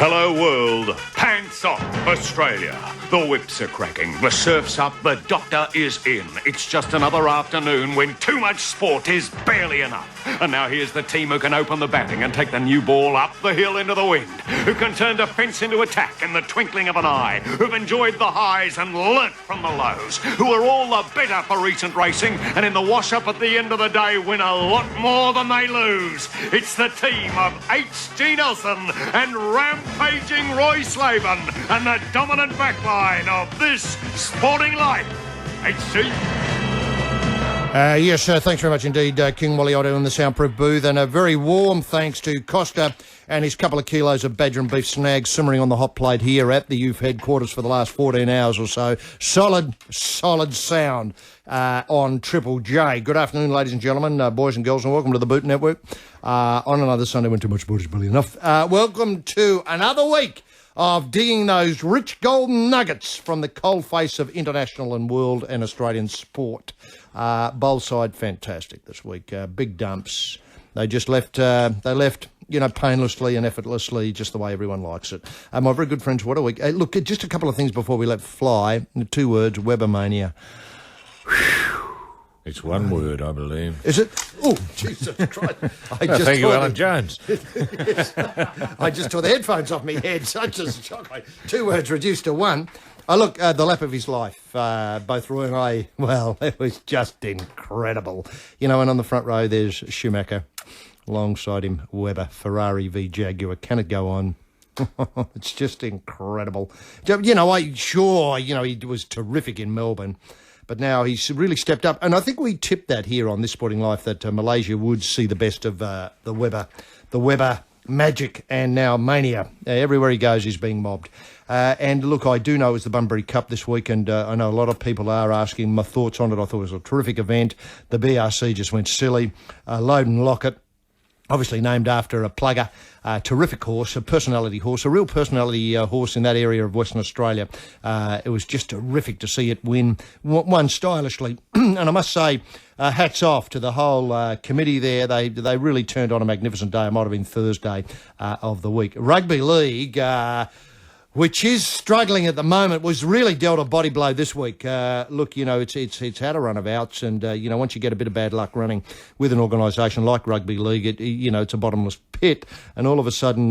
Hello world, pants off Australia. The whips are cracking, the surf's up, the doctor is in. It's just another afternoon when too much sport is barely enough. And now here's the team who can open the batting and take the new ball up the hill into the wind, who can turn defence into attack in the twinkling of an eye, who've enjoyed the highs and learnt from the lows, who are all the better for recent racing and in the wash-up at the end of the day win a lot more than they lose. It's the team of H.G. Nelson and rampaging Roy Slaven and the dominant backline of this sporting life. H.G. Yes, thanks very much indeed, King Walliotto in the soundproof booth, and a very warm thanks to Costa and his couple of kilos of badger and beef snag simmering on the hot plate here at the youth headquarters for the last 14 hours or so. Solid sound on Triple J. Good afternoon, ladies and gentlemen, boys and girls, and welcome to the Boot Network. On another Sunday when too much sport is brilliant enough. Welcome to another week of digging those rich golden nuggets from the coalface of international and world and Australian sport. Bowl side fantastic this week. Big dumps. They just left, painlessly and effortlessly, just the way everyone likes it. My very good friends, what a week. Look, just a couple of things before we let fly. 2 words, Webermania. It's one word, I believe. Is it? Oh, Jesus Christ. Thank you, Alan Jones. Yes. I just tore the headphones off my head. Such a shock. 2 words reduced to one. Oh, look, the lap of his life. Both Roy and I, well, it was just incredible. You know, and on the front row, there's Schumacher. Alongside him, Webber, Ferrari v Jaguar. Can it go on? It's just incredible. You know, he was terrific in Melbourne. But now he's really stepped up. And I think we tipped that here on This Sporting Life that Malaysia would see the best of the Webber magic and now mania. Everywhere he goes, he's being mobbed. And look, I do know it was the Bunbury Cup this week, and I know a lot of people are asking my thoughts on it. I thought it was a terrific event. The BRC just went silly. Loden Lockett, obviously named after a plugger, terrific horse, a personality horse, a real personality horse in that area of Western Australia. It was just terrific to see it win, won stylishly. And I must say, hats off to the whole committee there. They really turned on a magnificent day. It might have been Thursday of the week. Rugby League, which is struggling at the moment, was really dealt a body blow this week. Look, you know, it's had a run of outs, and once you get a bit of bad luck running with an organisation like Rugby League, it's a bottomless pit, and all of a sudden,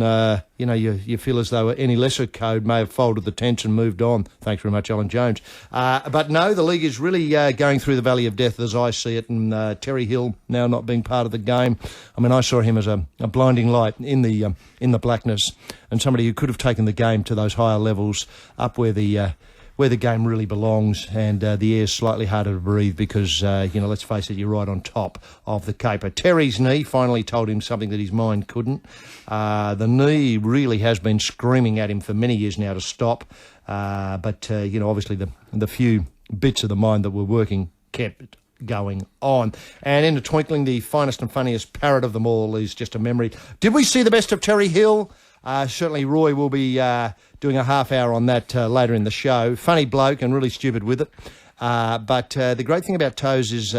you feel as though any lesser code may have folded the tents and moved on. Thanks very much, Alan Jones. But no, the league is really going through the valley of death as I see it, and Terry Hill now not being part of the game. I mean, I saw him as a blinding light in the blackness, and somebody who could have taken the game to those higher levels up where the game really belongs, and the air's slightly harder to breathe because, let's face it, you're right on top of the caper. Terry's knee finally told him something that his mind couldn't. The knee really has been screaming at him for many years now to stop, but obviously the few bits of the mind that were working kept going on. And in a twinkling, the finest and funniest parrot of them all is just a memory. Did we see the best of Terry Hill? Certainly Roy will be doing a half hour on that later in the show. Funny bloke and really stupid with it. But the great thing about Toes is,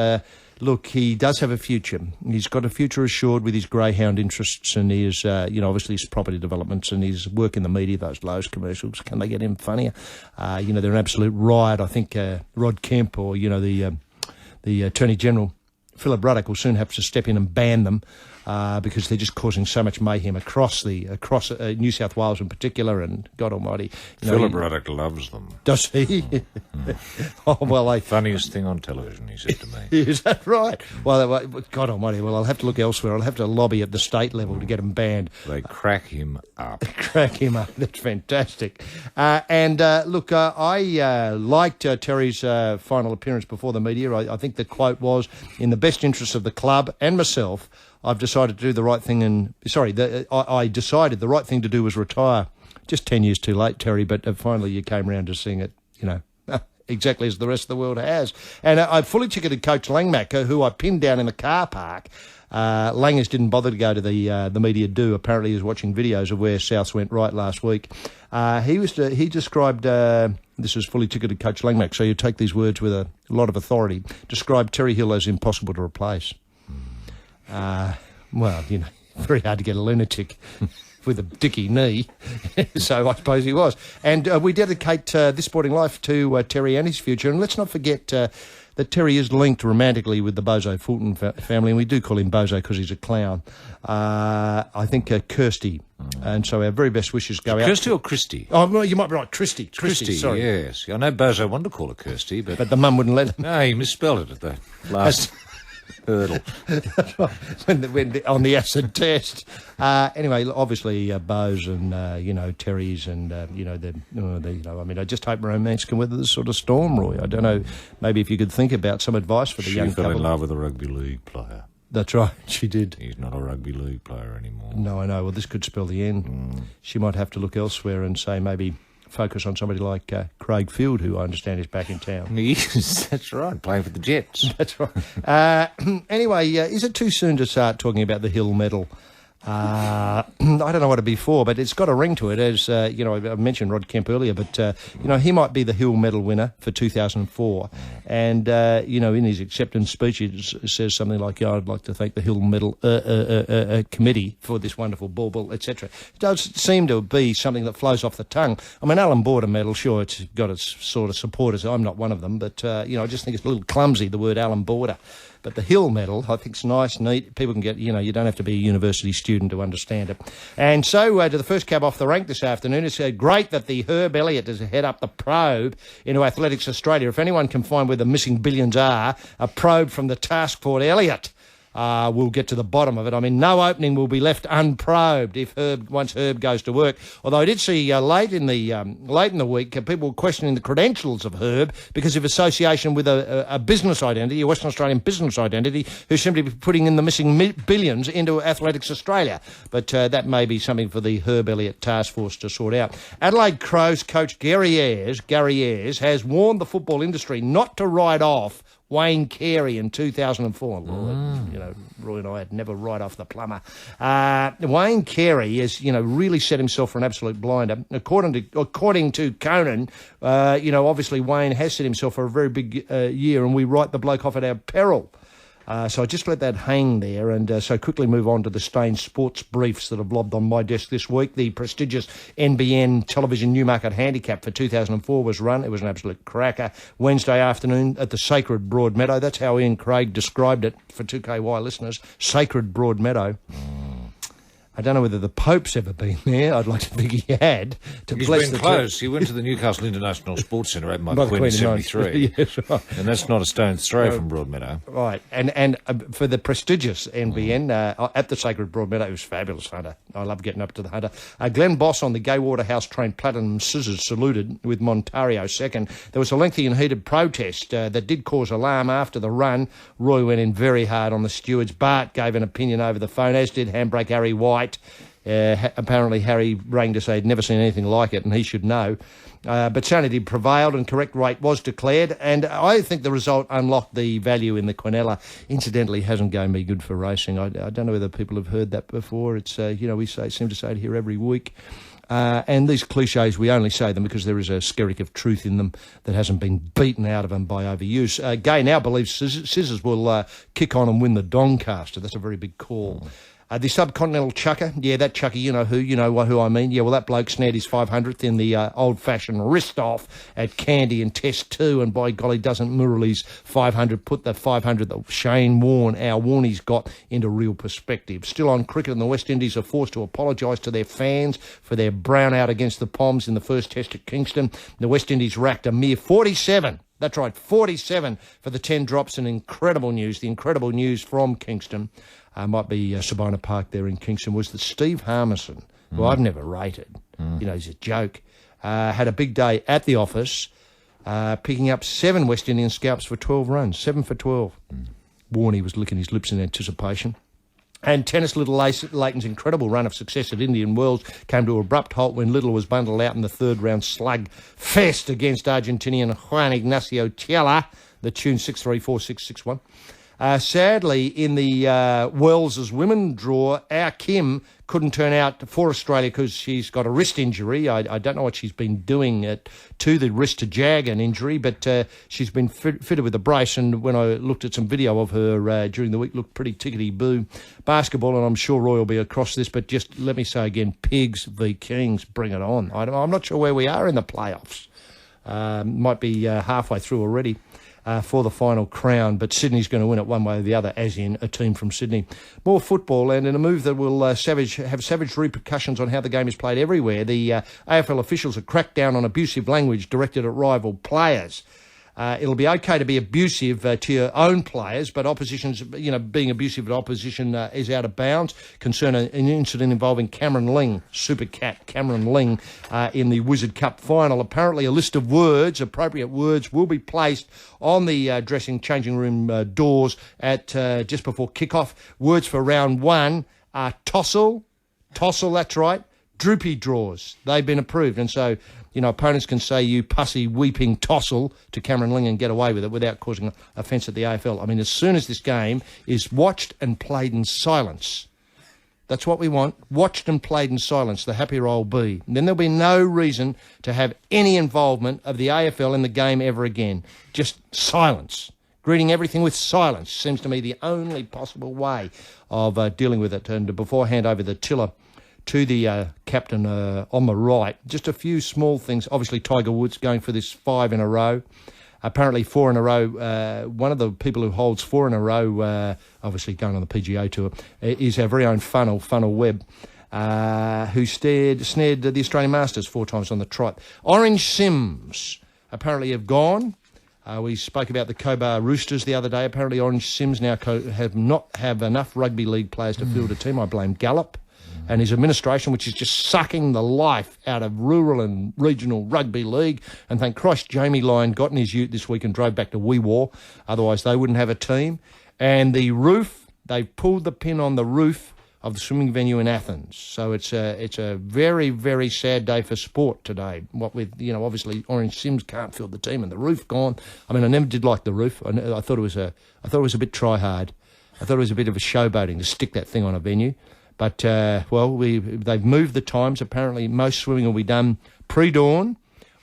look, he does have a future. He's got a future assured with his greyhound interests and his, obviously his property developments and his work in the media, those Lowe's commercials. Can they get him funnier? They're an absolute riot. I think Rod Kemp or, the Attorney General, Philip Ruddock, will soon have to step in and ban them. Because they're just causing so much mayhem across New South Wales in particular, and God Almighty, Philip Ruddock loves them. Does he? Oh well, funniest thing on television, he said to me. Is that right? Well, God Almighty, well, I'll have to look elsewhere. I'll have to lobby at the state level to get him banned. They crack him up. Crack him up. That's fantastic. Look, I liked Terry's final appearance before the media. I think the quote was, "In the best interests of the club and myself, I've decided to do the right thing I decided the right thing to do was retire." Just 10 years too late, Terry, but finally you came round to seeing it, exactly as the rest of the world has. And I fully ticketed Coach Langmack, who I pinned down in the car park. Langers didn't bother to go to the media do. Apparently he was watching videos of where Souths went right last week. He described, this was fully ticketed Coach Langmack, so you take these words with a lot of authority, described Terry Hill as impossible to replace. Very hard to get a lunatic with a dicky knee. So I suppose he was. And we dedicate This Sporting Life to Terry and his future. And let's not forget that Terry is linked romantically with the Bozo Fulton family, and we do call him Bozo because he's a clown. I think Kirsty. And so our very best wishes go out. Kirsty or Christy? Oh, well, you might be right. Christy, sorry. Yes. I know Bozo wanted to call her Kirsty, but the mum wouldn't let him. No, he misspelled it at the last hurdle. when on the acid test. Anyway, obviously, Bose and, Terry's and, I mean, I just hope romance can weather this sort of storm, Roy. I don't know, maybe if you could think about some advice for the young couple. She fell in love with a rugby league player. That's right, she did. He's not a rugby league player anymore. No, I know. Well, this could spell the end. She might have to look elsewhere and say maybe focus on somebody like Craig Field, who I understand is back in town. He is, that's right, playing for the Jets. That's right. Anyway, is it too soon to start talking about the Hill medal? I don't know what it'd be for, but it's got a ring to it. As I mentioned Rod Kemp earlier, but he might be the Hill medal winner for 2004. And in his acceptance speech, it says something like, "I'd like to thank the Hill medal committee for this wonderful bauble, etc." It does seem to be something that flows off the tongue. I mean, Alan Border medal, sure, it's got its sort of supporters. I'm not one of them, but I just think it's a little clumsy, the word Alan Border. But the Hill medal, I think, is nice, neat. People can get, you don't have to be a university student to understand it. And so, to the first cab off the rank this afternoon, it's great that the Herb Elliott has head up the probe into Athletics Australia. If anyone can find where the missing billions are, a probe from the task force Elliott. We'll get to the bottom of it. I mean, no opening will be left unprobed once Herb goes to work. Although I did see late in the week, people were questioning the credentials of Herb because of association with a business identity, a Western Australian business identity, who seemed to be putting in the missing billions into Athletics Australia. But that may be something for the Herb Elliott task force to sort out. Adelaide Crows coach Gary Ayres has warned the football industry not to write off Wayne Carey in 2004. Roy and I had never write off the plumber. Wayne Carey has, really set himself for an absolute blinder. According to Conan, obviously Wayne has set himself for a very big year, and we write the bloke off at our peril. So I just let that hang there, and so quickly move on to the Stain sports briefs that have lobbed on my desk this week. The prestigious NBN Television Newmarket Handicap for 2004 was run. It was an absolute cracker. Wednesday afternoon at the Sacred Broadmeadow. That's how Ian Craig described it for 2KY listeners. Sacred Broadmeadow. I don't know whether the Pope's ever been there. I'd like to think he had. He's been close. He went to the Newcastle International Sports Centre opened by Queen in 73. Yes, right. And that's not a stone's throw from Broadmeadow. Right. And for the prestigious NBN at the Sacred Broadmeadow, it was fabulous, Hunter. I love getting up to the Hunter. Glenn Boss on the Gay Waterhouse train Platinum Scissors saluted with Montario second. There was a lengthy and heated protest that did cause alarm after the run. Roy went in very hard on the stewards. Bart gave an opinion over the phone, as did handbrake Harry White. Apparently Harry rang to say he'd never seen anything like it, and he should know. But sanity prevailed and correct rate was declared, and I think the result unlocked the value in the Quinella. Incidentally, hasn't going to be good for racing. I don't know whether people have heard that before. It's, we seem to say it here every week. And these cliches, we only say them because there is a skerrick of truth in them that hasn't been beaten out of them by overuse. Gay now believes Scissors will kick on and win the Doncaster. That's a very big call. The Subcontinental Chucker, that Chucker, you know who I mean. Yeah, well, that bloke snared his 500th in the old-fashioned wrist-off at Candy in Test 2, and by golly, doesn't Murali's 500 put the 500 that Shane Warne, our Warnie's got, into real perspective. Still on cricket, and the West Indies are forced to apologise to their fans for their brownout against the Poms in the first Test at Kingston. The West Indies racked a mere 47. That's right, 47 for the 10 drops, and incredible news. The incredible news from Kingston, might be Sabina Park there in Kingston, was that Steve Harmison, who I've never rated, he's a joke, had a big day at the office, picking up 7 West Indian scalps for 12 runs, 7 for 12. Warney was licking his lips in anticipation. And tennis Little Leighton's incredible run of success at Indian Wells came to an abrupt halt when Little was bundled out in the third round slug fest against Argentinian Juan Ignacio Tiela, the tune 6-3, 4-6, 6-1. Sadly, in the Wells' women draw, our Kim couldn't turn out for Australia because she's got a wrist injury. I don't know what she's been doing to the wrist to jag an injury, but she's been fitted with a brace, and when I looked at some video of her during the week, looked pretty tickety-boo basketball, and I'm sure Roy will be across this, but just let me say again, Pigs v Kings, bring it on. I'm not sure where we are in the playoffs. Might be halfway through already. For the final crown, but Sydney's going to win it one way or the other, as in a team from Sydney. More football, and in a move that will have savage repercussions on how the game is played everywhere, the AFL officials have cracked down on abusive language directed at rival players. It'll be okay to be abusive to your own players, but opposition's, being abusive to opposition is out of bounds. Concern an incident involving Cameron Ling, Super Cat Cameron Ling, in the Wizard Cup final. Apparently, a list of appropriate words, will be placed on the changing room doors at just before kickoff. Words for round one are tossle, that's right, droopy draws. They've been approved, and so opponents can say you pussy weeping tossle to Cameron Ling and get away with it without causing offence at the AFL. I mean, as soon as this game is watched and played in silence, that's what we want, watched and played in silence, the happier I'll be. And then there'll be no reason to have any involvement of the AFL in the game ever again. Just silence. Greeting everything with silence seems to me the only possible way of dealing with it. And before I hand over the tiller to the captain on the right, just a few small things. Obviously, Tiger Woods going for this 5 in a row. Apparently 4 in a row. One of the people who holds 4 in a row, obviously going on the PGA Tour, is our very own Funnel Webb, who snared the Australian Masters 4 times on the trot. Orange Sims apparently have gone. We spoke about the Cobar Roosters the other day. Apparently Orange Sims now have enough rugby league players to field a team. I blame Gallup and his administration, which is just sucking the life out of rural and regional rugby league. And thank Christ Jamie Lyon got in his ute this week and drove back to Wee War. Otherwise, they wouldn't have a team. And the roof, they've pulled the pin on the roof of the swimming venue in Athens. So it's a very, very sad day for sport today. What with, obviously Orange Sims can't field the team and the roof gone. I mean, I never did like the roof. I thought it was a bit try hard. I thought it was a bit of a showboating to stick that thing on a venue. But, they've moved the times. Apparently, most swimming will be done pre-dawn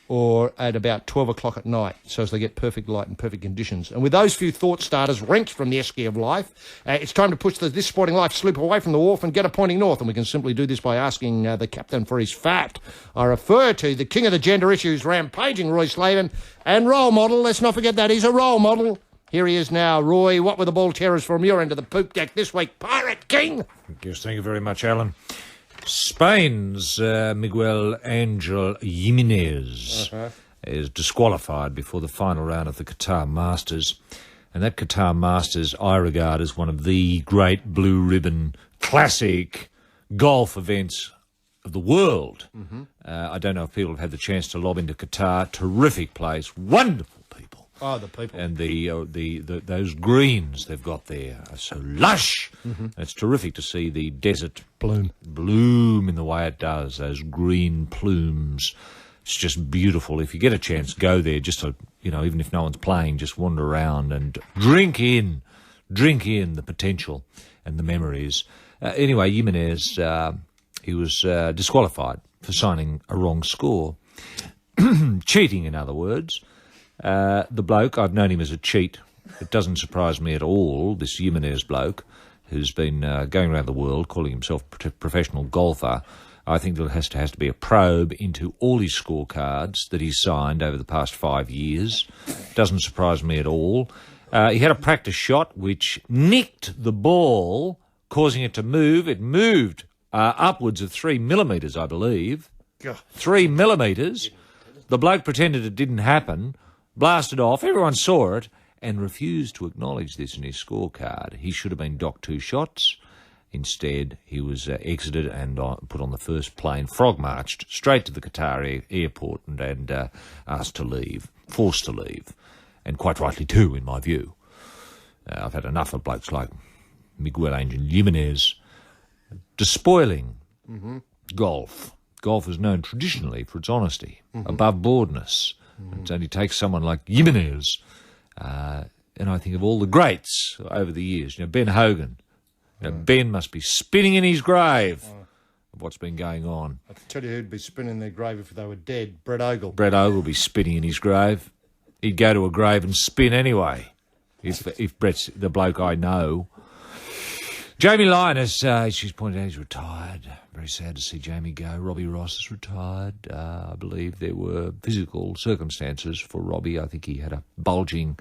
or at about 12 o'clock at night, so as they get perfect light and perfect conditions. And with those few thought starters wrenched from the esky of life, it's time to push this sporting life sloop away from the wharf and get a pointing north. And we can simply do this by asking the captain for his fact. I refer to the king of the gender issues, rampaging Roy Slaven, and role model. Let's not forget that he's a role model. Here he is now. Roy, what were the ball terrors from your end of the poop deck this week? Pirate King! Yes, thank you very much, Alan. Spain's Miguel Angel Jimenez is disqualified before the final round of the Qatar Masters. And that Qatar Masters I regard as one of the great blue ribbon classic golf events of the world. I don't know if people have had the chance to lob into Qatar. Terrific place, wonderful people. Oh, the people. And those greens they've got there are so lush. It's terrific to see the desert bloom in the way it does, those green plumes. It's just beautiful. If you get a chance, go there just to, even if no one's playing, just wander around and drink in the potential and the memories. Anyway, Jimenez, he was disqualified for signing a wrong score. Cheating, in other words. The bloke, I've known him as a cheat. It doesn't surprise me at all, this Jimenez bloke, who's been going around the world calling himself a professional golfer. I think there has to be a probe into all his scorecards that he's signed over the past 5 years. Doesn't surprise me at all. He had a practice shot which nicked the ball, causing it to move. It moved upwards of 3 millimetres, I believe. 3 millimetres. The bloke pretended it didn't happen, blasted off, everyone saw it, and refused to acknowledge this in his scorecard. He should have been docked 2 shots. Instead, he was exited and put on the first plane, frog-marched straight to the Qatar airport and asked to leave, forced to leave, and quite rightly too, in my view. I've had enough of blokes like Miguel Angel Jimenez despoiling golf. Golf is known traditionally for its honesty, above-boardness. It only takes someone like Jimenez, and I think of all the greats over the years. Ben Hogan. Ben must be spinning in his grave of what's been going on. I can tell you who'd be spinning in their grave if they were dead. Brett Ogle. Brett Ogle will be spinning in his grave. He'd go to a grave and spin anyway, if Brett's the bloke I know. Jamie Lyon, as she's pointed out, he's retired. Very sad to see Jamie go. Robbie Ross is retired. I believe there were physical circumstances for Robbie. I think he had a bulging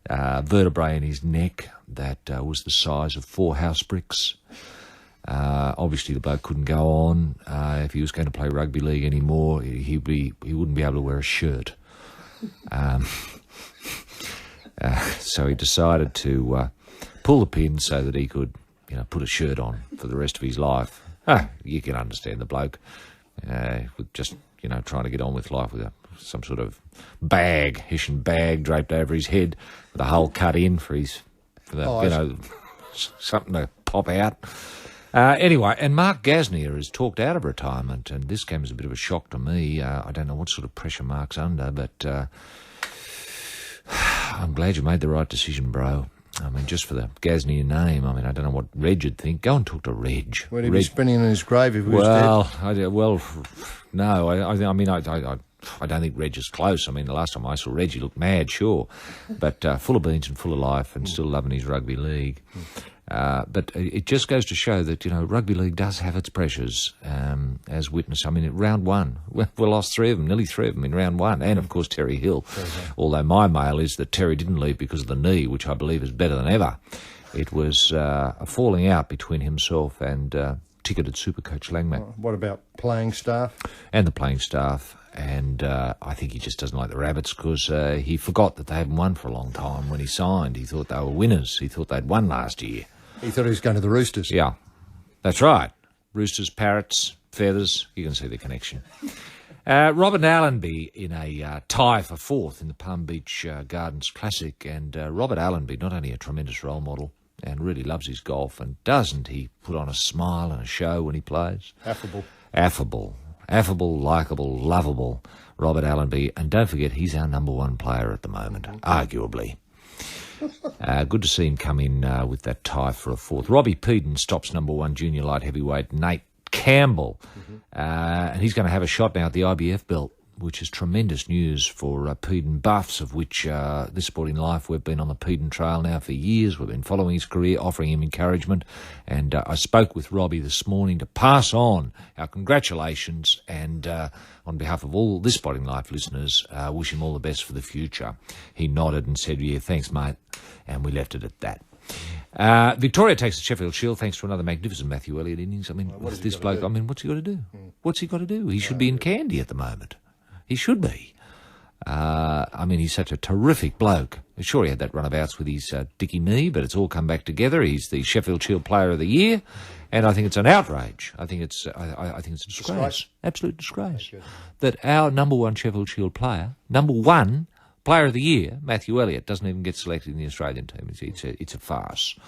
vertebrae in his neck that was the size of 4 house bricks. Obviously, the bloke couldn't go on. If he was going to play rugby league anymore, he wouldn't be able to wear a shirt. So he decided to pull the pin so that he could, put a shirt on for the rest of his life. You can understand the bloke, with just, trying to get on with life with some sort of Hessian bag draped over his head with a hole cut in for something to pop out. Anyway, and Mark Gasnier has talked out of retirement, and this came as a bit of a shock to me. I don't know what sort of pressure Mark's under, but I'm glad you made the right decision, bro. I mean, just for the Gasnier name, I don't know what Reg would think. Go and talk to Reg. Would he be spinning in his grave if he was dead? No. I don't think Reg is close. I mean, the last time I saw Reg, he looked mad, sure, but full of beans and full of life and still loving his rugby league. But it just goes to show that, rugby league does have its pressures, as witnessed. At round one, we lost nearly three of them in round one, and of course Terry Hill. Although my mail is that Terry didn't leave because of the knee, which I believe is better than ever. It was a falling out between himself and ticketed Supercoach Langmack. What about playing staff? And the playing staff. And I think he just doesn't like the Rabbits because he forgot that they haven't won for a long time when he signed. He thought they were winners. He thought they'd won last year. He thought he was going to the Roosters. Yeah, that's right. Roosters, Parrots, Feathers, you can see the connection. Robert Allenby in a tie for 4th in the Palm Beach Gardens Classic. And Robert Allenby, not only a tremendous role model and really loves his golf, and doesn't he put on a smile and a show when he plays? Affable, likeable, lovable Robert Allenby. And don't forget, he's our number 1 player at the moment, arguably. Good to see him come in with that tie for a 4th. Robbie Peden stops number 1 junior light heavyweight Nate Campbell. And he's going to have a shot now at the IBF belt, which is tremendous news for Peden buffs, of which This Sporting Life, we've been on the Peden trail now for years. We've been following his career, offering him encouragement. And I spoke with Robbie this morning to pass on our congratulations and on behalf of all This Sporting Life listeners, wish him all the best for the future. He nodded and said, yeah, thanks, mate. And we left it at that. Victoria takes the Sheffield Shield thanks to another magnificent Matthew Elliott innings. This bloke, what's he got to do? What's he got to do? He should be in Candy at the moment. He should be. He's such a terrific bloke. Sure, he had that runabouts with his dicky knee, but it's all come back together. He's the Sheffield Shield Player of the Year, and I think it's an outrage. I think it's a disgrace. Absolute disgrace. That our number 1 Sheffield Shield player, number 1 Player of the Year, Matthew Elliott, doesn't even get selected in the Australian team. It's a farce.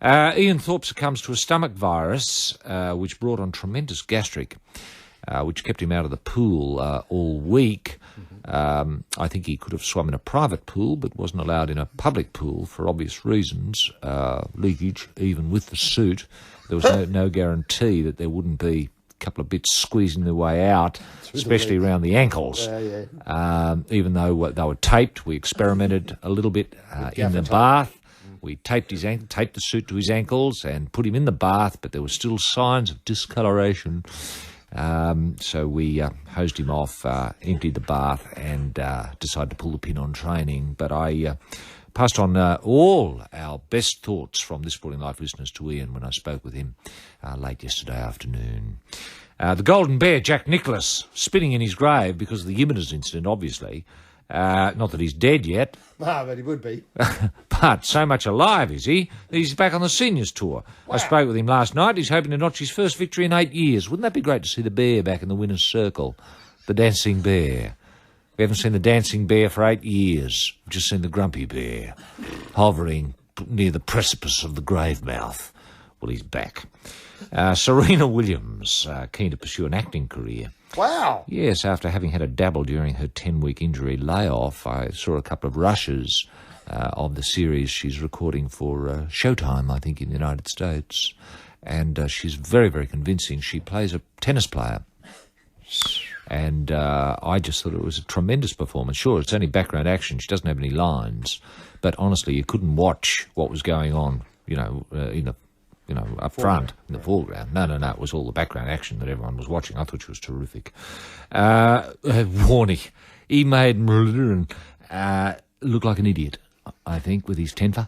Ian Thorpe succumbs to a stomach virus, which brought on tremendous gastric, which kept him out of the pool all week. I think he could have swum in a private pool, but wasn't allowed in a public pool for obvious reasons. Leakage, even with the suit. There was no guarantee that there wouldn't be a couple of bits squeezing their way out, especially around the ankles. Even though they were taped, we experimented a little bit in the bath. We taped the suit to his ankles and put him in the bath, but there were still signs of discoloration. So we hosed him off, emptied the bath, and decided to pull the pin on training. But I passed on all our best thoughts from This Sporting Life listeners to Ian when I spoke with him late yesterday afternoon. The Golden Bear, Jack Nicholas, spinning in his grave because of the Jimenez incident, obviously. Not that he's dead yet. Ah, but he would be. But so much alive, is he? He's back on the seniors tour. Wow. I spoke with him last night. He's hoping to notch his first victory in 8 years. Wouldn't that be great to see the bear back in the winner's circle? The dancing bear. We haven't seen the dancing bear for 8 years. We've just seen the grumpy bear hovering near the precipice of the grave mouth. Well, he's back. Serena Williams, keen to pursue an acting career. Wow. Yes, after having had a dabble during her 10-week injury layoff, I saw a couple of rushes of the series she's recording for Showtime, I think, in the United States. and she's very, very convincing. She plays a tennis player. And I just thought it was a tremendous performance. Sure, it's only background action. She doesn't have any lines. But honestly, you couldn't watch what was going on, up front, in the foreground. No, it was all the background action that everyone was watching. I thought she was terrific. Warney, he made Mruderen look like an idiot, I think, with his tenfer.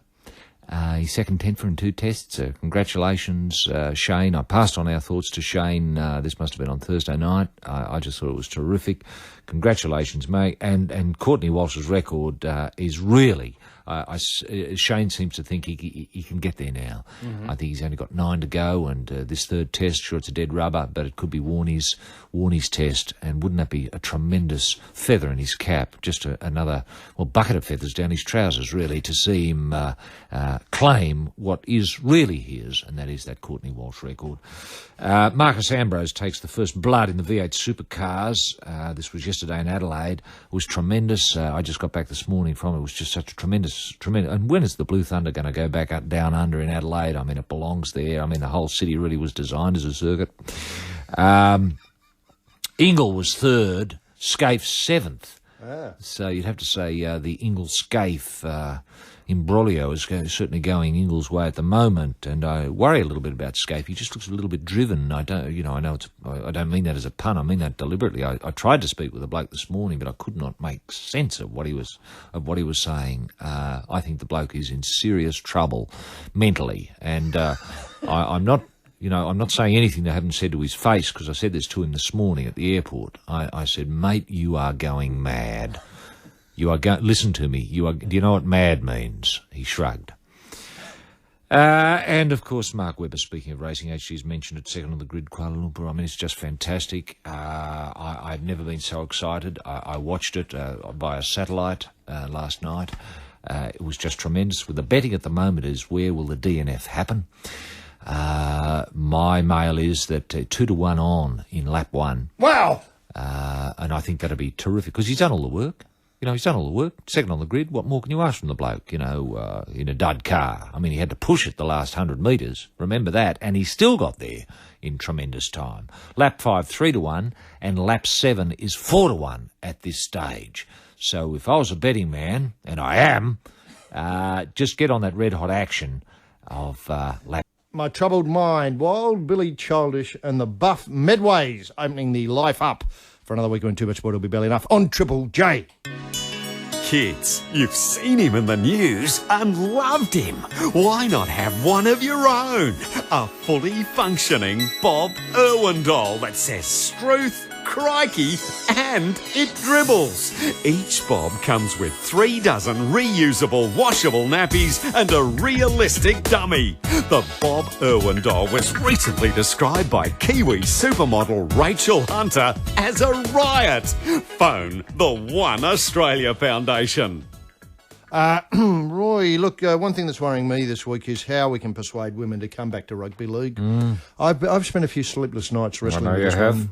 His second tenfer in 2 tests. Congratulations, Shane. I passed on our thoughts to Shane. This must have been on Thursday night. I just thought it was terrific. Congratulations, mate. And Courtney Walsh's record is really... Shane seems to think he can get there now. Mm-hmm. I think he's only got 9 to go, and this third test, sure, it's a dead rubber, but it could be Warney's test, and wouldn't that be a tremendous feather in his cap? Just another bucket of feathers down his trousers, really, to see him claim what is really his, and that is that Courtney Walsh record. Marcus Ambrose takes the first blood in the V8 supercars. This was yesterday in Adelaide. It was tremendous. I just got back this morning from it. It was just such a tremendous. And when is the Blue Thunder going to go back down under in Adelaide? I mean, it belongs there. I mean, the whole city really was designed as a circuit. Ingle was 3rd, Scaife 7th. So you'd have to say the Ingle-Scaife imbroglio is certainly going Ingle's way at the moment, and I worry a little bit about Scaife. He just looks a little bit driven. I don't mean that as a pun. I mean that deliberately. I tried to speak with a bloke this morning, but I could not make sense of what he was saying. I think the bloke is in serious trouble mentally, and I'm not. I'm not saying anything I haven't said to his face, because I said this to him this morning at the airport. I said, mate, you are going mad. Listen to me. Do you know what mad means? He shrugged. And, of course, Mark Webber, speaking of racing, HG's mentioned it, second on the grid, Kuala Lumpur. I mean, it's just fantastic. I've never been so excited. I watched it via satellite last night. It was just tremendous. With the betting at the moment is, where will the DNF happen? My mail is that 2-1 on in lap 1. Wow! And I think that'll be terrific, because he's done all the work. He's done all the work. Second on the grid. What more can you ask from the bloke, in a dud car? I mean, he had to push it the last 100 metres. Remember that. And he still got there in tremendous time. Lap 5, 3-1, and lap 7 is 4-1 at this stage. So if I was a betting man, and I am, just get on that red-hot action of lap. My Troubled Mind, Wild Billy Childish and the Buff Medways opening the life up for another week when Too Much Sport will be barely enough on Triple J. Kids, you've seen him in the news and loved him. Why not have one of your own? A fully functioning Bob Irwin doll that says Struth, Crikey, and it dribbles. Each Bob comes with 3 dozen reusable, washable nappies and a realistic dummy. The Bob Irwin doll was recently described by Kiwi supermodel Rachel Hunter as a riot. Phone the One Australia Foundation. Roy, look, one thing that's worrying me this week is how we can persuade women to come back to rugby league. I've spent a few sleepless nights wrestling with this one.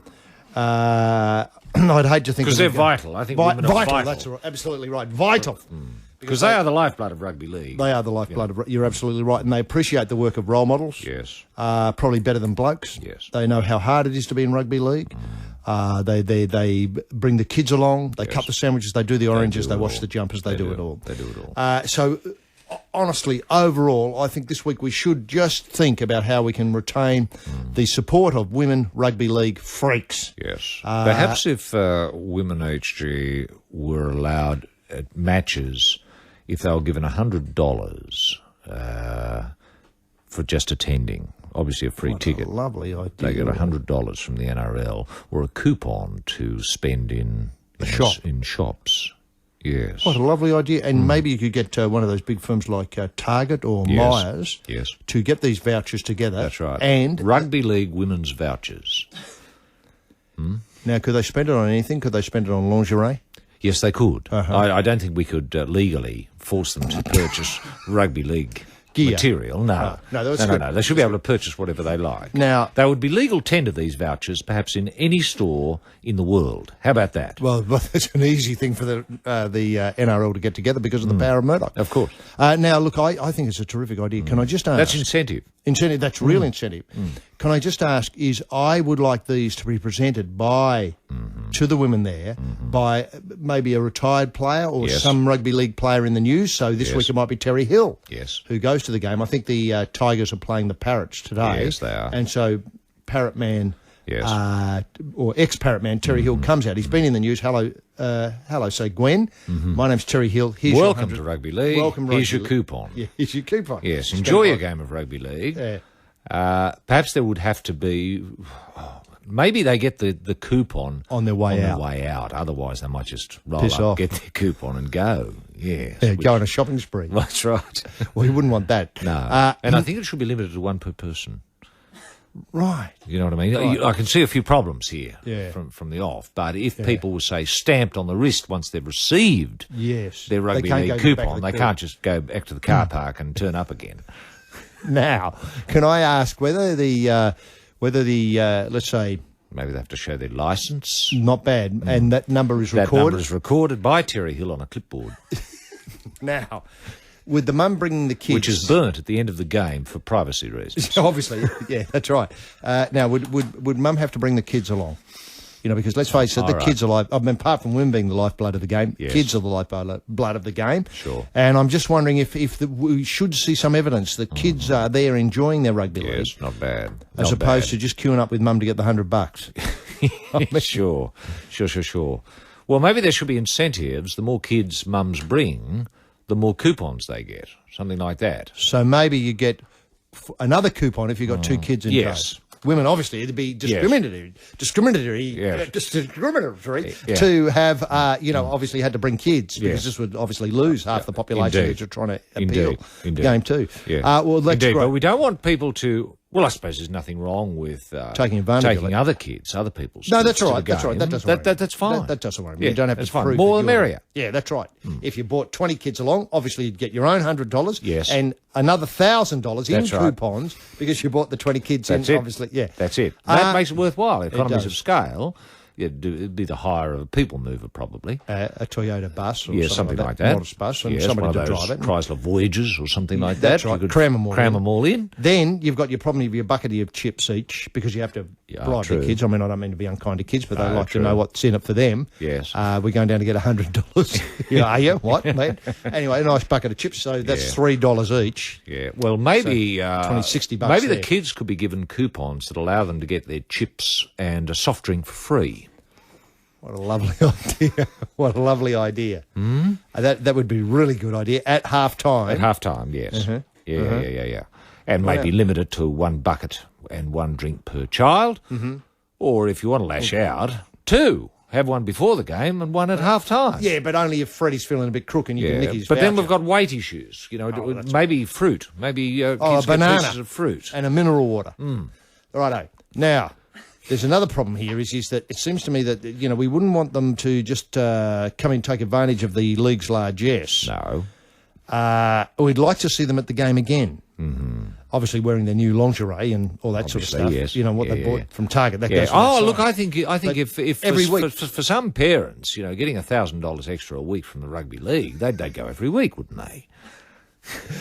I'd hate to think... Because they're vital. I think women are vital. That's absolutely right. Vital. Because they are the lifeblood of rugby league. They are the lifeblood of... You're absolutely right. And they appreciate the work of role models. Yes. Probably better than blokes. Yes. They know how hard it is to be in rugby league. They bring the kids along. They cut the sandwiches. They do the oranges. They wash the jumpers. They do it all. They do it all. So... Honestly, overall, I think this week we should just think about how we can retain the support of women rugby league freaks. Yes. Perhaps if women HG were allowed at matches, if they were given $100 for just attending, obviously a free ticket. Lovely idea. They get $100 from the NRL or a coupon to spend in shops. Yes. What a lovely idea. And maybe you could get one of those big firms like Target or Myers to get these vouchers together. That's right. And rugby league women's vouchers. Now, could they spend it on anything? Could they spend it on lingerie? Yes, they could. I don't think we could legally force them to purchase rugby league gear. material. No. No. They should be able to purchase whatever they like. Now- they would be legal tender these vouchers, perhaps in any store in the world. How about that? Well, that's an easy thing for the NRL to get together because of the power of Murdoch. Of course. Now, look, I think it's a terrific idea. Can I just ask? That's incentive. Incentive, that's real incentive. Can I just ask, I would like these to be presented by, to the women there, by maybe a retired player or Yes. some rugby league player in the news. So this Yes. week it might be Terry Hill. Yes. Who goes to the game. I think the Tigers are playing the Parrots today. Yes, they are. And so Parrot Man, Yes. or ex-Parrot Man, Terry Hill comes out. He's been in the news. Hello, say Gwen. My name's Terry Hill. Here's your Welcome 100 to Rugby League. Welcome, Here's Rugby your League. coupon. Yeah, here's your coupon. Yes, Spend enjoy it a on- game of rugby league. Yeah. Perhaps there would have to be... Maybe they get the coupon On their way out. way out. Otherwise, they might just roll Piss up, off. get their coupon and go. Yes. Yeah, go on a shopping spree. That's right. Well, you wouldn't want that. No. And I think it should be limited to one per person. Right. You know what I mean? Right. I can see a few problems here Yeah. from the off. But if people were, say, stamped on the wrist once they've received Yes. their rugby can't league go back coupon, to they the can't just go back to the car park and turn up again. Now, can I ask whether the let's say, Maybe they have to show their licence. not bad, and that number is That recorded. number is recorded by Terry Hill on a clipboard, Now, with the mum bringing the kids, which is burnt at the end of the game for privacy reasons. obviously, yeah, that's right. Now, would mum have to bring the kids along? You know, because let's face it, the right. kids are I mean, apart from women being the lifeblood of the game, Yes. kids are the lifeblood of the game. Sure. And I'm just wondering if we should see some evidence that kids are there enjoying their rugby league, Yes, not bad. as Not opposed bad. to just queuing up with mum to get the $100. Sure. Well, maybe there should be incentives. The more kids mums bring, the more coupons they get. Something like that. So maybe you get another coupon if you've got two kids in yes. tow. Women, obviously, it'd be discriminatory Yeah. to have, obviously had to bring kids because Yes. this would obviously lose half the population Indeed. that you're trying to appeal Indeed. the game to. Yeah. Well, that's Indeed, great. but we don't want people to... Well, I suppose there's nothing wrong with Taking advantage of it. other kids, other people's No, kids that's to right. the That's right. game. That doesn't worry me. That's fine. That doesn't worry me. Yeah, You don't have that's to fine. prove More that the you're- merrier. Yeah, that's right. If you bought 20 kids along, obviously you'd get your own $100. Yes. And another $1,000 in That's right. coupons because you bought the 20 kids That's in. it. Obviously, yeah. That's it. That makes it worthwhile. Economies does. of scale. It'd be the hire of a people mover, probably. A Toyota bus or Something like that. Modest bus and Yes, somebody one to of those drive it. Chrysler Voyagers or something like That's that. right. You could Cram 'em all in. in. Then you've got your problem of your bucket of chips each because you have to bribe true. the kids. I mean, I don't mean to be unkind to kids, but they No, like true. to know what's in it for them. Yes. We're going down to get $100. Are you? What, mate? Anyway, a nice bucket of chips. So that's Yeah. $3 each. Yeah, well, maybe $60 Maybe the there. kids could be given coupons that allow them to get their chips and a soft drink for free. What a lovely idea. What a lovely idea. That would be a really good idea at half time. At half time, yes. Yeah. And maybe limit it to one bucket and one drink per child. Or if you want to lash out, two. Have one before the game and one at half time. Yeah, but only if Freddie's feeling a bit crook and you can nick his but then voucher. we've got weight issues. You know, maybe fruit. Maybe kids a get banana pieces of fruit. and a mineral water. Righto. Now, there's another problem here is that it seems to me that, we wouldn't want them to just come and take advantage of the league's largesse. No. We'd like to see them at the game again. Obviously wearing their new lingerie and all that sort of stuff. Yes. You know, what they bought from Target. That Yeah. goes without saying. Look, I think if every for, week. for some parents, getting $1,000 extra a week from the rugby league, they'd go every week, wouldn't they?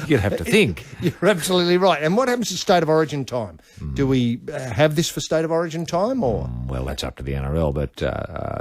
You'd have to think. You're absolutely right. And what happens to State of Origin time? Do we have this for State of Origin time or? Well, that's up to the NRL, but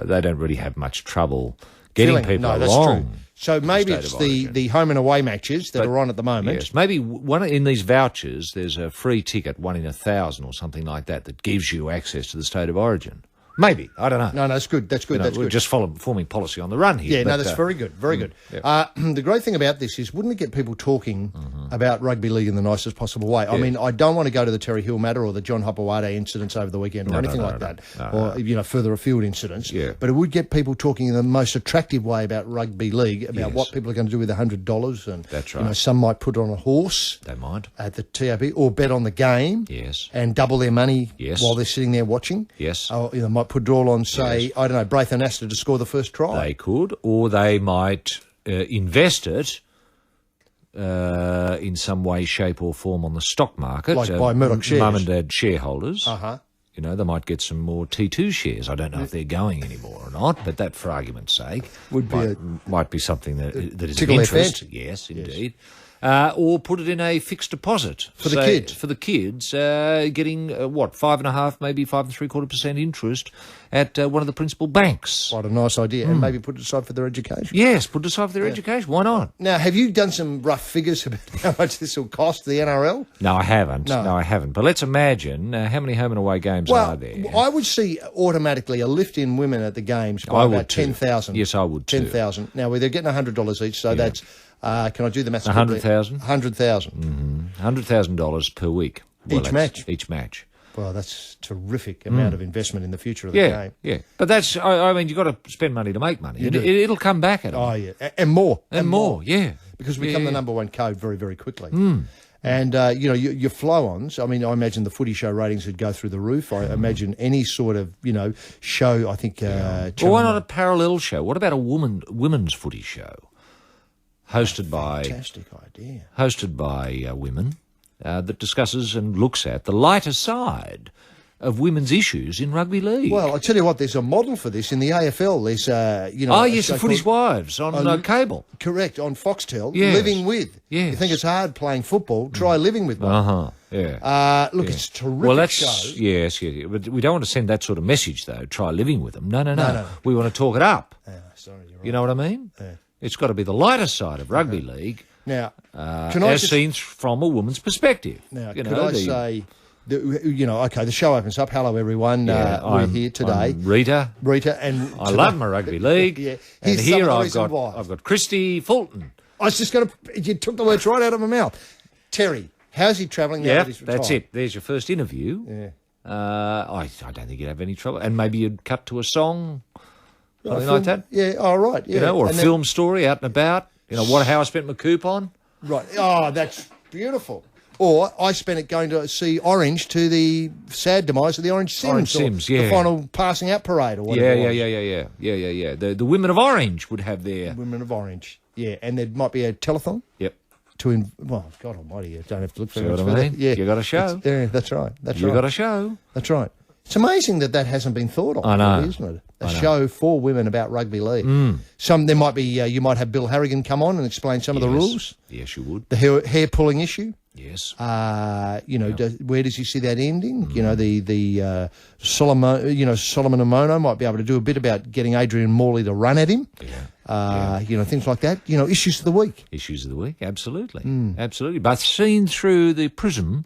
they don't really have much trouble getting people no, along. that's true. So maybe State it's of the Origin. home and away matches that are on at the moment. Yes, maybe one in these vouchers. There's a free ticket, 1 in 1,000 or something like that, that gives you access to the State of Origin. Maybe, I don't know. No, that's good. That's good. That's we're good. just forming policy on the run here. Yeah, but, no, that's very good. Very good. The great thing about this is, wouldn't it get people talking about rugby league in the nicest possible way? I mean, I don't want to go to the Terry Hill matter or the John Hopewade incidents over the weekend or anything like that, or further afield incidents. Yeah. But it would get people talking in the most attractive way about rugby league, about Yes. what people are going to do with $100, and That's You know, right. some might put on a horse They might. at the TAP or bet on the game. Yes. And double their money Yes. while they're sitting there watching. Yes. Or, might put it all on, say, I don't know, Braithen Astor to score the first try. They could, or they might invest it in some way, shape or form on the stock market. Like buy Murdoch shares. Mum and dad shareholders. Uh-huh. You know, they might get some more T2 shares. I don't know if they're going anymore or not, but that, for argument's sake, might be something that is of tickle their interest. fancy. Yes, indeed. Or put it in a fixed deposit For the kids. For the kids, getting 5.5%, maybe 5.75% interest at one of the principal banks. Quite a nice idea. And maybe put it aside for their education. Yes, put it aside for their education. Why not? Now, have you done some rough figures about how much this will cost the NRL? No, I haven't. No. No, I haven't. But let's imagine how many home and away games are there. I would see automatically a lift in women at the games by I would about too. 10,000. Yes, I would too. 10,000. Now, they're getting $100 each, so that's, can I do the maths? 100,000? 100,000. $100,000 per week. Well, Each match? Each match. Well, that's a terrific amount of investment in the future of the game. Yeah. But that's, I mean, you've got to spend money to make money. It'll come back at them. Oh, yeah. And more. And more, yeah. Because we become the number one code very, very quickly. And, your flow-ons, I mean, I imagine the footy show ratings would go through the roof. I imagine any sort of, show, I think... Well, why not a parallel show? What about a women's footy show? Hosted by... Fantastic idea. Hosted by women that discusses and looks at the lighter side of women's issues in rugby league. Well, I tell you what, there's a model for this in the AFL. There's, Oh, yes, the Footy's Wives on cable. Correct, on Foxtel. Yes. Living with. Yes. You think it's hard playing football? Try living with one. Uh-huh, yeah. Look, it's a terrific Well, that's show. yes. But we don't want to send that sort of message, though. Try living with them. No. We want to talk it up. Sorry, you're right. You know what I mean? Yeah. It's got to be the lighter side of rugby league, Now, as seen from a woman's perspective. Now, you could know, I say, okay, the show opens up. Hello, everyone. We're here today. I'm Rita. And I love my rugby league. Yeah. And Here's here some of the I've reason why. got Christy Fulton. I was just going to... You took the words right out of my mouth. Terry, how's he travelling now Yeah, that he's retired? that's it. There's your first interview. Yeah. I don't think you'd have any trouble. And maybe you'd cut to a song, something like that. Yeah, right. Yeah. You know, or And a then- film story out and about. You know, how I spent my coupon. Right. Oh, that's beautiful. Or I spent it going to see Orange to the sad demise of the Orange Sims. Orange Sims, yeah. The final passing out parade or whatever. Yeah. The women of Orange would have their... Women of Orange. Yeah, and there might be a telethon. Yep. Well, God almighty, you don't have to look for See it. what I mean? Yeah. You got a show. Yeah, that's right. You got a show. That's right. It's amazing that hasn't been thought of, I know. really, isn't it? A show for women about rugby league. There might be, you might have Bill Harrigan come on and explain some of the rules. Yes, you would. The hair pulling issue. Yes. Where does he see that ending? You know, the Solomon Amono might be able to do a bit about getting Adrian Morley to run at him. Things like that. Issues of the week. Issues of the week, absolutely. Absolutely. But seen through the prism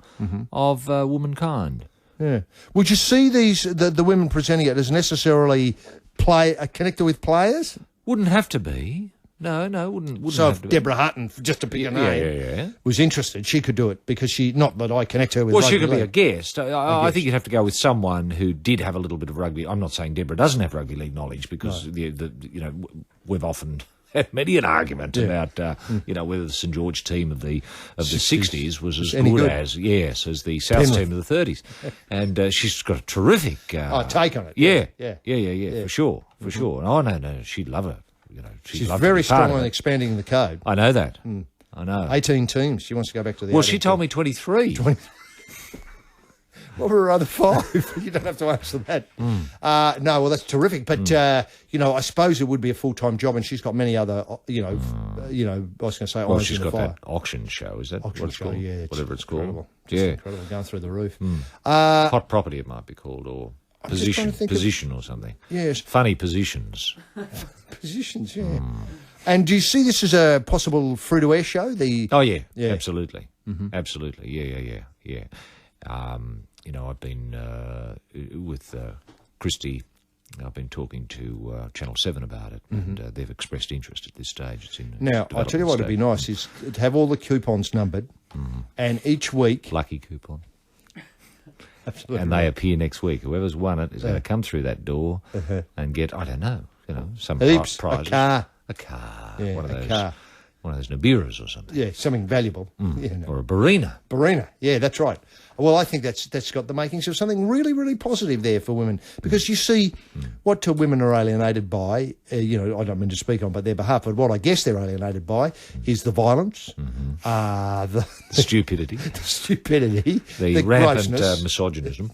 of womankind. Yeah. Would you see the women presenting it as necessarily connected with players? Wouldn't have to be. No, wouldn't So have if to Deborah Hutton, just to pick a name, yeah. was interested, she could do it because not that I connect her with. Well, rugby she could be a league. guest. I think you'd have to go with someone who did have a little bit of rugby. I'm not saying Deborah doesn't have rugby league knowledge because we've often had many an argument about whether the St George team of the 60s was as good as the South Penrith. team of the 30s, and she's got a terrific take on it. Yeah, for sure. And no, she'd love it. She's very strong on expanding the code. I know that. I know. 18 teams. She wants to go back to the. Well, 18 she told me 23. Well, we're other 5. You don't have to answer that. No, well, that's terrific. But I suppose it would be a full-time job, and she's got many other. I was going to say. Well, irons she's in the got fire. that auction show. Is that Auction what it's show, called? yeah, Whatever it's incredible. called. Just Yeah, incredible, going through the roof. hot property it might be called, or just trying to think of- position or something. Yes. Funny positions. Positions, yeah. And do you see this as a possible free-to-air show? Oh yeah, Yeah. absolutely, absolutely, yeah. I've been with Christy. I've been talking to Channel 7 about it, and they've expressed interest at this stage. It's in Now, I'll tell you what would be nice is to have all the coupons numbered, and each week... Lucky coupon. Absolutely. And they appear next week. Whoever's won it is going to come through that door and get, I don't know, some Heaps. prizes. A car. A car. Yeah, one of a those car. One of those Nibiras or something. Yeah, something valuable. Yeah, no. Or a Barina. Barina. Yeah, that's right. Well, I think that's got the makings of something really, really positive there for women. Because you see, what women are alienated by, I don't mean to speak on their behalf, but what I guess they're alienated by is the violence, the Stupidity. the stupidity, The rampant grossness. misogynism.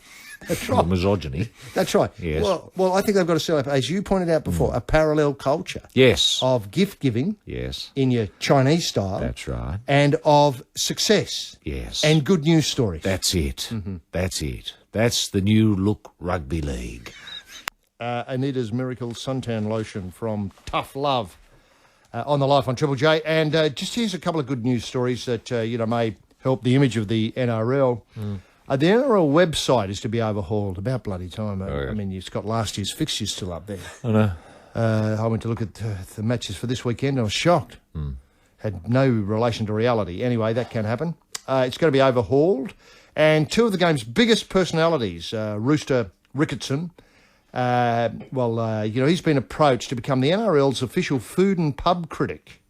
That's Or right. misogyny. That's right. Yes. Well, I think they've got to set up, as you pointed out before, a parallel culture Yes. of gift giving Yes. in your Chinese style. That's right. And of success. Yes. And good news stories. That's it. That's it. That's the new look rugby league. Anita's Miracle Suntan Lotion from Tough Love on the Life on Triple J. And just here's a couple of good news stories that, may help the image of the NRL. The NRL website is to be overhauled. About bloody time. yeah. I mean, you've got last year's fixtures still up there. I know. I went to look at the matches for this weekend. I was shocked. Had no relation to reality. Anyway, that can happen. It's going to be overhauled. And two of the game's biggest personalities, Rooster Ricketson, he's been approached to become the NRL's official food and pub critic,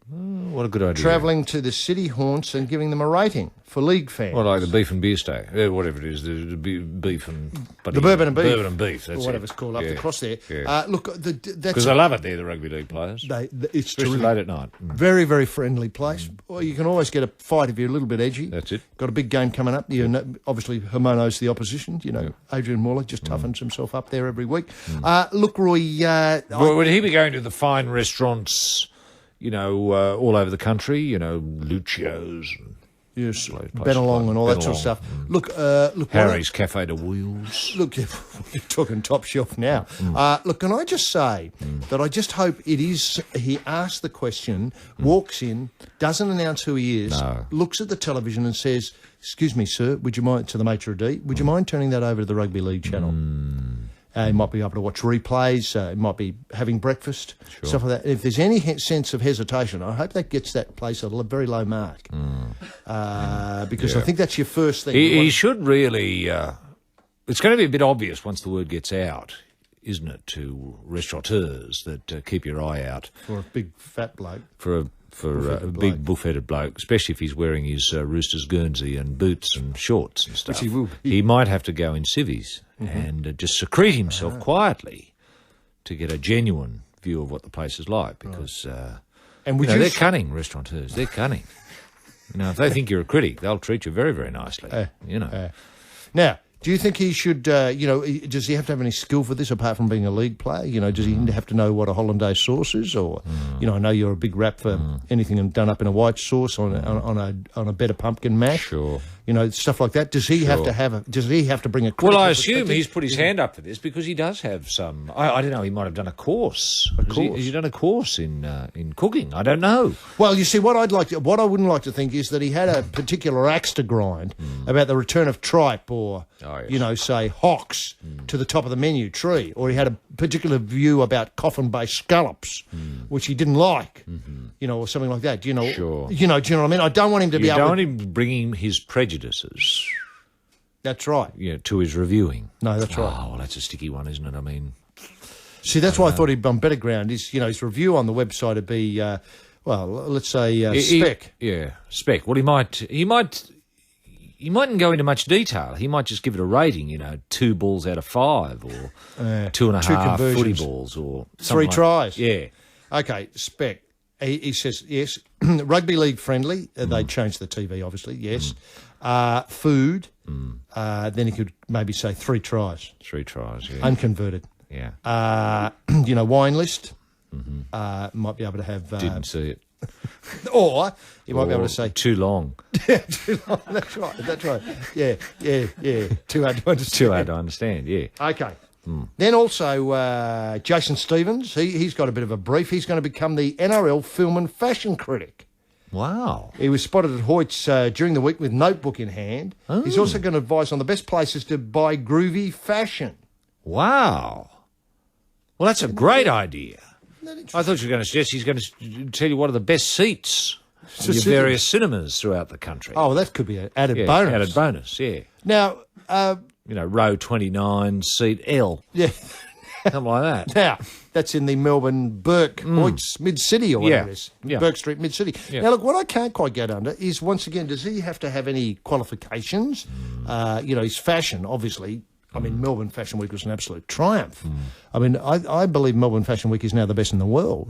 What a good idea. travelling to the city haunts and giving them a rating for league fans. Well, like the beef and beer steak, whatever it is, the beef and... The bourbon and beef. Bourbon and beef, that's or whatever it. it's called up Yeah. across there. Yeah. Look, that's Because they love it there, the rugby league players. it's Especially terrific. late at night. Very, very friendly place. Well, you can always get a fight if you're a little bit edgy. That's it. Got a big game coming up. Obviously, Hermono's the opposition. Adrian Morley just toughens himself up there every week. Look, Roy... Well, would he be going to the fine restaurants, all over the country, Lucio's, yes, place Benelong and all that sort of Benelong. stuff. Look, Harry's Cafe de Wheels. Look, you're talking top shelf now. Look, can I just say that I just hope it is, he asks the question, walks in, doesn't announce who he is, No. looks at the television and says, "Excuse me, sir, would you mind," to the maitre d', "would you mind turning that over to the Rugby League channel?" He might be able to watch replays, he might be having breakfast, stuff like that. If there's any sense of hesitation, I hope that gets that place at a very low mark. Because I think that's your first thing. He should really... it's going to be a bit obvious once the word gets out, isn't it, to restaurateurs that keep your eye out For a big fat bloke. for a big buff-headed bloke, especially if he's wearing his Roosters Guernsey and boots and shorts and stuff. he will. He might have to go in civvies and just secrete himself quietly to get a genuine view of what the place is like, because And would they're cunning, restaurateurs. They're cunning. If they think you're a critic, they'll treat you very, very nicely. Now, do you think he should, does he have to have any skill for this apart from being a league player? Does he have to know what a hollandaise sauce is? Or, I know you're a big rap for anything done up in a white sauce on a better pumpkin mash. Sure. Stuff like that. Does he have to does he have to bring a Well, critical I assume perspective? he's put his hand up for this because he does have some... I don't know, he might have done a course. Has he done a course in cooking? I don't know. Well, you see, what I wouldn't like to think is that he had a particular axe to grind about the return of tripe or, say, hocks to the top of the menu tree, or he had a particular view about coffin-based scallops, which he didn't like, or something like that. Sure. Do you know what I mean? I don't want him to be You able don't to... want him bringing his prejudices That's right. to his reviewing. No, that's right. Oh, well, that's a sticky one, isn't it? I mean... See, that's why I thought he'd be on better ground. His review on the website would be, let's say, spec. Spec. Well, he mightn't go into much detail. He might just give it a rating, 2 balls out of 5 or 2.5 footy conversions. balls or something 3 like- tries. Yeah. Okay, spec. He says, yes, rugby league friendly. They changed the TV, obviously, yes. Food. Then he could maybe say 3 tries. 3 tries, yeah. Unconverted. Yeah. Wine list. Might be able to have... Didn't see it. Or you might be able to say... Too long. Too long. That's right. Yeah. Too hard to understand. Too hard to understand, yeah. Okay. Then also Jason Stevens, he's got a bit of a brief. He's going to become the NRL film and fashion critic. Wow. He was spotted at Hoyt's during the week with notebook in hand. Oh. He's also going to advise on the best places to buy groovy fashion. Wow. Well, that's a great idea. I thought you were going to suggest he's going to tell you what are the best seats in your various cinemas throughout the country. Oh, well, that could be an added yeah, bonus. Added bonus, yeah. Now, Row 29, seat L. yeah. something like that. Now, that's in the Melbourne Burke Hoyts Mid-City or whatever it is. Yeah. Burke Street Mid-City. Yeah. Now, look, what I can't quite get under is, once again, does he have to have any qualifications? His fashion, obviously. I mean, Melbourne Fashion Week was an absolute triumph. I mean, I believe Melbourne Fashion Week is now the best in the world.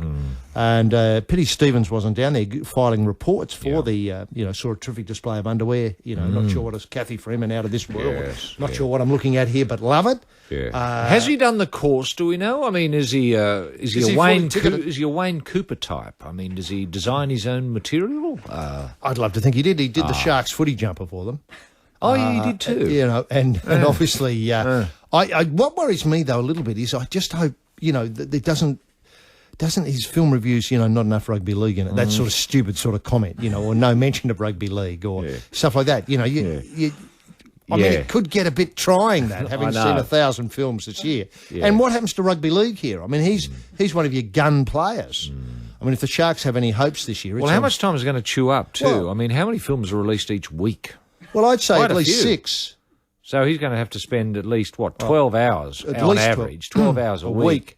And pity Stevens wasn't down there filing reports for the, saw a terrific display of underwear. Not sure what is Kathy Freeman out of this world. Yes, Not sure what I'm looking at here, but love it. Yeah. Has he done the course? Do we know? I mean, is he a Wayne Cooper type? I mean, does he design his own material? I'd love to think he did. He did the Sharks footy jumper for them. Oh, he did too. And obviously, what worries me though a little bit is I just hope that it doesn't his film reviews not enough rugby league in it. That sort of stupid sort of comment, or no mention of rugby league or stuff like that. I mean, it could get a bit trying that, having seen 1,000 films this year. Yeah. And what happens to rugby league here? I mean, he's one of your gun players. I mean, if the Sharks have any hopes this year... Well, how much time is it going to chew up too? Well, I mean, how many films are released each week? Well, I'd say Quite at least few. 6. So he's going to have to spend at least, 12 hours on average, 12 hours a week.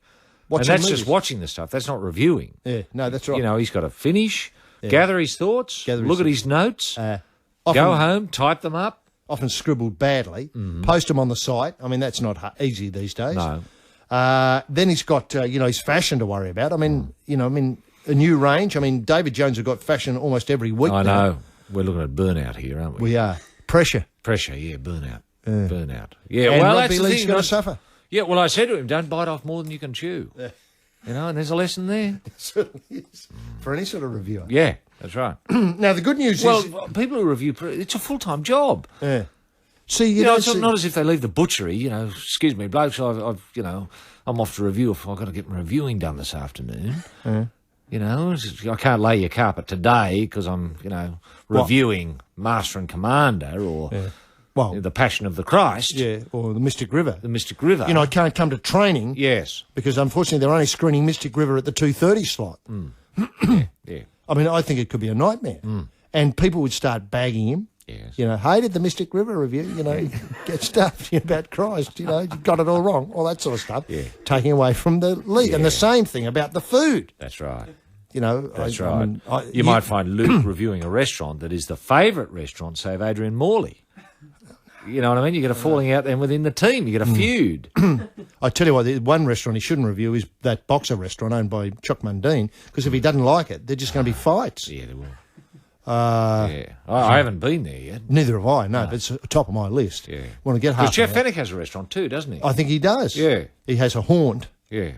And that's just watching the stuff. That's not reviewing. Yeah, no, that's right. He's got to finish, gather his thoughts, look at his notes, go home, type them up. Often scribbled badly, post them on the site. I mean, that's not easy these days. No. Then he's got, his fashion to worry about. I mean, a new range. I mean, David Jones have got fashion almost every week I now. know. We're looking at burnout here, aren't we? We are. Pressure. Pressure, yeah, burnout. Burnout. Yeah, And well, rugby that's the league's thing. going to suffer. Yeah, well, I said to him, don't bite off more than you can chew. Yeah. And there's a lesson there. It certainly is. For any sort of reviewer. Yeah, that's right. Now, the good news is... Well, people who review, it's a full-time job. Yeah. See, it's not as if they leave the butchery, excuse me, blokes, I'm off to review if I've got to get my reviewing done this afternoon. I can't lay your carpet today because I'm, reviewing Master and Commander or The Passion of the Christ. Yeah, or the Mystic River. The Mystic River. I can't come to training. Yes. Because, unfortunately, they're only screening Mystic River at the 2:30 slot. Yeah. I mean, I think it could be a nightmare. And people would start bagging him. Yes. Hated the Mystic River review, get stuffed about Christ, you got it all wrong, all that sort of stuff. Yeah. Taking away from the league. Yeah. And the same thing about the food. That's right. That's right. You might find Luke reviewing a restaurant that is the favourite restaurant, say, of Adrian Morley. You know what I mean? You get a falling out then within the team. You get a feud. I tell you what, the one restaurant he shouldn't review is that boxer restaurant owned by Chuck Mundine, because if he doesn't like it, they're just going to be fights. Yeah, there will. I haven't been there yet. Neither have I, no, but it's top of my list. Yeah. Want to get half. Because Jeff Fennick has a restaurant too, doesn't he? I think he does. Yeah. He has a haunt. Yeah.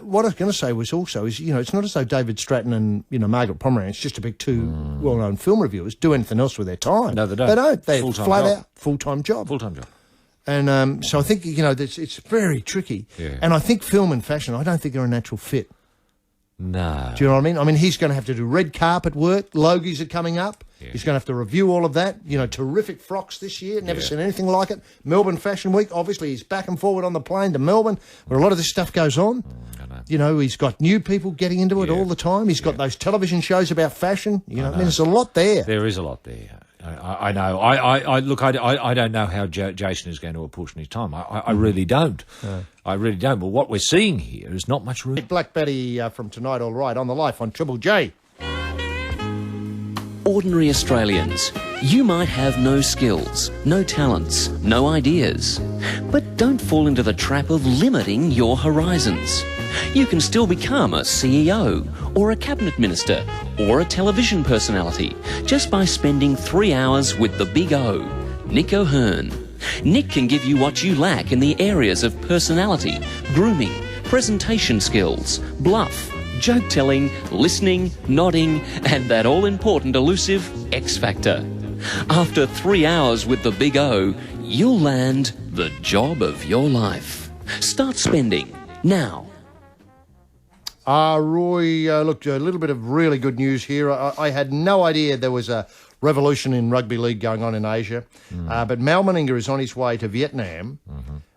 What I was going to say was also, it's not as though David Stratton and, Margaret Pomeranz, just to pick two well-known film reviewers, do anything else with their time. No, they don't. They don't. They're Full-time flat job. out full-time job. Full-time job. And so I think, it's very tricky. Yeah. And I think film and fashion, I don't think they're a natural fit. No. Do you know what I mean? I mean, he's going to have to do red carpet work. Logies are coming up. Yeah. He's going to have to review all of that. Terrific frocks this year. Never seen anything like it. Melbourne Fashion Week. Obviously, he's back and forward on the plane to Melbourne, where a lot of this stuff goes on. I know. He's got new people getting into it all the time. He's got those television shows about fashion. I mean, there's a lot there. There is a lot there. I know. I look. I don't know how Jason is going to apportion his time. I really don't. I really don't. But what we're seeing here is not much room. Black Betty from Tonight All Right on the Life on Triple J. Ordinary Australians, you might have no skills, no talents, no ideas. But don't fall into the trap of limiting your horizons. You can still become a CEO or a cabinet minister or a television personality just by spending 3 hours with the Big O, Nick O'Hearn. Nick can give you what you lack in the areas of personality, grooming, presentation skills, bluff, joke-telling, listening, nodding, and that all-important elusive X Factor. After 3 hours with the Big O, you'll land the job of your life. Start spending now. Roy, look, a little bit of really good news here. I had no idea there was a revolution in rugby league going on in Asia, but Mal Meninga is on his way to Vietnam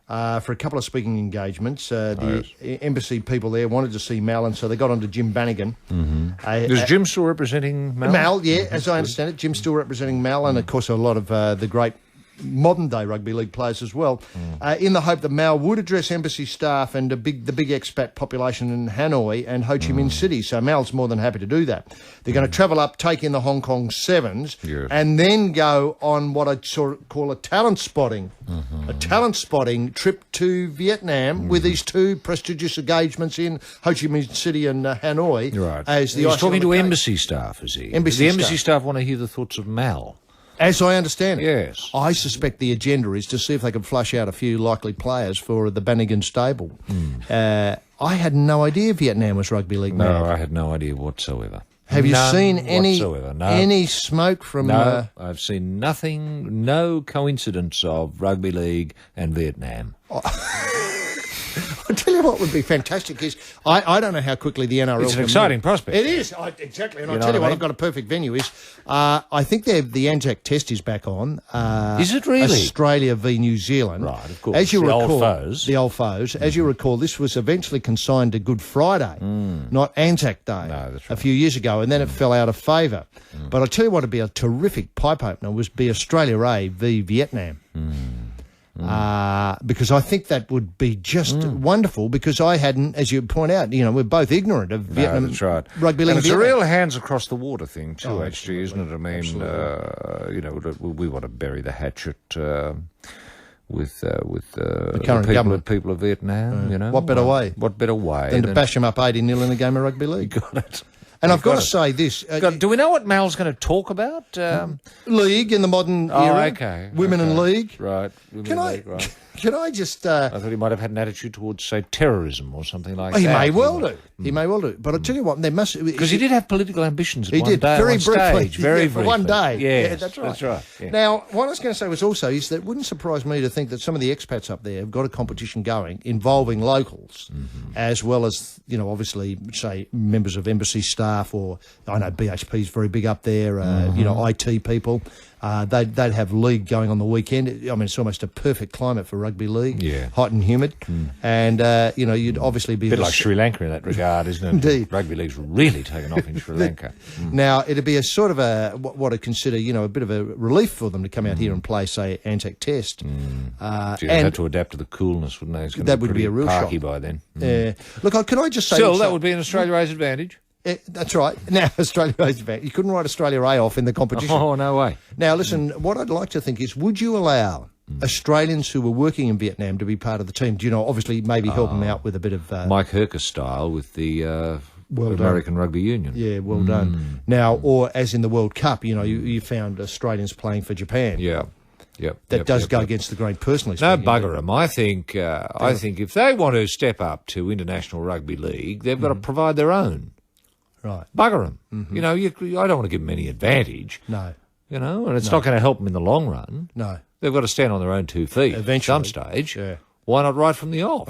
for a couple of speaking engagements. The embassy people there wanted to see Mal, and so they got on to Jim Bannigan. Is Jim still representing Mal? Mal, yeah, as I understand it. Jim's still representing Mal, and of course a lot of the great modern-day rugby league players as well, in the hope that Mal would address embassy staff and the big expat population in Hanoi and Ho Chi Minh City. So Mal's more than happy to do that. They're going to travel up, take in the Hong Kong Sevens, and then go on what I'd sort of call a talent spotting trip to Vietnam with these two prestigious engagements in Ho Chi Minh City and Hanoi. Right. As the He's icing on talking the to cake. embassy staff, is he? Embassy the embassy staff. staff want to hear the thoughts of Mal. As I understand it. Yes. I suspect the agenda is to see if they can flush out a few likely players for the Bannigan stable. I had no idea Vietnam was rugby league. No, mad. I had no idea whatsoever. Have you None seen whatsoever. No. any smoke from... No, I've seen nothing, no coincidence of rugby league and Vietnam. I'll tell you what would be fantastic is, I don't know how quickly the NRL... It's an can exciting move. prospect. It is, exactly. And You I'll know tell you what I what, mean? I've got a perfect venue is, I think the Anzac Test is back on. Is it really? Australia v New Zealand. Right, of course. As you The old recall, foes. The old foes. As you recall, this was eventually consigned to Good Friday, not Anzac Day, No, that's a right. few years ago, and then it fell out of favour. But I'll tell you what would be a terrific pipe opener was be Australia A v Vietnam. Because I think that would be just wonderful, because I hadn't, as you point out, we're both ignorant of Vietnam that's right. rugby league. And it's a Vietnam. real hands across the water thing too, HG, absolutely. isn't it? I mean, we want to bury the hatchet with the current government. people of Vietnam. What better way? What better way Than to bash them up 80-0 in a game of rugby league. Got it. And I've got to got it. say this. Do we know what Mal's going to talk about? League in the modern Oh, era. okay. Women in league. Right. Women Can I, league, right. can I just... I thought he might have had an attitude towards, say, terrorism or something like he that. may well do. He may well do. But I'll tell you what, there must... Because he did have political ambitions at He one did, day very on briefly. stage. Very for briefly. one day. Yes, Yeah, that's right. That's right. Yeah. Now, what I was going to say was also is that it wouldn't surprise me to think that some of the expats up there have got a competition going involving locals, as well as, obviously, say, members of embassy staff, or I know BHP's very big up there, IT people. They'd have league going on the weekend. I mean, it's almost a perfect climate for rugby league. Yeah. Hot and humid. And, you'd obviously be... A bit like Sri Lanka in that regard, isn't it? Indeed. Rugby league's really taken off in Sri Lanka. Now, it'd be a sort of what I'd consider, a bit of a relief for them to come out here and play, say, Anzac Test. Gee, they'd and have to adapt to the coolness, wouldn't they? It's gonna that would be pretty a real parky shock. by then. Look, can I just say... Still, also- that would be an Australia A's advantage. that's right. Now, Australia A's back. You couldn't write Australia A off in the competition. Oh, no way. Now, listen, what I'd like to think is, would you allow Australians who were working in Vietnam to be part of the team? Do you know, obviously, maybe help them out with a bit of... Mike Herker style with the Well done. American Rugby Union. yeah, well done. Now, or as in the World Cup, you found Australians playing for Japan. Yeah. Yep. That yep, does yep, go yep. against the grain, personally No, speaking. bugger them. I think if they want to step up to International Rugby League, they've got to provide their own. Right. Bugger them. I don't want to give them any advantage. No. And it's not going to help them in the long run. No. They've got to stand on their own 2 feet Eventually. at some stage. Yeah. Why not right from the off?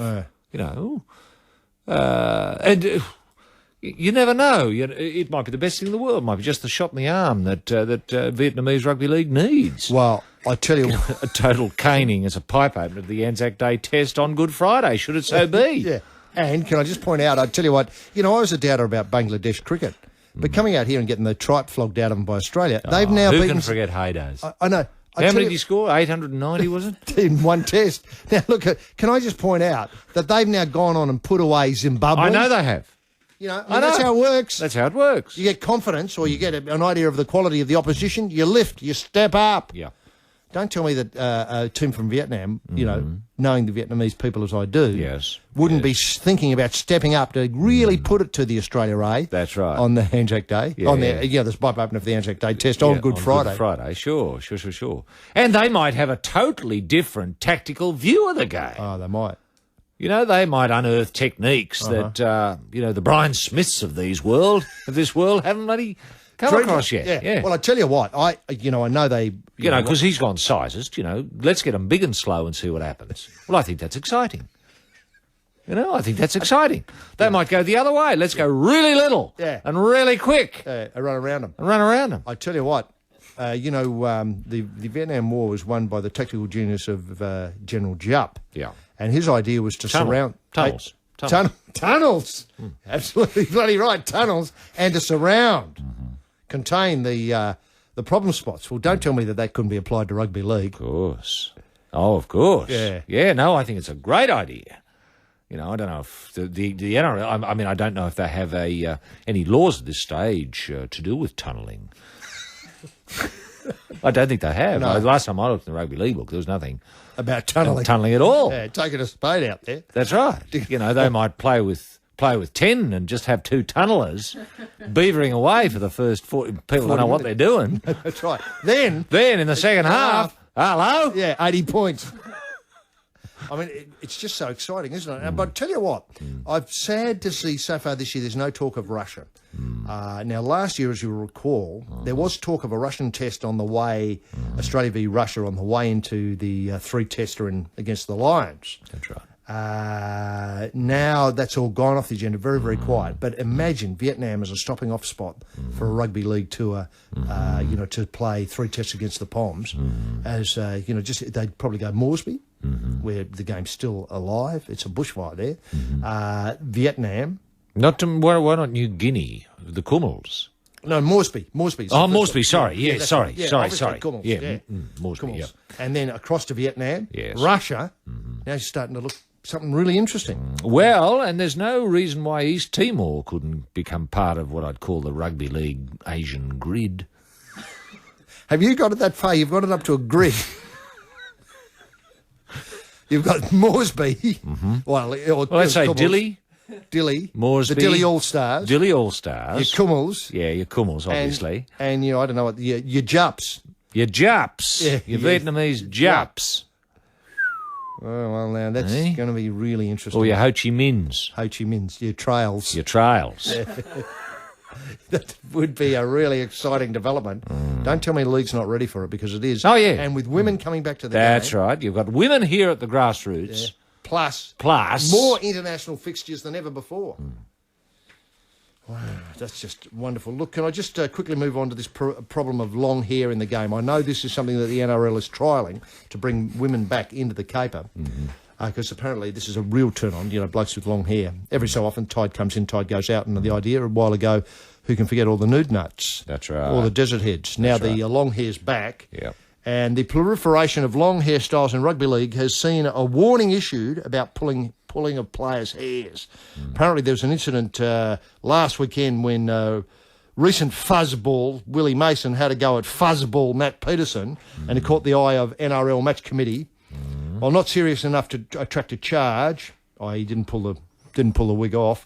You never know. It might be the best thing in the world. It might be just the shot in the arm that Vietnamese Rugby League needs. Well, I tell you... A total caning as a pipe opener of the Anzac Day Test on Good Friday, should it so be? Yeah. And can I just point out, I tell you what, I was a doubter about Bangladesh cricket, but coming out here and getting the tripe flogged out of them by Australia, they've now Who beaten... can forget heydays? I know. How many did you score? 890, was it? In one test. Now, look, can I just point out that they've now gone on and put away Zimbabwe? I know they have. I mean, that's how it works. That's how it works. You get confidence, or you get an idea of the quality of the opposition, you lift, you step up. Yeah. Don't tell me that a team from Vietnam, knowing the Vietnamese people as I do, Yes. wouldn't be thinking about stepping up to really put it to the Australia A. That's right. On the Anzac Day. Yeah. On the pipe opener of the Anzac Day Test on Good Friday. Good Friday, sure. And they might have a totally different tactical view of the game. Oh, they might. They might unearth techniques that, the Brian Smiths of this world haven't bloody come across yet. Yeah. Well, I tell you what, I know they... because he's gone sizest, let's get them big and slow and see what happens. Well, I think that's exciting. I think that's exciting. They might go the other way. Let's go really little and really quick. run around them. And run around them. I tell you what, the Vietnam War was won by the tactical genius of General Giap. Yeah. And his idea was to surround... Tunnels. Tunnels. Absolutely bloody right, tunnels. And to surround, contain the the problem spots. Well, don't tell me that couldn't be applied to rugby league. Of course. Oh, of course. Yeah. Yeah, no, I think it's a great idea. You know, I don't know if the NRL, I mean, I don't know if they have any laws at this stage to do with tunnelling. I don't think they have. No. Last time I looked in the rugby league book, there was nothing About tunnelling. tunnelling at all. Yeah, taking a spade out there. That's right. You know, they might play with 10 and just have 2 tunnellers beavering away for the first 40. People don't know what they're doing. That's right. Then Then in the second half, hello? yeah, 80 points. I mean, it's just so exciting, isn't it? But tell you what, I'm sad to see so far this year there's no talk of Russia. Now, last year, as you'll recall, there was talk of a Russian test on the way, Australia v Russia, on the way into the 3-tester against the Lions. That's right. Now that's all gone off the agenda, very, very quiet. But imagine Vietnam as a stopping off spot for a rugby league tour, you know, to play 3 tests against the Poms. As, you know, just they'd probably go Moresby, where the game's still alive. It's a bushfire there. Vietnam. Why not New Guinea, the Kumals? No, Moresby. Oh, Moresby, sorry. Yeah, that's sorry, right. Yeah, sorry. obviously Kumals, Yeah, Moresby, Kumals. yeah. And then across to Vietnam, Yes. Russia. Now you're starting to look something really interesting. Well, and there's no reason why East Timor couldn't become part of what I'd call the rugby league Asian grid. Have you got it that far? You've got it up to a grid. You've got Moresby. Well, Let's say Kumals. Dilly, Dilly, Moresby, the Dilly All-Stars, Dilly All-Stars. your Kumals, Yeah, your Kumals, obviously. and you know, I don't know what, your Jups. Your Japs. Yeah, Your yeah. Vietnamese Japs. Oh, well, now that's Eh? going to be really interesting. Or your Ho Chi Minhs. Ho Chi Minhs, your trails. Your Trails. That would be a really exciting development. Don't tell me the league's not ready for it, because it is. Oh, yeah. And with women coming back to the That's game. right. You've got women here at the grassroots. Plus Plus. more international fixtures than ever before. Wow, that's just wonderful. Look, can I just quickly move on to this problem of long hair in the game? I know this is something that the NRL is trialling to bring women back into the caper, because apparently this is a real turn-on, you know, blokes with long hair. Every so often, tide comes in, tide goes out, and the idea a while ago, who can forget all the nude nuts? That's right. Or the desert heads. Now the long hair's back. Yep. And the proliferation of long hairstyles in rugby league has seen a warning issued about pulling of players' hairs. Apparently there was an incident last weekend when recent fuzzball Willie Mason had a go at fuzzball Matt Peterson, and he caught the eye of NRL match committee. While not serious enough to attract a charge, he didn't pull the wig off.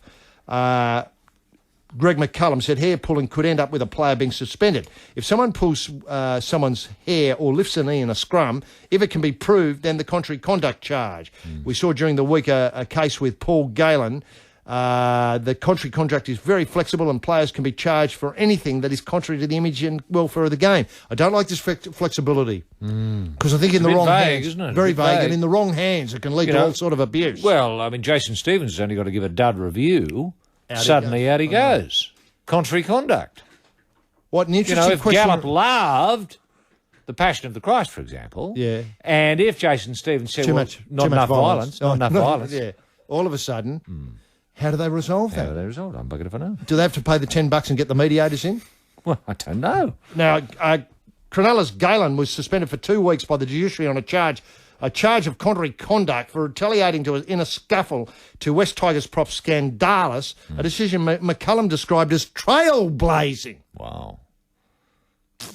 Greg McCullum said hair pulling could end up with a player being suspended. If someone pulls someone's hair or lifts a knee in a scrum, if it can be proved, then the contrary conduct charge. We saw during the week a case with Paul Galen. The contrary conduct is very flexible, and players can be charged for anything that is contrary to the image and welfare of the game. I don't like this flexibility, because I think in the wrong vague, hands, isn't it? very It's a bit vague, vague. and in the wrong hands, it can lead to all sort of abuse. Well, I mean, Jason Stevens has only got to give a dud review. Out he Suddenly goes. out he goes. Contrary conduct. What an You interesting know, if question. Gallup loved the Passion of the Christ, for example, Yeah. and if Jason Stevens said, too well, much enough violence, not enough violence, Yeah. All of a sudden, how do they resolve how that? do they resolve it? I'm buggered if I know. Do they have to pay the $10 and get the mediators in? Well, I don't know. Now, Cronulla's Galen was suspended for 2 weeks by the judiciary on a charge of contrary conduct for retaliating in a scuffle to West Tigers prop Scandalis, a decision McCullum described as trailblazing. Wow.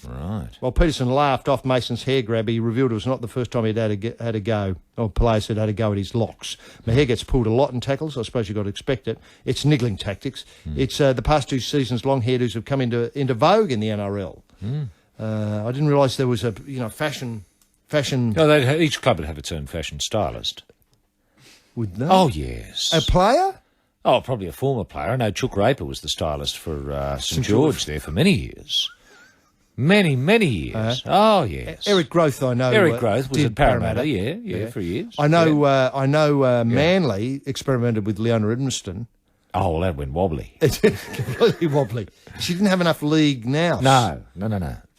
Right. While Peterson laughed off Mason's hair grab, he revealed it was not the first time he'd had a go, or players had a go at his locks. My hair gets pulled a lot in tackles. I suppose you've got to expect it. It's niggling tactics. It's the past 2 seasons, long hairdos have come into vogue in the NRL. I didn't realise there was a fashion. No, each club would have its own fashion stylist. Would they? Oh, yes. A player? Oh, probably a former player. I know Chook Raper was the stylist for St George there for many years. Many years. Oh, yes. Eric Growth, I know. Eric Growth was did at Parramatta, yeah, for years. I know. Yeah. I know. Manly experimented with Leona Edmiston. Oh, well, that went wobbly. It's completely wobbly. She didn't have enough league now. No.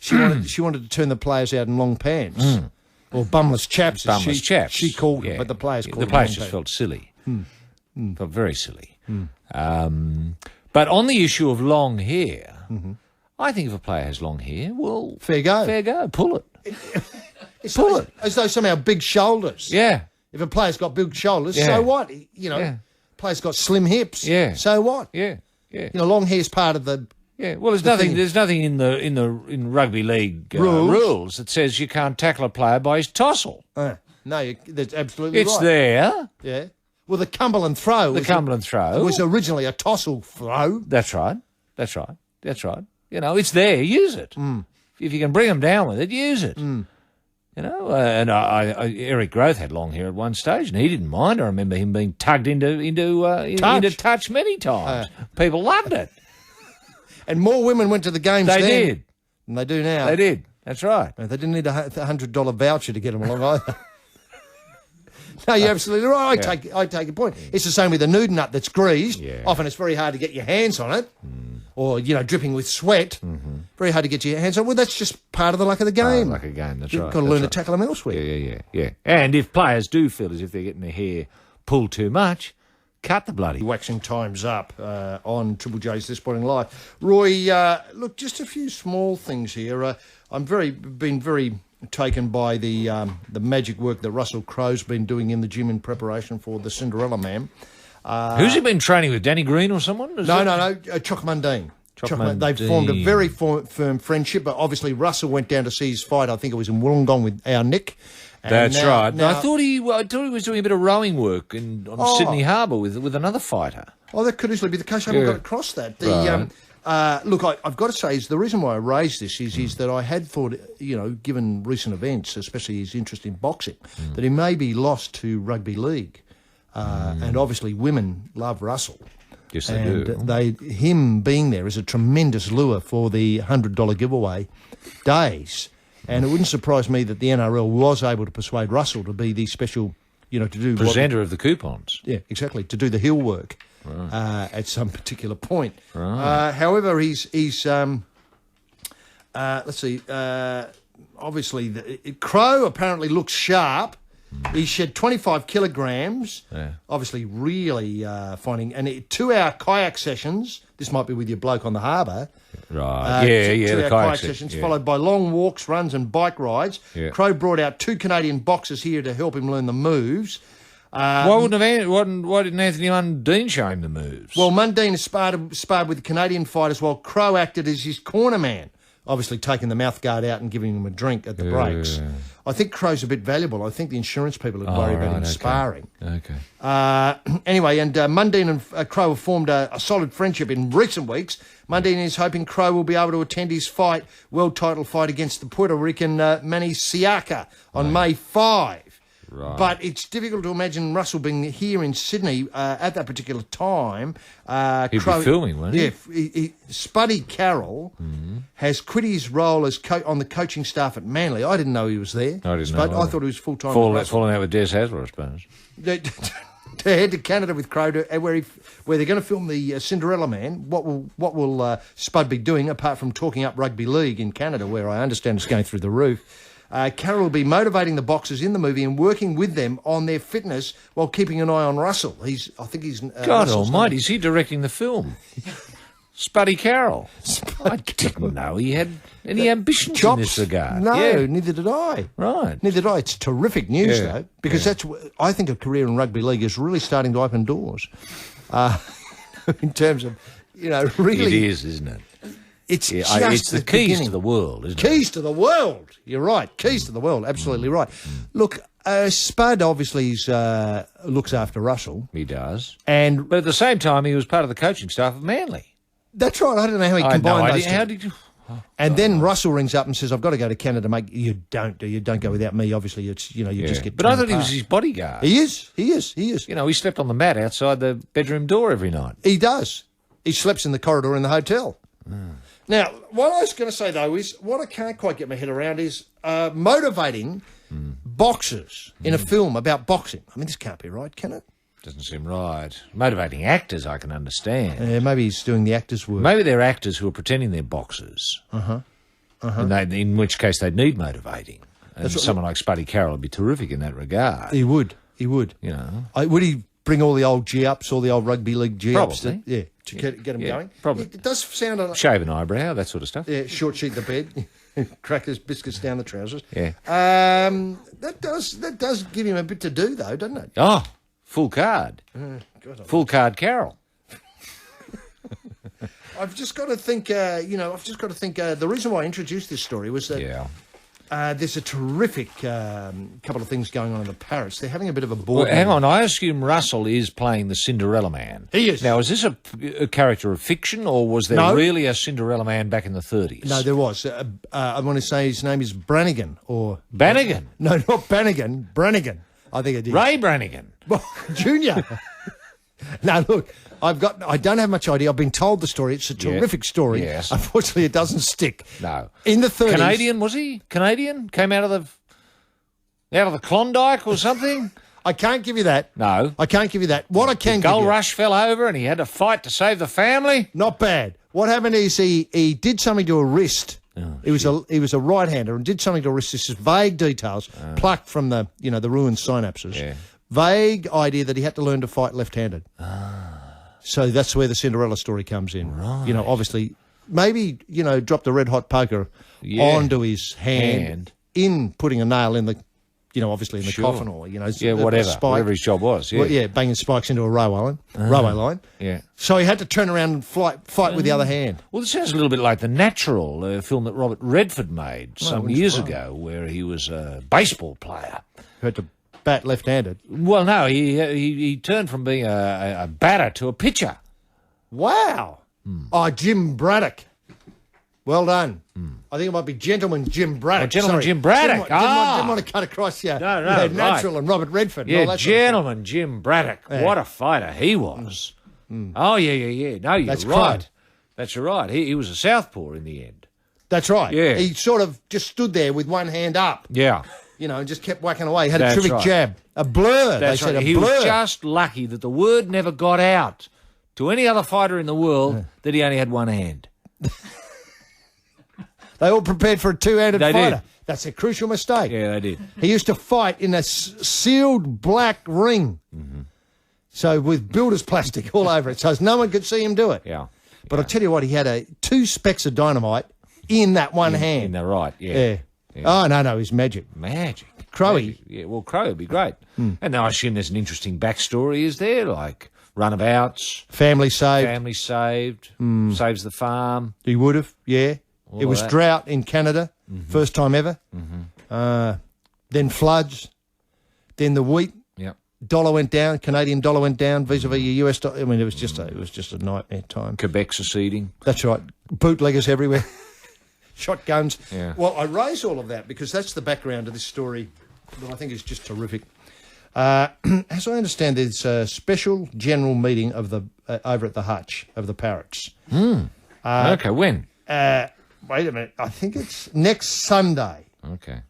She wanted to turn the players out in long pants. Or bumless chaps. as Bumless chaps. She called yeah. them, but the players called The them players long just pants. felt silly. Felt very silly. But on the issue of long hair, I think if a player has long hair, well... Fair go. Fair go. Pull it. It's Pull it. as though somehow big shoulders. Yeah. If a player's got big shoulders, Yeah. so what? Yeah. Player's got slim hips. Yeah. So what? Yeah. Yeah. Long hair's part of the... Yeah, well, there's the nothing. thing. There's nothing in rugby league Rules. rules that says you can't tackle a player by his tossle. No, that's absolutely It's right. there. Yeah. Well, the Cumberland throw. Cumberland throw was originally a tossle throw. That's right. That's right. That's right. It's there. Use it. If you can bring them down with it, use it. And Eric Groth had long hair at one stage, and he didn't mind. I remember him being tugged into touch many times. People loved it. And more women went to the games They then did. than they do now. They did. That's right. They didn't need a $100 voucher to get them along either. No, you're absolutely right. I take your point. It's the same with the nude nut that's greased. Yeah. Often it's very hard to get your hands on it, or dripping with sweat. Very hard to get your hands on. Well, that's just part of the luck of the game. Like a game. That's You've right. got to That's learn right. to tackle them elsewhere. Yeah. And if players do feel as if they're getting their hair pulled too much, cut the bloody. Waxing times up on Triple J's This Point in Life. Roy, look, just a few small things here. I'm been very taken by the magic work that Russell Crowe's been doing in the gym in preparation for the Cinderella Man. Who's he been training with? Danny Green or someone? No, Choc Mundine. They've formed a very firm friendship, but obviously Russell went down to see his fight. I think it was in Wollongong with our Nick. And That's right. Now, I thought he was doing a bit of rowing work on Sydney Harbour with another fighter. Oh, that could easily be the case. I haven't got across that. Look, I've got to say, the reason why I raised this is that I had thought, given recent events, especially his interest in boxing, that he may be lost to rugby league. And obviously women love Russell. Yes, they do. And him being there is a tremendous lure for the $100 giveaway days. And it wouldn't surprise me that the NRL was able to persuade Russell to be the special, to do... Presenter of the coupons. Yeah, exactly, to do the heel work at some particular point. Right. However, he's let's see, obviously, Crowe apparently looks sharp. He shed 25 kilograms, obviously really finding... And 2-hour kayak sessions, this might be with your bloke on the harbour. Right, Two-hour the kayak sessions, followed by long walks, runs and bike rides. Yeah. Crowe brought out 2 Canadian boxers here to help him learn the moves. Why didn't Anthony Mundine show him the moves? Well, Mundine has sparred with the Canadian fighters while Crowe acted as his corner man, obviously taking the mouthguard out and giving him a drink at the breaks. I think Crowe's a bit valuable. I think the insurance people would worry about him sparring. Okay. Anyway, and Mundine and Crowe have formed a solid friendship in recent weeks. Mundine is hoping Crowe will be able to attend his world title fight against the Puerto Rican Manny Siaka on May 5. Right. But it's difficult to imagine Russell being here in Sydney at that particular time. He'd be filming, wouldn't he? Yeah. Spuddy Carroll has quit his role as on the coaching staff at Manly. I didn't know he was there. I didn't know. I thought he was full-time. Falling out with Des Hasler, I suppose. To head to Canada with Crowe, where they're going to film the Cinderella Man. What will Spud be doing apart from talking up rugby league in Canada, where I understand it's going through the roof? Carroll will be motivating the boxers in the movie and working with them on their fitness while keeping an eye on Russell. I think he's God Russell's almighty, is he directing the film? Spuddy Carroll. I didn't know he had any ambitions in this regard. No, neither did I. Right. Neither did I. It's terrific news, though, because I think a career in rugby league is really starting to open doors. In terms of, really... It is, isn't it? It's it's the keys to the world, isn't it? Keys to the world. You're right. Keys to the world. Absolutely right. Look, Spud obviously looks after Russell. He does. But at the same time, he was part of the coaching staff of Manly. That's right. I don't know how he combined those two. How did you... And then Russell rings up and says, "I've got to go to Canada, mate." You don't go without me. Obviously, it's you just get. But I thought he was his bodyguard. He is. He slept on the mat outside the bedroom door every night. He does. He sleeps in the corridor in the hotel. Now, what I was going to say, though, is what I can't quite get my head around is motivating boxers in a film about boxing. I mean, this can't be right, can it? Doesn't seem right. Motivating actors, I can understand. Maybe he's doing the actor's work. Maybe they're actors who are pretending they're boxers. In which case they'd need motivating. And someone like Spuddy Carroll would be terrific in that regard. He would. You know. Would he bring all the old G-ups, all the old rugby league G-ups. Probably. To get them going. probably. It does sound... Shave an eyebrow, that sort of stuff. Yeah, short sheet the bed, crackers, biscuits down the trousers. Yeah. That does give him a bit to do, though, doesn't it? Oh, full card. Full card Carol. I've just got to think, the reason why I introduced this story was that there's a terrific couple of things going on in the Parrots. They're having a bit of a board. Well, hang on, I assume Russell is playing the Cinderella Man. He is. Now, is this a character of fiction, or was there really a Cinderella Man back in the 30s? No, there was. I want to say his name is Brannigan, or... Bannigan? No, not Bannigan, Brannigan. I think it is. Ray Brannigan. Well, Junior. No, look, I don't have much idea. I've been told the story. It's a terrific story. Yes. Unfortunately, it doesn't stick. No. In the 30s. Canadian, was he? Canadian? Came out of the Klondike or something? I can't give you that. No. I can't give you that. What I can give you... Gold Rush fell over and he had to fight to save the family? Not bad. What happened is he did something to a wrist. He was a right-hander and did something to a wrist. This is vague details plucked from the ruined synapses. Yeah. Vague idea that he had to learn to fight left-handed. So that's where the Cinderella story comes in. Right. Obviously, maybe, dropped a red-hot poker onto his hand in putting a nail in the, obviously in the coffin or, whatever his job was. Yeah, well, banging spikes into a railway line. Yeah. So he had to turn around and fight with the other hand. Well, this sounds a little bit like The Natural, a film that Robert Redford made some years ago, where he was a baseball player. Who had to bat left-handed. Well, no, he turned from being a batter to a pitcher. Wow. Oh, Jim Braddock. Well done. I think it might be Gentleman Jim Braddock. Oh, Gentleman Jim Braddock. Didn't want to cut across you. No, Natural and Robert Redford. Yeah, Gentleman Jim Braddock. Yeah. What a fighter he was. Oh, yeah. No, you're That's right. Correct. That's right. He was a southpaw in the end. That's right. Yeah. He sort of just stood there with one hand up. Yeah. And just kept whacking away. He had a terrific jab. A blur. That's they said right. a He blur. was just lucky that the word never got out to any other fighter in the world that he only had one hand. They all prepared for a two-handed They fighter. did. That's a crucial mistake. Yeah, they did. He used to fight in a sealed black ring. So with builder's plastic all over it, so no one could see him do it. Yeah. But I'll tell you what, he had 2 specks of dynamite in that one hand. In the right, yeah. Oh, no, he's magic. Magic. Crowy. Yeah, well, Crow would be great. And I assume there's an interesting backstory, is there? Like runabouts. Family saved. Family saved. Saves the farm. He would have, yeah. It was drought in Canada, first time ever. Then floods. Then the wheat. Yep. Dollar went down. Canadian dollar went down vis-a-vis your US dollar. I mean, it was just a nightmare time. Quebec seceding. That's right. Bootleggers everywhere. Shotguns. Yeah. Well, I raise all of that because that's the background to this story that I think is just terrific. As I understand, there's a special general meeting of the over at the hutch of the Parrots. Okay, when? Wait a minute. I think it's next Sunday. Okay.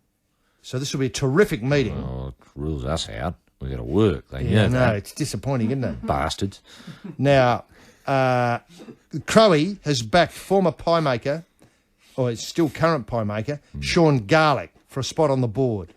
So this will be a terrific meeting. Oh, it rules us out. We've got to work. They Yeah, know no, that. it's disappointing, isn't it? Bastards. Now, Crowy has backed former pie maker, or it's still current pie maker, Sean Garlick, for a spot on the board.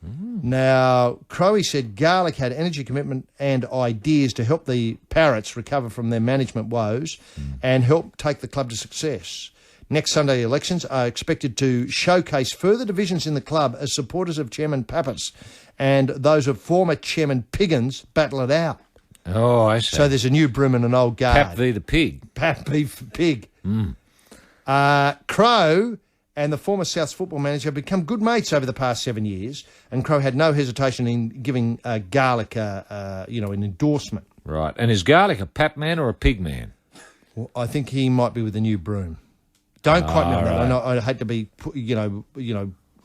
Now, Crowy said Garlick had energy commitment and ideas to help the Parrots recover from their management woes and help take the club to success. Next Sunday elections are expected to showcase further divisions in the club as supporters of Chairman Pappas and those of former Chairman Piggins battle it out. Oh, I see. So there's a new broom and an old guard. Pap v the pig. Pap v Pig. Crow and the former Souths football manager have become good mates over the past 7 years, and Crow had no hesitation in giving Garlick, an endorsement. Right. And is Garlick a pap man or a pig man? Well, I think he might be with the new broom. Don't quite know that. right. I hate to be,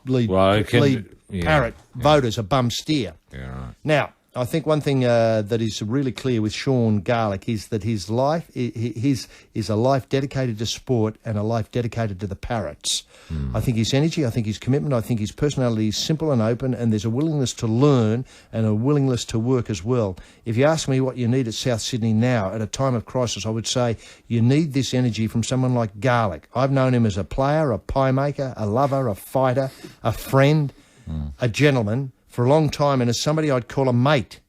lead Well, Parrot voters a bum steer. Yeah, right. Now, I think one thing that is really clear with Sean Garlick is that his life is a life dedicated to sport and a life dedicated to the Parrots. I think his energy, I think his commitment, I think his personality is simple and open, and there's a willingness to learn and a willingness to work as well. If you ask me what you need at South Sydney now, at a time of crisis, I would say you need this energy from someone like Garlick. I've known him as a player, a pie maker, a lover, a fighter, a friend, a gentleman for a long time, and as somebody I'd call a mate.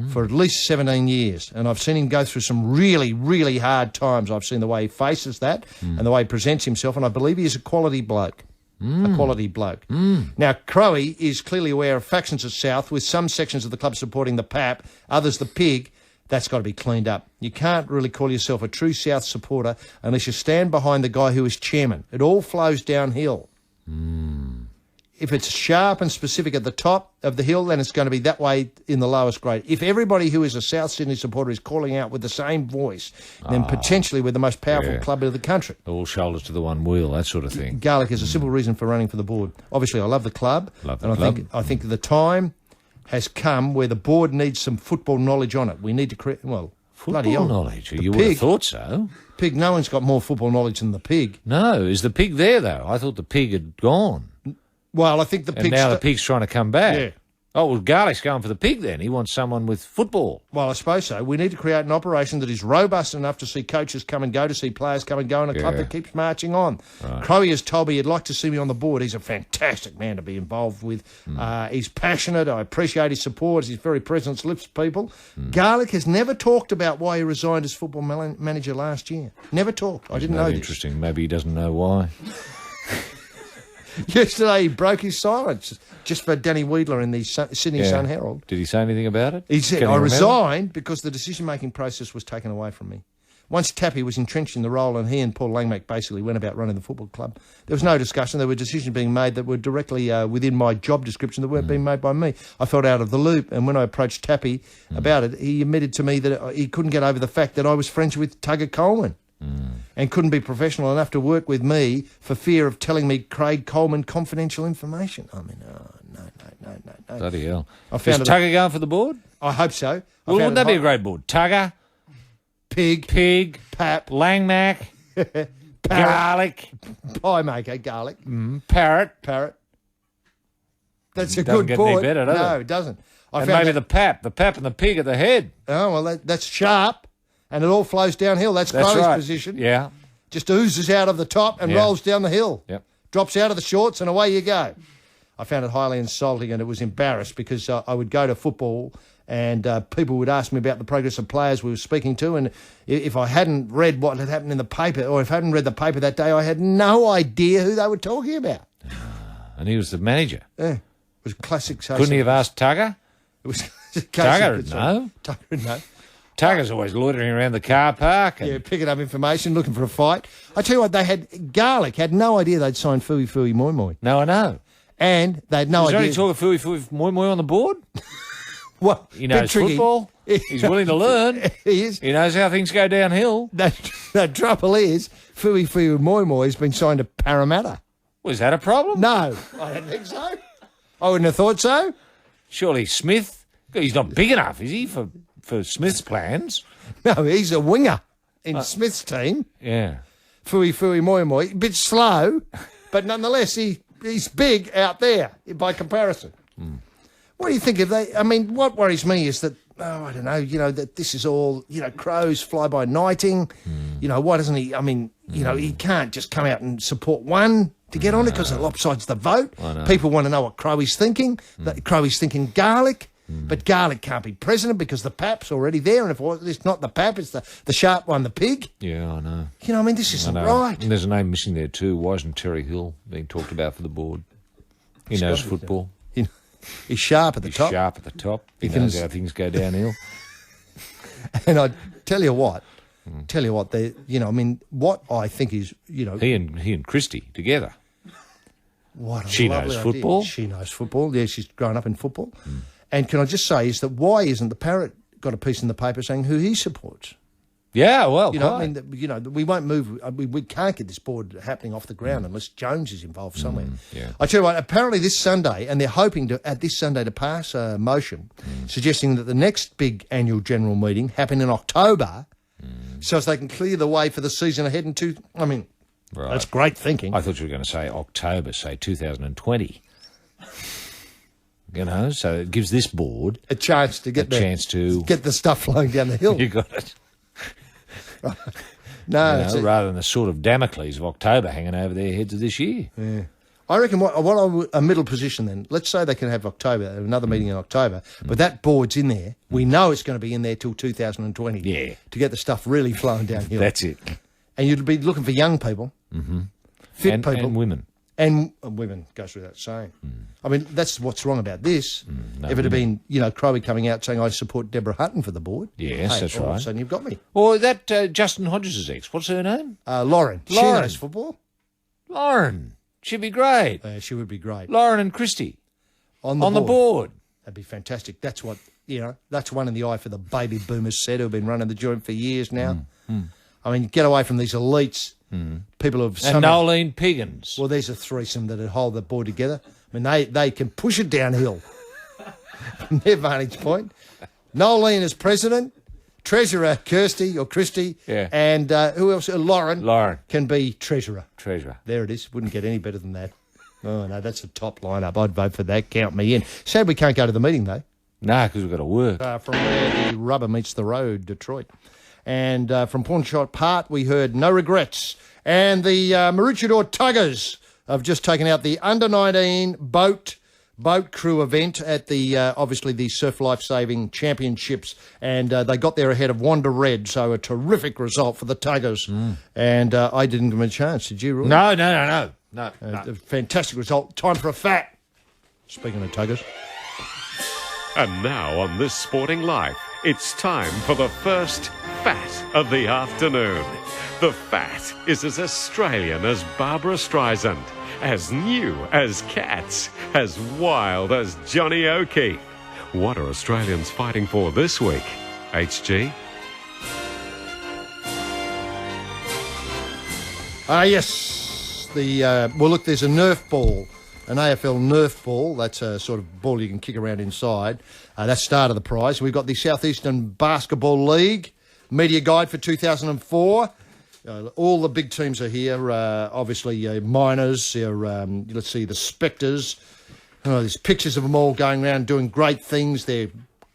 for at least 17 years, and I've seen him go through some really, really hard times. I've seen the way he faces that and the way he presents himself, and I believe he is a quality bloke. A quality bloke. Now, Crowe is clearly aware of factions at South, with some sections of the club supporting the Pap, others the Pig. That's got to be cleaned up. You can't really call yourself a true South supporter unless you stand behind the guy who is chairman. It all flows downhill. If it's sharp and specific at the top of the hill, then it's going to be that way in the lowest grade. If everybody who is a South Sydney supporter is calling out with the same voice, then potentially we're the most powerful club of the country. All shoulders to the one wheel, that sort of thing. Garlic is a simple reason for running for the board. Obviously, I love the club. I think the time has come where the board needs some football knowledge on it. We need to create, bloody Football hell. knowledge? The You would have thought so. Pig, no one's got more football knowledge than the Pig. No, is the Pig there, though? I thought the Pig had gone. Well, I think the And Pig... now the Pig's trying to come back. Yeah. Oh, well, Garlic's going for the Pig then. He wants someone with football. Well, I suppose so. We need to create an operation that is robust enough to see coaches come and go, to see players come and go, and a club that keeps marching on. Right. Crowe has told me he'd like to see me on the board. He's a fantastic man to be involved with. He's passionate. I appreciate his support. He's very presence lifts people. Garlic has never talked about why he resigned as football manager last year. Never talked. I didn't know this. Interesting. Maybe he doesn't know why. Yesterday he broke his silence just for Danny Weidler in the Sydney Sun Herald. Did he say anything about it? He said, I resigned because the decision-making process was taken away from me. Once Tappy was entrenched in the role and he and Paul Langmack basically went about running the football club, there was no discussion. There were decisions being made that were directly within my job description that weren't being made by me. I felt out of the loop, and when I approached Tappy about it, he admitted to me that he couldn't get over the fact that I was friends with Tugger Coleman. And couldn't be professional enough to work with me for fear of telling me Craig Coleman confidential information. I mean, no. Bloody hell. Is Tugger going for the board? I hope so. Well, wouldn't that be a great board? Tugger, Pig, Pap, Langmack, Garlic, Pie Maker, Garlic, Parrot. That's a Doesn't good get board. any better, does no, it? It doesn't. And maybe the Pap and the Pig at the head. Oh, well, that's sharp, and it all flows downhill. That's Crowe's right. position. Yeah. Just oozes out of the top and rolls down the hill. Yep. Drops out of the shorts, and away you go. I found it highly insulting, and it was embarrassed because I would go to football and people would ask me about the progress of players we were speaking to, and if I hadn't read what had happened in the paper, or if I hadn't read the paper that day, I had no idea who they were talking about. And he was the manager. Yeah. It was classic. Couldn't he have asked Tugger? It was Tugger would know. Tugger would know. Tugger's always loitering around the car park. Yeah, picking up information, looking for a fight. I tell you what, Garlic had no idea they'd signed Fui Fui Moi Moi. No, I know. And they had no idea. Is there any talk of Fui Moi Moi on the board? Well, He knows football. He's willing to learn. He is. He knows how things go downhill. The trouble is, Fui Fui Moi Moi has been signed to Parramatta. Was that a problem? No, I don't think so. I wouldn't have thought so. Surely Smith, he's not big enough, is he, for Smith's plans? No, he's a winger in Smith's team. Yeah. Fui Fui Moi Moi. A bit slow, but nonetheless, he's big out there by comparison. What do you think of that? I mean, what worries me is that, I don't know, that this is all, Crowe's fly-by-nighting. Why doesn't he, he can't just come out and support one to get on it because it lopsides the vote. People want to know what Crowe's thinking. That Crowe's thinking Garlic. But Garlic can't be president because the Pap's already there, and if it's not the Pap, it's the sharp one, the Pig. Yeah, I know. This isn't right. And there's a name missing there too. Why isn't Terry Hill being talked about for the board? He knows football. He's sharp at the top. Sharp at the top. He knows how things go downhill. And I tell you what, what I think is, He and Christie together. What a She lovely knows idea. football. She knows football. Yeah, she's grown up in football. And can I just say is that why isn't the Parrot got a piece in the paper saying who he supports? Yeah, well, we won't move. We can't get this board happening off the ground unless Jones is involved somewhere. Yeah. I tell you what, apparently this Sunday, and they're hoping at this Sunday to pass a motion suggesting that the next big annual general meeting happen in October so as they can clear the way for the season ahead Right. That's great thinking. I thought you were going to say October, say 2020. So it gives this board a chance to get get the stuff flowing down the hill. You got it. No, rather than the sort of Damocles of October hanging over their heads of this year. Yeah. I reckon a middle position then. Let's say they can have another meeting in October, but that board's in there. We know it's going to be in there till 2020. Yeah. To get the stuff really flowing downhill. That's it. And you'd be looking for young people, fit people. And women. And women, goes without saying. I mean, that's what's wrong about this. If it had been, Crowe coming out saying, I support Deborah Hutton for the board. Yes, that's all right. of a sudden you've got me. Or that Justin Hodges' ex. What's her name? Lauren. She Lauren. knows football. Lauren. She'd be great. She would be great. Lauren and Christie. On the board. That'd be fantastic. That's what, that's one in the eye for the baby boomers said, who've been running the joint for years now. I mean, get away from these elites. People who've... And Nolene Piggins. Well, there's a threesome that'd hold the board together. I mean, they can push it downhill from their vantage point. Nolene as president, treasurer Kirsty or Christy, and who else? Lauren can be treasurer. There it is. Wouldn't get any better than that. Oh, no, that's a top lineup. I'd vote for that. Count me in. Sad we can't go to the meeting, though. No, because we've got to work. From where the rubber meets the road, Detroit. And from Pawnshot Part, we heard No Regrets. And the Maroochydore Tuggers have just taken out the under-19 boat crew event at the, obviously, the Surf Life Saving Championships. And they got there ahead of Wanda Red, so a terrific result for the Tuggers. And I didn't give them a chance. Did you, Roy? No. A fantastic result. Time for a fat. Speaking of Tuggers. And now on This Sporting Life, it's time for the first fat of the afternoon. The fat is as Australian as Barbara Streisand, as new as Cats, as wild as Johnny O'Keefe. What are Australians fighting for this week? HG? Yes. Look, there's a Nerf ball. An AFL Nerf ball, that's a sort of ball you can kick around inside. That's started the prize. We've got the Southeastern Basketball League media guide for 2004. All the big teams are here. Obviously, Miners. Let's see, the Spectres. There's pictures of them all going around doing great things. Their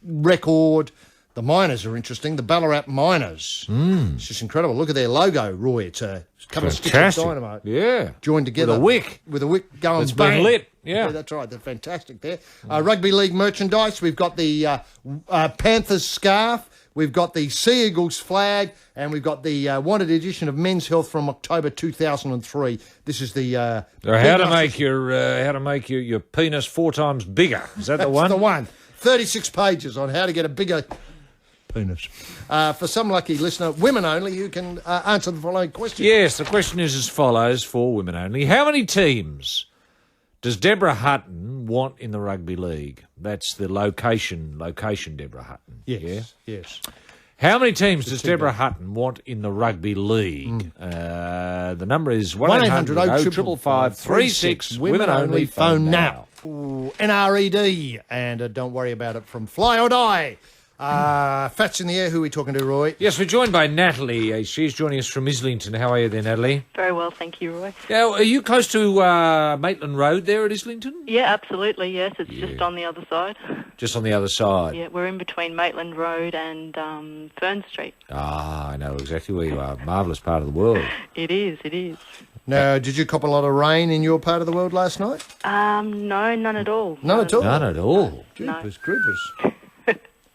record. The Miners are interesting. The Ballarat Miners. It's just incredible. Look at their logo, Roy. It's a couple of sticks of dynamite. Yeah. Joined together. With a wick going it's bang. been lit. Yeah, that's right. They're fantastic there. Rugby League merchandise. We've got the Panthers scarf. We've got the Sea Eagles flag. And we've got the wanted edition of Men's Health from October 2003. This is the... how to make your penis 4 times bigger. Is that the one? That's the one. 36 pages on how to get a bigger... penis. For some lucky listener, women only, who can answer the following question. Yes, the question is as follows for women only. How many teams does Deborah Hutton want in the rugby league? That's the location Deborah Hutton. Yes. How many teams does Deborah Hutton want in the rugby league? The number is 1-800-555-36. Women only. Phone now. Ooh, NRED. And don't worry about it from Fly or Die. Fats in the air. Who are we talking to, Roy? Yes, we're joined by Natalie. She's joining us from Islington. How are you there, Natalie? Very well, thank you, Roy. Now, are you close to Maitland Road there at Islington? Yeah, absolutely, yes. It's just on the other side. Just on the other side? Yeah, we're in between Maitland Road and Fern Street. Ah, I know exactly where you are. Marvellous part of the world. It is. Now, did you cop a lot of rain in your part of the world last night? No, none at all. None at all? None at all. Jeepers creepers.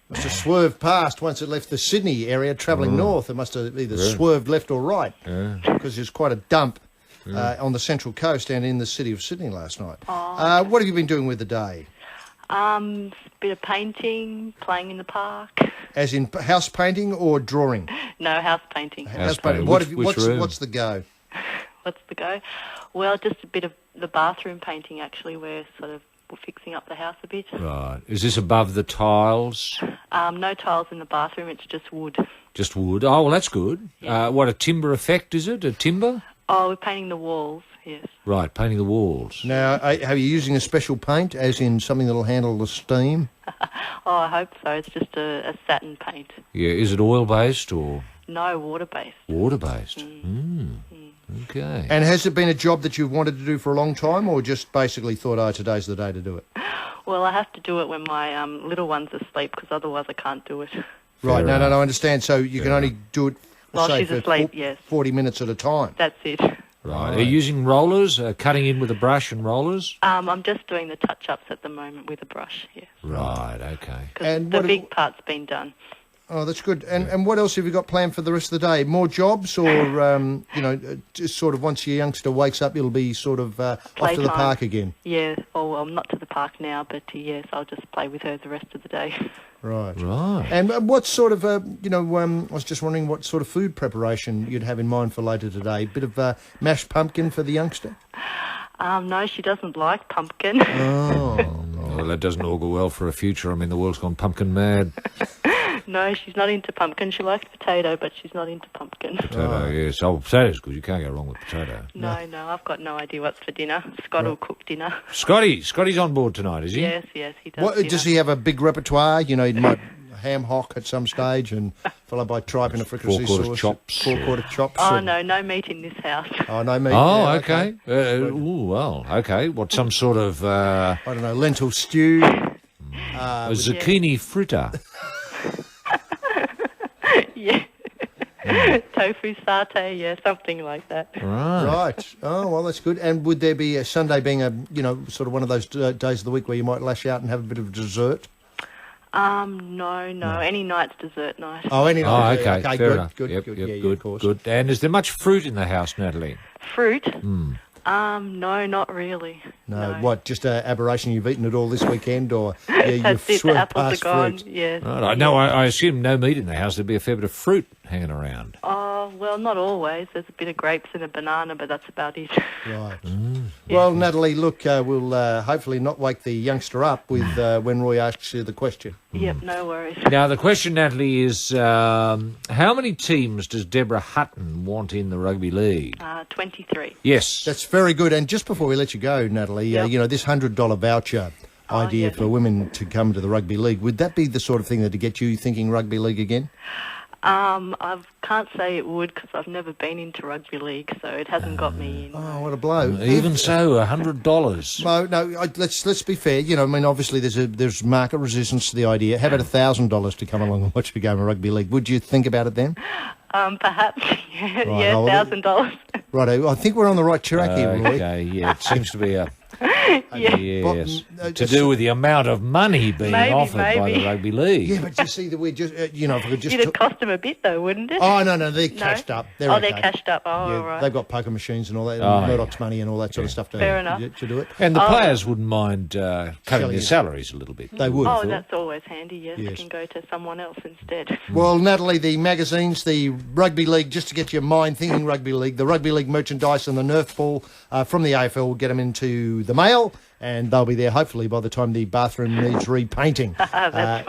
Must have swerved past once it left the Sydney area, travelling north. It must have either swerved left or right, because there's quite a dump on the Central Coast and in the city of Sydney last night. What have you been doing with the day? Bit of painting, playing in the park. As in house painting or drawing? No, house painting. House painting. Which What's the go? What's the go? Well, just a bit of the bathroom painting, actually. We're sort of fixing up the house a bit. Right. Is this above the tiles? No tiles in the bathroom, it's just wood. Just wood. Oh, well, that's good. Yeah. What, a timber effect, is it? A timber? Oh, we're painting the walls, yes. Right, painting the walls. Now, are you using a special paint, as in something that'll handle the steam? Oh, I hope so. It's just a satin paint. Yeah, is it oil-based or...? No, water-based. Water-based. Okay. And has it been a job that you've wanted to do for a long time, or just basically thought, today's the day to do it? Well, I have to do it when my little one's asleep, because otherwise I can't do it. Right, no, I understand. So you can only do it, While say, she's for asleep, yes. 40 minutes at a time. That's it. Right. Are you using rollers, cutting in with a brush and rollers? I'm just doing the touch-ups at the moment with a brush, yes. Right, okay. Because the big part's been done. Oh, that's good. And what else have you got planned for the rest of the day? More jobs or, just sort of once your youngster wakes up, you'll be sort of off to the park again? Yeah. Oh, well, I'm not to the park now, but yes, I'll just play with her the rest of the day. Right. Right. And what sort of, I was just wondering what sort of food preparation you'd have in mind for later today. A bit of mashed pumpkin for the youngster? No, she doesn't like pumpkin. Oh. Well, that doesn't augur well for a future. I mean, the world's gone pumpkin mad. No, she's not into pumpkin. She likes potato, but she's not into pumpkin. Potato, yes. Oh, potato's good. You can't go wrong with potato. No, I've got no idea what's for dinner. Scott will cook dinner. Scotty's on board tonight, is he? Yes, he does. Does he have a big repertoire? You know, he might ham hock at some stage and followed by tripe in a fricassee sauce. Four-quarter chops. Oh, no meat in this house. Oh, no meat. Oh, yeah, okay. Okay. What, some sort of... I don't know, lentil stew. a zucchini fritter. Yeah. Tofu satay, yeah, something like that. Right. Oh, well, that's good. And would there be a Sunday being sort of one of those days of the week where you might lash out and have a bit of dessert? No. Any night's dessert night. Oh, any night. Oh, okay. Fair enough. Good. Yep, Yeah, good, of course. good. And is there much fruit in the house, Natalie? Fruit? No, not really. No. What, just an aberration? You've eaten it all this weekend, or you've That's it, the swerved apples past are gone, fruit? yeah. Right. No, I assume no meat in the house. There'd be a fair bit of fruit hanging around. Oh, well, not always. There's a bit of grapes and a banana, but that's about it. Right. Well, Natalie, look, we'll hopefully not wake the youngster up with when Roy asks you the question. Yep, no worries. Now, the question, Natalie, is how many teams does Deborah Hutton want in the rugby league? 23. Yes. That's very good. And just before we let you go, Natalie, this $100 voucher idea for women to come to the rugby league, would that be the sort of thing that would get you thinking rugby league again? I can't say it would because I've never been into rugby league, so it hasn't got me in. Oh, what a blow! Even so, $100. No. Let's be fair. Obviously there's market resistance to the idea. How about $1,000 to come along and watch a game of rugby league? Would you think about it then? Perhaps. Yeah, Right, $1,000. Right. I think we're on the right track here, Roy. Okay, yeah, it seems to be a... Yeah. Yes, to do with the amount of money being offered by the rugby league. Yeah, but you see that we're just, if we just... It'd cost them a bit, though, wouldn't it? Oh, no, they're cashed up. They're they're cashed up. Oh, yeah, right. They've got poker machines and all that, Murdoch's money and all that sort of stuff to do it. And the players wouldn't mind cutting their salaries a little bit. They would. Oh, that's always handy, yes. They can go to someone else instead. Well, Natalie, the magazines, the rugby league, just to get your mind thinking rugby league, the rugby league merchandise and the Nerf ball from the AFL will get them into the mail, and they'll be there hopefully by the time the bathroom needs repainting.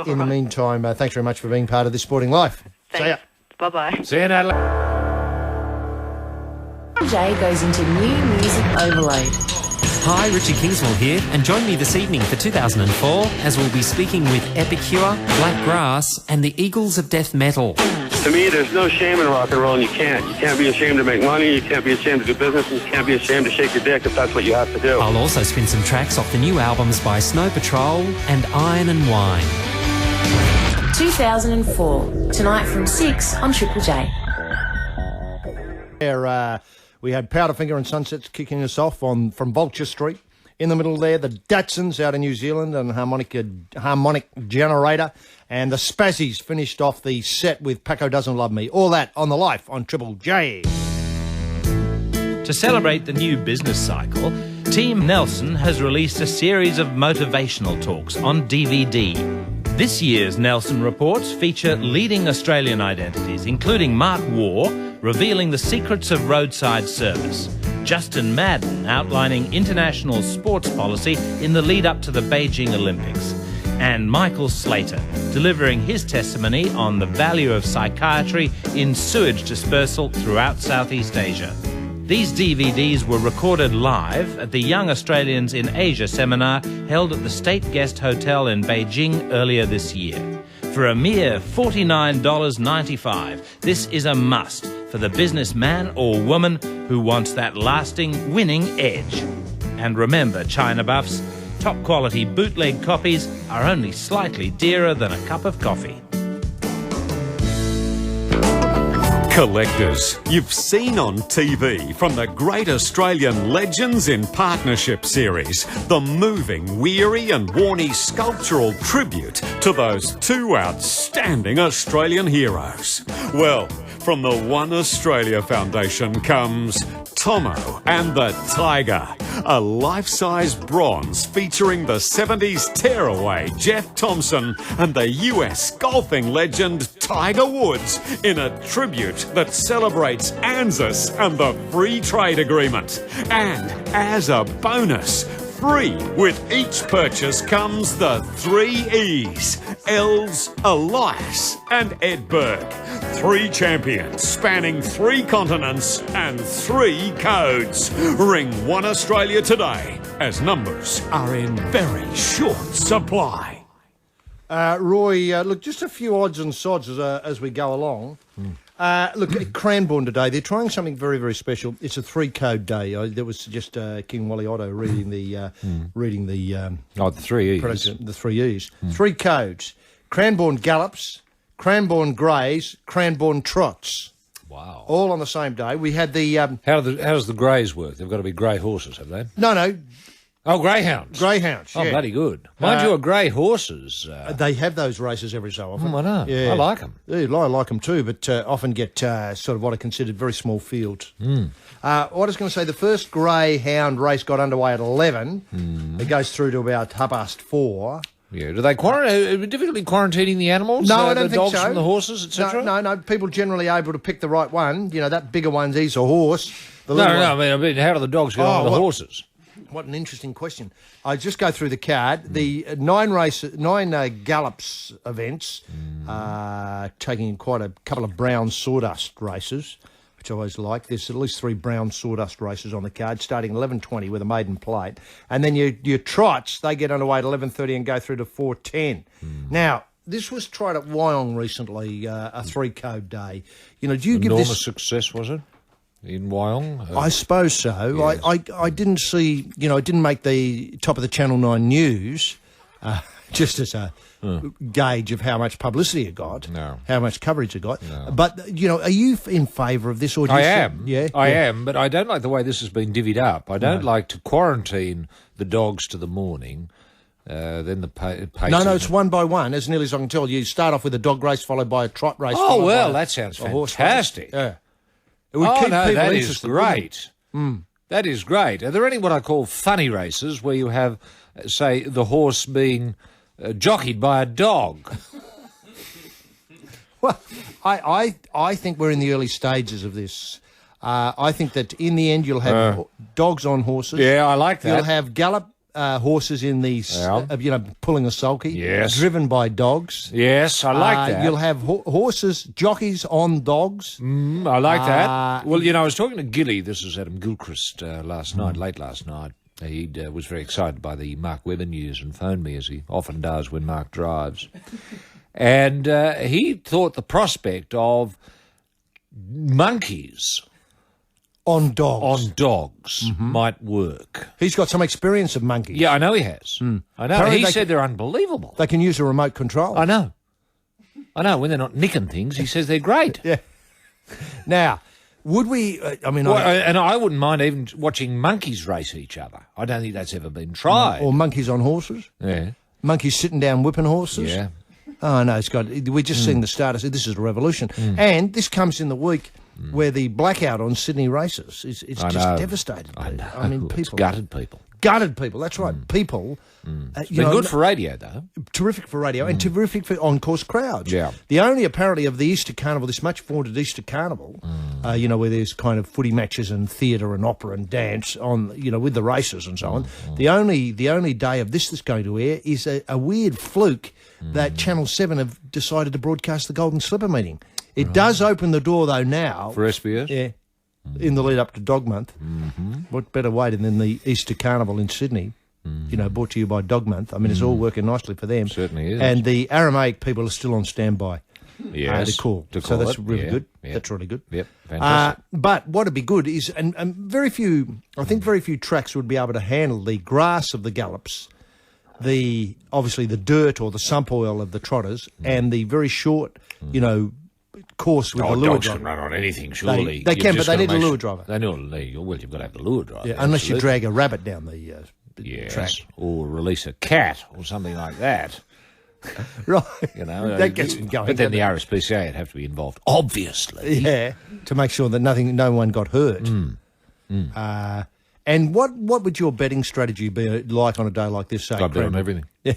In the meantime, thanks very much for being part of this sporting life. Thanks. See ya. Bye-bye. See you, Natalie. Jay goes into new music overload. Hi, Richard Kingsmill here, and join me this evening for 2004 as we'll be speaking with Epicure, Black Grass, and the Eagles of Death Metal. To me, there's no shame in rock and roll, and you can't. You can't be ashamed to make money, you can't be ashamed to do business, and you can't be ashamed to shake your dick if that's what you have to do. I'll also spin some tracks off the new albums by Snow Patrol and Iron and Wine. 2004, tonight from 6 on Triple J. We had Powderfinger and Sunsets kicking us off from Vulture Street. In the middle there, the Datsuns out of New Zealand and Harmonic Generator. And the Spazzies finished off the set with Paco Doesn't Love Me. All that on The Life on Triple J. To celebrate the new business cycle, Team Nelson has released a series of motivational talks on DVD. This year's Nelson Reports feature leading Australian identities, including Mark Waugh, revealing the secrets of roadside service, Justin Madden outlining international sports policy in the lead-up to the Beijing Olympics, and Michael Slater delivering his testimony on the value of psychiatry in sewage dispersal throughout Southeast Asia. These DVDs were recorded live at the Young Australians in Asia seminar held at the State Guest Hotel in Beijing earlier this year. For a mere $49.95, this is a must for the businessman or woman who wants that lasting winning edge. And remember, China buffs, top quality bootleg copies are only slightly dearer than a cup of coffee. Collectors, you've seen on TV from the Great Australian Legends in Partnership series, the moving Weary and Warney sculptural tribute to those two outstanding Australian heroes. Well, from the One Australia Foundation comes Tomo and the Tiger, a life-size bronze featuring the 70s tearaway Jeff Thompson and the US golfing legend Tiger Woods in a tribute that celebrates ANZUS and the Free Trade Agreement. And as a bonus, free with each purchase comes the 3 E's, Els, Elias and Edberg. 3 champions spanning 3 continents and 3 codes. Ring One Australia today, as numbers are in very short supply. Roy, look, just a few odds and sods as we go along. Look, at Cranbourne today, they're trying something very, very special. It's a 3-code day. There was just King Wally Otto reading the 3 E's. The 3 E's. 3 codes. Cranbourne Gallops, Cranbourne Greys, Cranbourne Trots. Wow. All on the same day. We had the... How does the greys work? They've got to be grey horses, have they? No. Oh, greyhounds. Greyhounds, yeah. Oh, bloody good. Mind you, grey horses... they have those races every so often. I know. Yeah. I like them. Yeah, I like them too, but often get sort of what are considered very small fields. What I was going to say, the first greyhound race got underway at 11. It goes through to about 4:30. Yeah. Do they difficulty quarantining the animals? No, I don't the think dogs so. from the horses, etc.? No. People generally able to pick the right one. You know, that bigger one's he's a horse. No. I mean, how do the dogs get on with the horses? What an interesting question. I just go through the card. The 9 gallops events, taking quite a couple of brown sawdust races, which I always like. There's at least 3 brown sawdust races on the card, starting 11:20 with a maiden plate. And then your trots, they get underway at 11:30 and go through to 4:10. Now, this was tried at Wyong recently, a 3-code day. You know, do you give this... Enormous success, was it? In Wyong? I suppose so. Yes. I didn't see, you know, it didn't make the top of the Channel 9 news, just as a gauge of how much publicity it got, how much coverage it got. No. But, you know, are you in favour of this? Or do you am. Yeah, I am, but I don't like the way this has been divvied up. I don't like to quarantine the dogs to the morning. Then the pace. No, it's one by one, as nearly as I can tell. You start off with a dog race, followed by a trot race. Oh, well, that sounds fantastic. Yeah. That is great. That is great. Are there any what I call funny races where you have, say, the horse being jockeyed by a dog? Well, I think we're in the early stages of this. I think that in the end you'll have dogs on horses. Yeah, I like that. You'll have gallop horses in these, pulling a sulky. Yes. Driven by dogs. Yes, I like that. You'll have horses, jockeys on dogs. I like that. Well, you know, I was talking to Gilly, this is Adam Gilchrist, last night, late last night. He was very excited by the Mark Webber news and phoned me, as he often does when Mark drives. And he thought the prospect of monkeys... On dogs. Might work. He's got some experience of monkeys. Yeah, I know he has. I know. Apparently he said they're unbelievable. They can use a remote control. I know. When they're not nicking things, he says they're great. Yeah. Now, would we... and I wouldn't mind even watching monkeys race each other. I don't think that's ever been tried. Or monkeys on horses. Yeah. Monkeys sitting down whipping horses. Yeah. Oh, no, we're just seeing the status. This is a revolution. And this comes in the week where the blackout on Sydney races is just devastated. I know. I mean, people... It's gutted people. Gutted people, that's right. People... It's been good for radio, though. Terrific for radio and terrific for on-course crowds. Yeah. The only, apparently, of the Easter Carnival, this much vaunted Easter Carnival, where there's kind of footy matches and theatre and opera and dance on, with the races and so on. The only day of this that's going to air is a weird fluke that Channel 7 have decided to broadcast the Golden Slipper meeting. It does open the door, though, now... For SBS? Yeah. In the lead up to Dog Month. What better way than the Easter Carnival in Sydney, brought to you by Dog Month. I mean, it's all working nicely for them. Certainly is. And the Aramaic people are still on standby. Yes. To call. So that's really good. Yeah. That's really good. Yep, fantastic. But what would be good is, and very few tracks would be able to handle the grass of the gallops, obviously the dirt or the sump oil of the trotters, and the very short, course with the lure dogs driver. can run on anything, surely. They You've can, just but they gotta need a make lure sure- driver. They need, well, you've got to have the lure driver. Yeah, unless you absolutely. drag a rabbit down the Yes, track. or release a cat or something like that. Right. You know, That gets them going. But then the doesn't RSPCA would have to be involved, obviously. it? Yeah, to make sure that no one got hurt. And what would your betting strategy be like on a day like this? Say, Got to bet on Craig? everything. Yeah.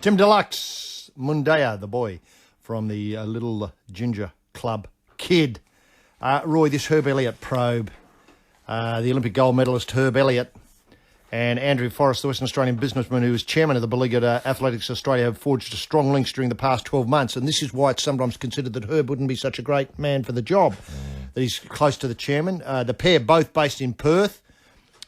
Tim Deluxe, Mundaya, the boy from the Little Ginger Club Kid. Roy, this Herb Elliott probe, the Olympic gold medalist Herb Elliott and Andrew Forrest, the Western Australian businessman who is chairman of the Belegate Athletics Australia, have forged strong links during the past 12 months. And this is why it's sometimes considered that Herb wouldn't be such a great man for the job, that he's close to the chairman. The pair, both based in Perth,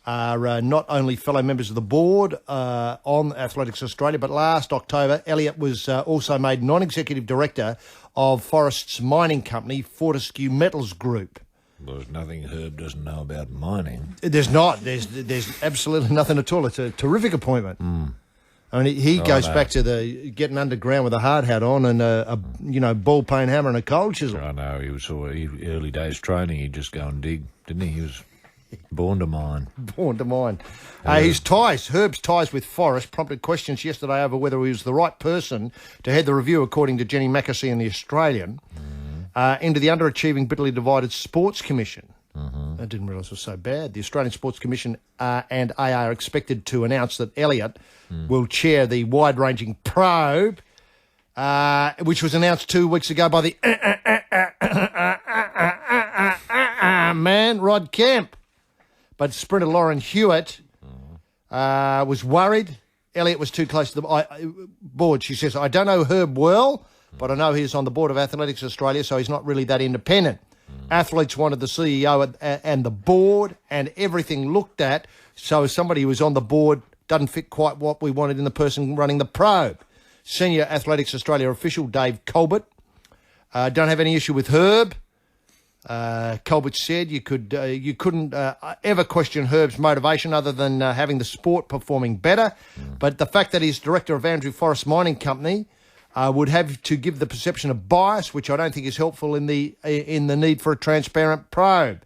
are not only fellow members of the board on Athletics Australia, but last October, Elliott was also made non-executive director of Forrest's mining company, Fortescue Metals Group. Well, there's nothing Herb doesn't know about mining. There's not. There's absolutely nothing at all. It's a terrific appointment. I mean, he goes back to the getting underground with a hard hat on and a ball peen hammer and a coal chisel. I know, he was early days training, he'd just go and dig, didn't he? He was born to mine. Born to mine. Herb's ties with Forrest prompted questions yesterday over whether he was the right person to head the review, according to Jenny Mackesy in The Australian, into the underachieving, bitterly divided Sports Commission. I didn't realise it was so bad. The Australian Sports Commission and AA are expected to announce that Elliott will chair the wide-ranging probe, which was announced 2 weeks ago by the man, Rod Kemp. But sprinter Lauren Hewitt was worried Elliott was too close to the board. She says, I don't know Herb well, but I know he's on the board of Athletics Australia, so he's not really that independent. Athletes wanted the CEO and the board and everything looked at, so somebody who was on the board doesn't fit quite what we wanted in the person running the probe. Senior Athletics Australia official Dave Colbert don't have any issue with Herb. Colbert said you couldn't ever question Herb's motivation other than having the sport performing better. But the fact that he's director of Andrew Forest Mining Company would have to give the perception of bias, which I don't think is helpful in the need for a transparent probe.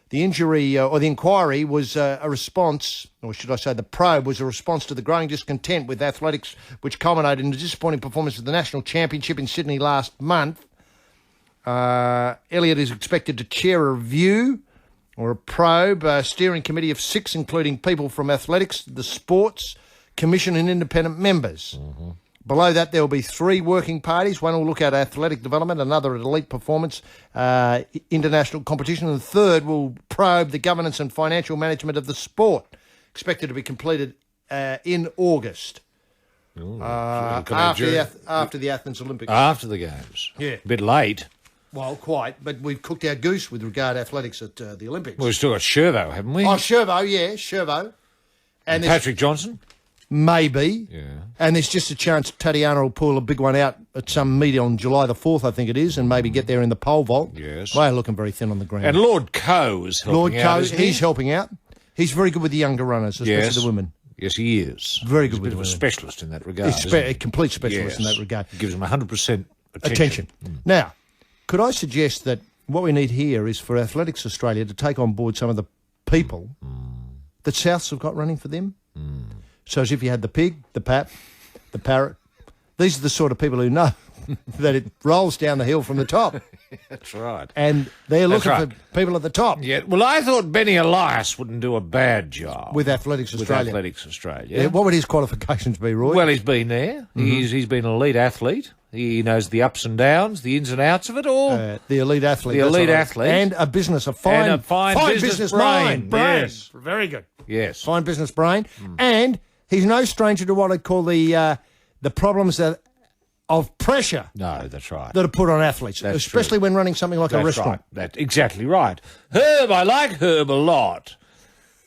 The injury or the inquiry was a response, or should I say the probe was a response to the growing discontent with athletics, which culminated in a disappointing performance at the National Championship in Sydney last month. Elliott is expected to chair a review or a probe steering committee of 6, including people from athletics, the Sports Commission and independent members. Below that, there will be 3 working parties. One will look at athletic development, another at elite performance, international competition, and the third will probe the governance and financial management of the sport, expected to be completed in August. After the Athens Olympics. After the Games. Yeah. A bit late. Well, quite, but we've cooked our goose with regard to athletics at the Olympics. Well, we've still got Sherbo, haven't we? Oh, Sherbo, yeah, Sherbo. And Patrick Johnson? Maybe. Yeah. And there's just a chance Tatiana will pull a big one out at some meet on July the 4th, I think it is, and maybe get there in the pole vault. Yes. They're looking very thin on the ground. And Lord Coe is helping out, isn't he? He's helping out. He's very good with the younger runners, especially the women. Yes, he is. Very good He's with a bit of a specialist in that regard. He's a complete specialist in that regard. Gives him 100% attention. Now, could I suggest that what we need here is for Athletics Australia to take on board some of the people that Souths have got running for them? So as if you had the pig, the pap, the parrot. These are the sort of people who know that it rolls down the hill from the top. That's right. And they're looking for people at the top. Yeah. Well, I thought Benny Elias wouldn't do a bad job. With Athletics Australia. Yeah. What would his qualifications be, Roy? Well, he's been there. He's been an elite athlete. He knows the ups and downs, the ins and outs of it all. The elite athlete. The elite athlete. And a business, a fine business brain. Yes. Very good. Yes. Fine business brain. And he's no stranger to what I'd call the problems of pressure. No, that's right. That are put on athletes, That's especially true. when running something like a restaurant. Right. That's exactly right. Herb, I like Herb a lot.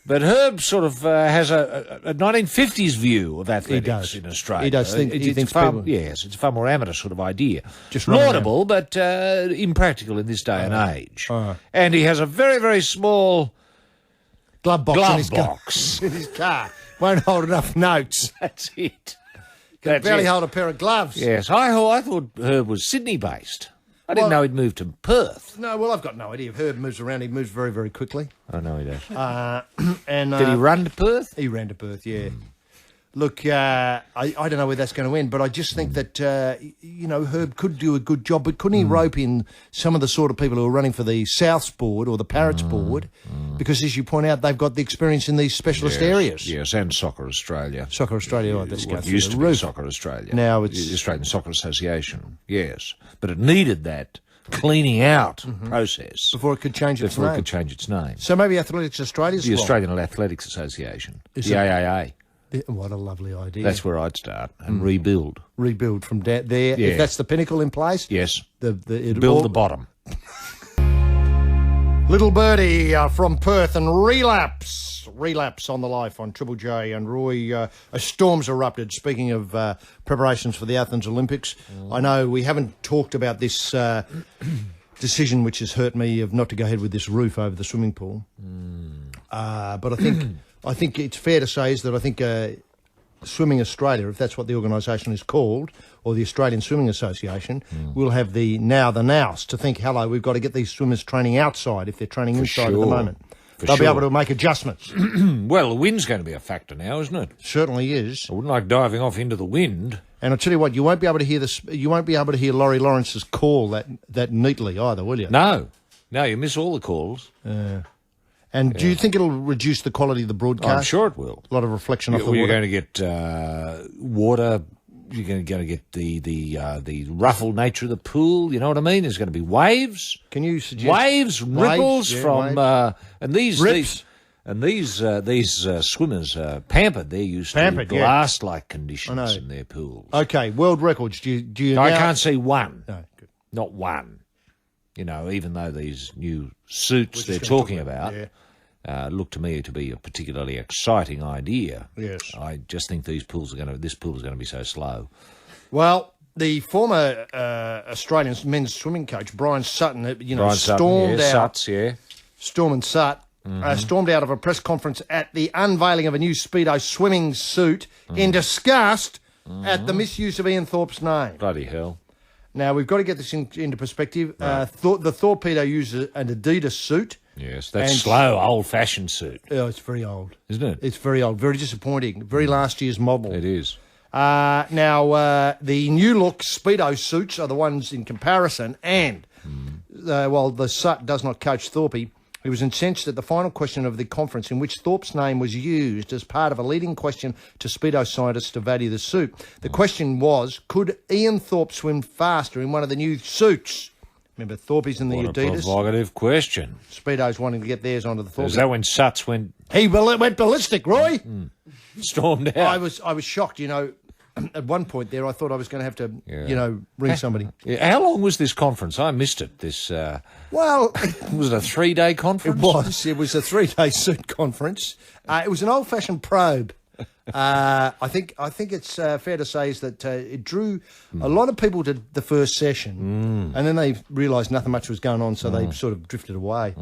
But Herb sort of has a 1950s view of athletics in Australia. He does think he thinks people... Yes, it's a far more amateur sort of idea. Just laudable, but impractical in this day and age. And he has a very, very small glove box in his car. Won't hold enough notes. That's it. Can barely hold a pair of gloves. Yes, I thought Herb was Sydney-based. I didn't know he'd moved to Perth. No, well, I've got no idea. If Herb moves around, he moves very, very quickly. I know he does. And did he run to Perth? He ran to Perth, yeah. Look, I don't know where that's going to end, but I just think that, Herb could do a good job, but couldn't he rope in some of the sort of people who are running for the Souths board or the Parrots board? Because, as you point out, they've got the experience in these specialist areas. Yes, and Soccer Australia. Soccer Australia, that's what used to be Soccer Australia. Now it's... The Australian Soccer Association, yes. But it needed that cleaning out process. Before it could change its name. So maybe Athletics Australia's the Australian Athletics Association, the AAA. What a lovely idea. That's where I'd start and rebuild. Rebuild from there. Yeah. If that's the pinnacle in place? Yes. Build the bottom. Little Birdie from Perth and Relapse on the Life on Triple J and Roy. A storm's erupted. Speaking of preparations for the Athens Olympics, I know we haven't talked about this decision which has hurt me of not to go ahead with this roof over the swimming pool. But I think it's fair to say is that I think Swimming Australia, if that's what the organisation is called, or the Australian Swimming Association, will have the nous to think, hello, we've got to get these swimmers training outside if they're training inside at the moment. They'll be able to make adjustments. Well, the wind's going to be a factor now, isn't it? Certainly is. I wouldn't like diving off into the wind. And I'll tell you what, you won't be able to hear this. You won't be able to hear Laurie Lawrence's call that neatly either, will you? No, you miss all the calls. And do you think it'll reduce the quality of the broadcast? I'm sure it will. A lot of reflection off the water. You're going to get water. You're going to get the ruffled nature of the pool. You know what I mean? There's going to be waves. Can you suggest waves, ripples from and these rips? These swimmers are pampered. They're used to glass-like conditions in their pools. Okay, world records. Do you? I can't see one. No, good. Not one. Even though these new suits they're talking about look to me to be a particularly exciting idea. Yes. I just think this pool is going to be so slow. Well, the former Australian men's swimming coach, Brian Sutton, Brian stormed Sutton, out. Suts, yeah. Storm and Sut stormed out of a press conference at the unveiling of a new Speedo swimming suit in disgust at the misuse of Ian Thorpe's name. Bloody hell. Now, we've got to get this into perspective. The Thorpedo uses an Adidas suit. Yes, that slow, old-fashioned suit. Oh, it's very old. Isn't it? It's very old, very disappointing, very last year's model. It is. Now, the new look Speedo suits are the ones in comparison, and while the Sut does not coach Thorpe, he was incensed at the final question of the conference in which Thorpe's name was used as part of a leading question to Speedo scientists to value the suit. The question was, could Ian Thorpe swim faster in one of the new suits? Remember, Thorpe's in the What a Adidas. provocative question. Speedo's wanting to get theirs onto the Thorpe. Is that when Suts went... He went ballistic, Roy. Stormed out? I was shocked, At one point there, I thought I was going to have to, ring somebody. Yeah. How long was this conference? I missed it. This Well, was it a 3-day conference? It was a 3-day suit conference. It was an old-fashioned probe. I think it's fair to say is that it drew a lot of people to the first session, and then they realised nothing much was going on, so they sort of drifted away,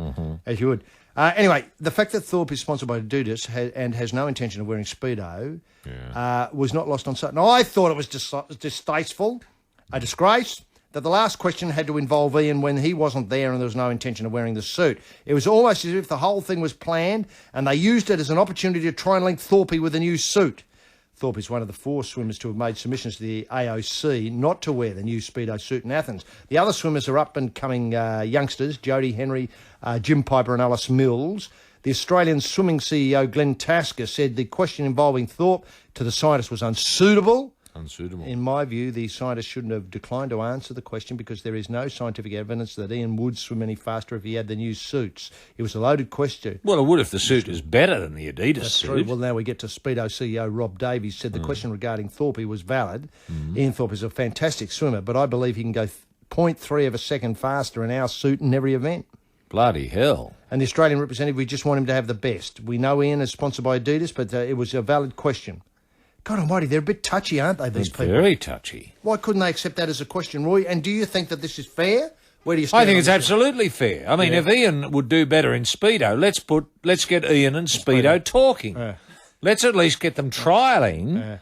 as you would. Anyway, the fact that Thorpe is sponsored by Adidas and has no intention of wearing Speedo was not lost on Sutton. I thought it was distasteful, a disgrace, that the last question had to involve Ian when he wasn't there and there was no intention of wearing the suit. It was almost as if the whole thing was planned and they used it as an opportunity to try and link Thorpe with a new suit. Thorpe is one of the 4 swimmers to have made submissions to the AOC not to wear the new Speedo suit in Athens. The other swimmers are up-and-coming youngsters, Jodie Henry, Jim Piper and Alice Mills. The Australian swimming CEO, Glenn Tasker, said the question involving Thorpe to the scientist was unsuitable. In my view, the scientist shouldn't have declined to answer the question because there is no scientific evidence that Ian would swim any faster if he had the new suits. It was a loaded question. Well, it would if the suit is better than the Adidas suit. True. Well, now we get to Speedo CEO Rob Davies said the question regarding Thorpe was valid. Ian Thorpe is a fantastic swimmer, but I believe he can go 0.3 of a second faster in our suit in every event. Bloody hell. And the Australian representative, we just want him to have the best. We know Ian is sponsored by Adidas, but it was a valid question. God almighty, they're a bit touchy, aren't they, these people? Very touchy. Why couldn't they accept that as a question, Roy? And do you think that this is fair? Where do you I think it's absolutely fair. I mean, if Ian would do better in Speedo, let's get Ian and Speedo talking. Let's at least get them trialling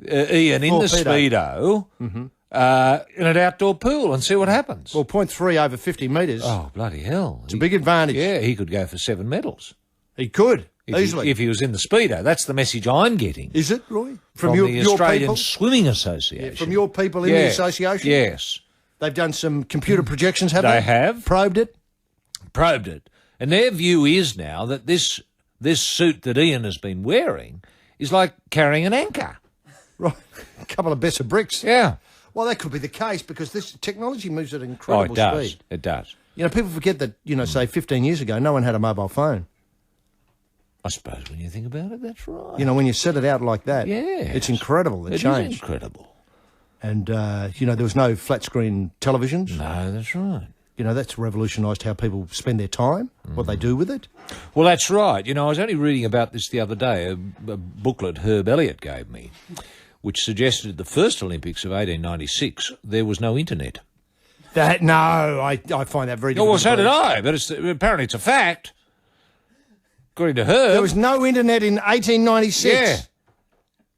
Ian in the Speedo in an outdoor pool and see what happens. Well, 0.3 over 50 metres. Oh, bloody hell. It's a big advantage. Yeah, he could go for 7 medals. He could. Easily. If he was in the Speedo. That's the message I'm getting. Is it, Roy? From the Australian Swimming Association. Yeah, from your people in the association? Yes. They've done some computer projections, haven't they? They have. Probed it? Probed it. And their view is now that this suit that Ian has been wearing is like carrying an anchor. Right. A couple of bits of bricks. Yeah. Well, that could be the case because this technology moves at incredible speed. It does. People forget that, say 15 years ago, no one had a mobile phone. I suppose when you think about it, that's right. When you set it out like that, yes. It's incredible, the change. It is incredible. And, there was no flat-screen televisions. No, that's right. That's revolutionised how people spend their time, what they do with it. Well, that's right. I was only reading about this the other day, a booklet Herb Elliott gave me, which suggested the first Olympics of 1896, there was no internet. I find that very difficult. Well, so did I, but apparently it's a fact. According to her, there was no internet in 1896. Yeah,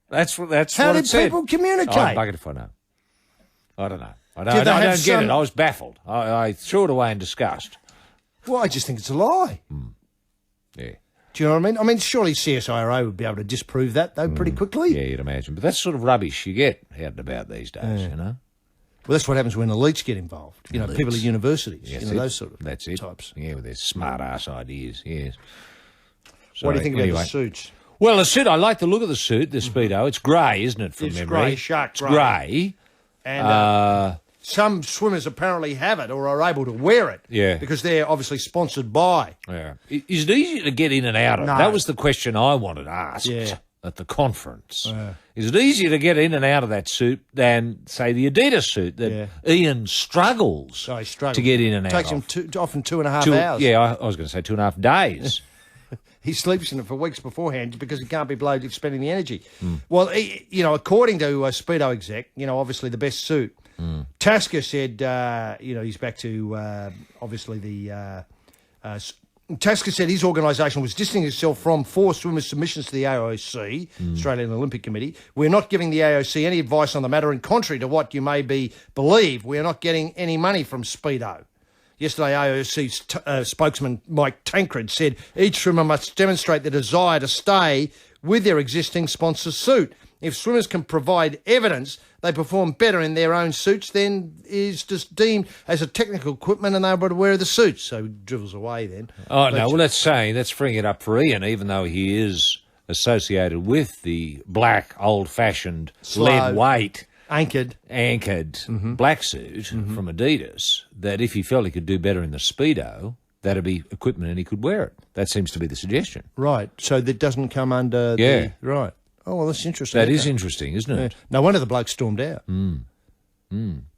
that's How what it said. How did people communicate? I'm buggered if I know. I don't know. I don't get it. I was baffled. I threw it away in disgust. Well, I just think it's a lie. Yeah. Do you know what I mean? I mean, surely CSIRO would be able to disprove that, though, pretty quickly. Yeah, you'd imagine. But that's sort of rubbish you get out and about these days, Well, that's what happens when elites get involved. Elites. People at universities, those sort of types. Yeah, with their smart-ass ideas, yes. So, what do you think about the suits? Well, the suit, I like the look of the suit, the Speedo. It's grey, isn't it, from memory? It's grey, shark grey. It's grey. And some swimmers apparently have it or are able to wear it. Yeah. Because they're obviously sponsored by. Yeah. Is it easy to get in and out of? No. That was the question I wanted asked at the conference. Is it easier to get in and out of that suit than, say, the Adidas suit that Ian struggles to get in and out of? It takes him often 2.5 hours. Yeah, I was going to say 2.5 days. he sleeps in it for weeks beforehand because he can't be blowed expending the energy. Well, according to Speedo exec, obviously the best suit. Tasker said, he's back to obviously the. Tasker said his organisation was distancing itself from 4 swimmers' submissions to the AOC, Australian Olympic Committee. We're not giving the AOC any advice on the matter, and contrary to what you may believe, we're not getting any money from Speedo. Yesterday, AOC spokesman Mike Tancred said each swimmer must demonstrate the desire to stay with their existing sponsor suit. If swimmers can provide evidence they perform better in their own suits, then is just deemed as a technical equipment and they're able to wear the suits. So he dribbles away then. Oh, no, well, let's freeing it up for Ian, even though he is associated with the black, old-fashioned, lead weight, anchored black suit from Adidas, that if he felt he could do better in the Speedo, that'd be equipment and he could wear it. That seems to be the suggestion. Right, so that doesn't come under the... Right. Oh, well, that's interesting. That is interesting, isn't it? No wonder the bloke stormed out.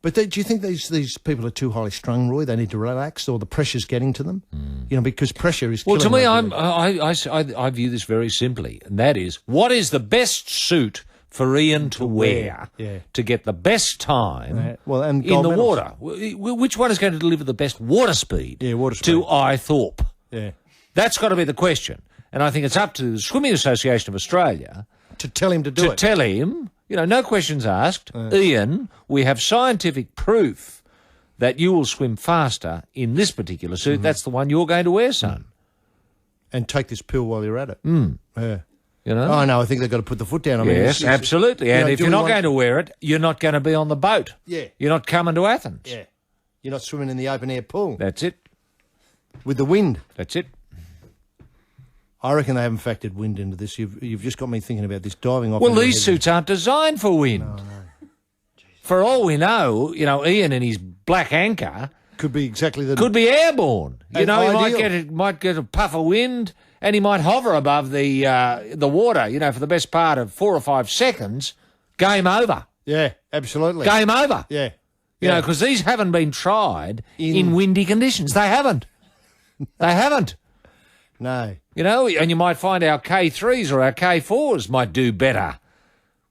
But do you think these people are too highly strung, Roy? They need to relax, or the pressure's getting to them? Because pressure is killing them. Well, to me, I view this very simply, and that is, what is the best suit for Ian to wear to get the best time in the water? Which one is going to deliver the best water speed to Thorpe? Yeah. That's got to be the question. And I think it's up to the Swimming Association of Australia to tell him to do it. To tell him, no questions asked, Ian, we have scientific proof that you will swim faster in this particular suit. That's the one you're going to wear, son. And take this pill while you're at it. Yeah. Oh, no, I think they've got to put the foot down. I mean, yes, absolutely. And if you're not going to wear it, you're not going to be on the boat. Yeah. You're not coming to Athens. Yeah. You're not swimming in the open-air pool. That's it. With the wind. That's it. I reckon they haven't factored wind into this. You've just got me thinking about this diving off. Well, these suits aren't designed for wind. No. For all we know, Ian and his black anchor could be exactly could be airborne. He might get a puff of wind, and he might hover above the water. For the best part of 4 or 5 seconds. Game over. Yeah, absolutely. Game over. Yeah. Because these haven't been tried in windy conditions. They haven't. They haven't. No. And you might find our K3s or our K4s might do better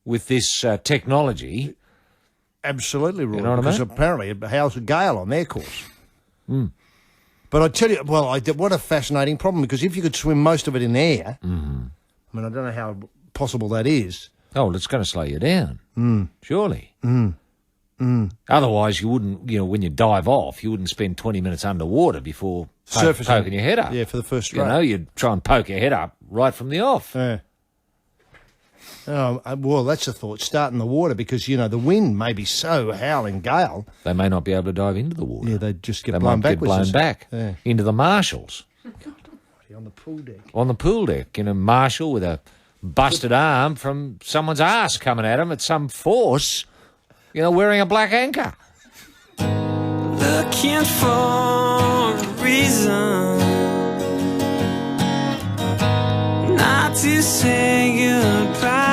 with this technology. Absolutely, Roy. You know what I mean? Because apparently it howls a gale on their course. But I tell you, what a fascinating problem, because if you could swim most of it in air, I mean, I don't know how possible that is. Oh, well, it's going to slow you down, surely. Otherwise, you wouldn't, when you dive off, you wouldn't spend 20 minutes underwater before poking your head up. Yeah, for the first stroke. You'd try and poke your head up right from the off. Yeah. Well, that's a thought. Start in the water because, the wind may be so howling gale. They may not be able to dive into the water. Yeah, they'd just get blown backwards. They might get blown back into the marshals. On the pool deck. On the pool deck, marshal with a busted arm from someone's ass coming at him at some force, wearing a black anchor. Looking for a reason not to say goodbye.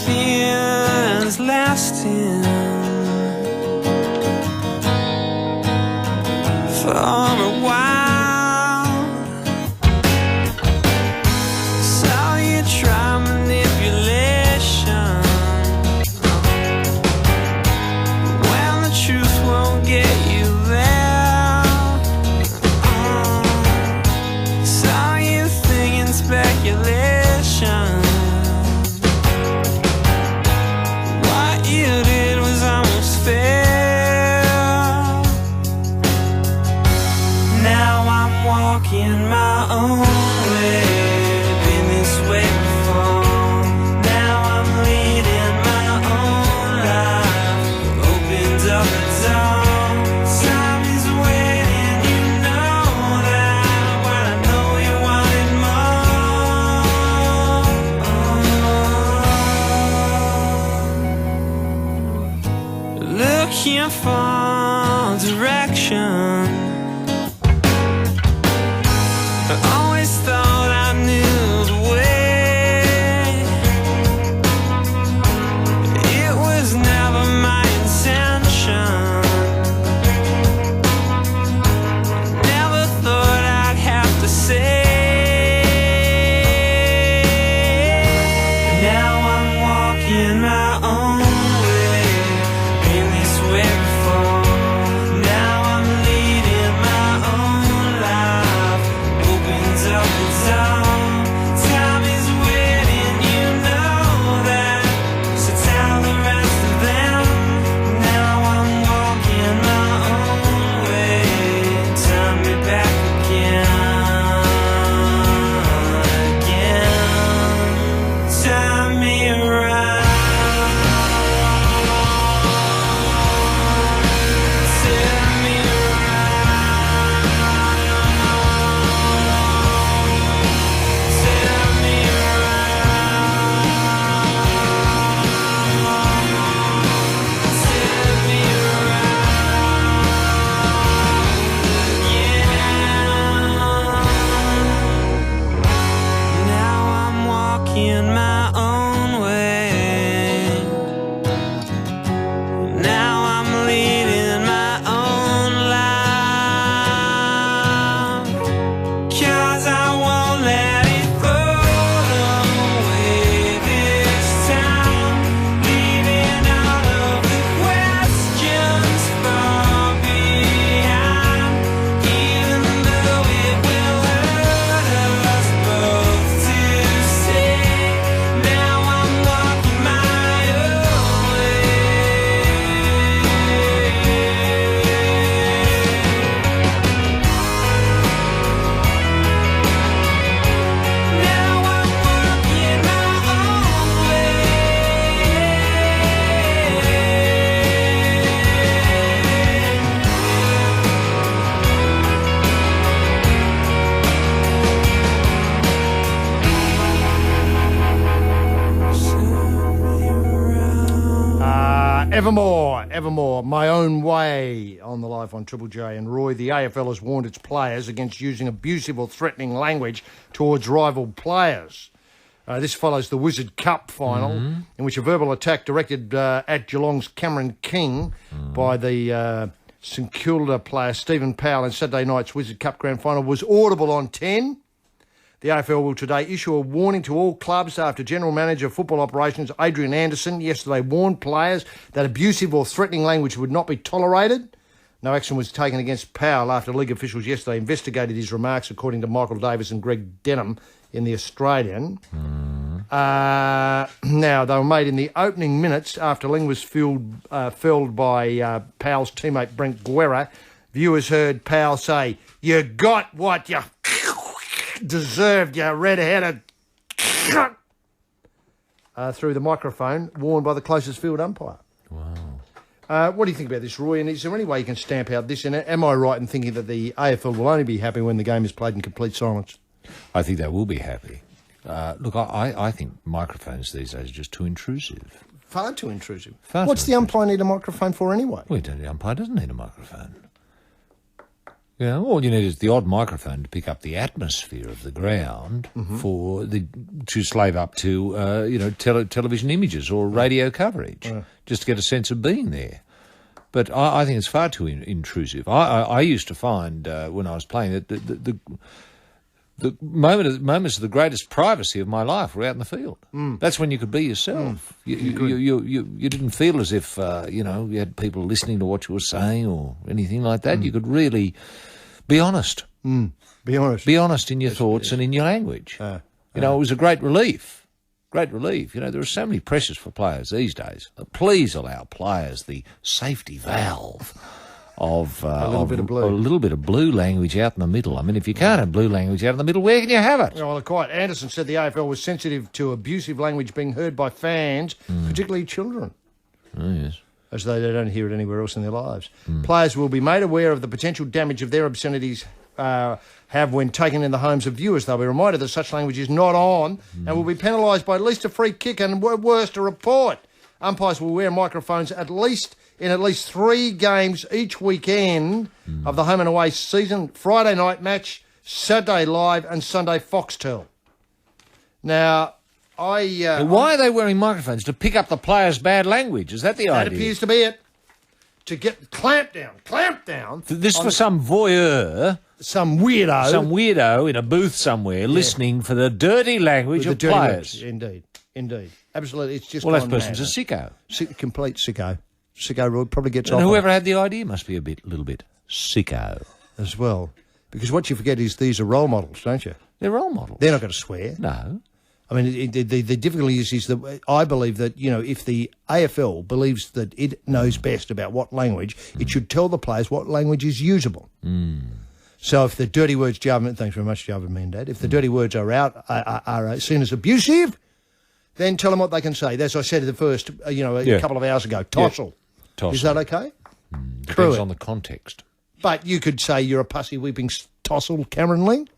Everything's lasting for a while. So you try manipulation when the truth won't get you there. So you think in speculation. What you did was almost fair. Now I'm walking my own way. Been this way before. Now I'm leading my own life. Opened up the door. Time is waiting, you know that. But I know you wanted more. Looking for direction. I always thought I knew the way. It was never my intention Evermore, my own way on the live on Triple J. And Roy, the AFL has warned its players against using abusive or threatening language towards rival players. This follows the Wizard Cup final, in which a verbal attack directed at Geelong's Cameron King by the St Kilda player Stephen Powell in Saturday night's Wizard Cup grand final was audible on 10. The AFL will today issue a warning to all clubs after General Manager of Football Operations Adrian Anderson yesterday warned players that abusive or threatening language would not be tolerated. No action was taken against Powell after league officials yesterday investigated his remarks, according to Michael Davis and Greg Denham in The Australian. Now, they were made in the opening minutes after Ling was felled by Powell's teammate Brent Guerra. Viewers heard Powell say, "You got what you deserved, you red-headed," through the microphone, warned by the closest field umpire. Wow. What do you think about this, Roy? And is there any way you can stamp out this? And am I right in thinking that the AFL will only be happy when the game is played in complete silence? I think they will be happy. Look, I think microphones these days are just too intrusive. Far too intrusive. What's the umpire need a microphone for anyway? Well, the umpire doesn't need a microphone. You know, all you need is the odd microphone to pick up the atmosphere of the ground to slave up to television images or radio coverage, just to get a sense of being there. But I think it's far too intrusive. I used to find when I was playing that the moments of the greatest privacy of my life were out in the field. That's when you could be yourself. You didn't feel as if you had people listening to what you were saying or anything like that. You could really be honest. Be honest. Be honest in your thoughts and in your language. It was a great relief. Great relief. You know, there are so many pressures for players these days. Please allow players the safety valve of a little bit of blue language out in the middle. I mean, if you can't have blue language out in the middle, where can you have it? Well, quite. Anderson said the AFL was sensitive to abusive language being heard by fans, particularly children. Oh, yes. As though they don't hear it anywhere else in their lives. Players will be made aware of the potential damage of their obscenities have when taken in the homes of viewers. They'll be reminded that such language is not on and will be penalised by at least a free kick and, worse, a report. Umpires will wear microphones in at least 3 games each weekend of the home and away season: Friday night match, Saturday live and Sunday Foxtel. Now, why are they wearing microphones? To pick up the players' bad language? Is that the idea? That appears to be it. To get clamp down. This for some voyeur. Some weirdo in a booth somewhere listening for the dirty language of players. Indeed. Absolutely. It's just that person's a sicko. Complete sicko. Sicko Roy probably gets and off. Whoever had the idea must be a little bit sicko. As well. Because what you forget is these are role models, don't you? They're role models. They're not going to swear. No. I mean, the difficulty is that I believe that, if the AFL believes that it knows best about what language, it should tell the players what language is usable. So if the dirty words, thanks very much, Jarvin Mandad, if the dirty words are seen as abusive, then tell them what they can say. As I said at the first, a couple of hours ago, tossle. Tossle. Is that okay? Depends on the context. But you could say you're a pussy weeping tossle, Cameron Ling.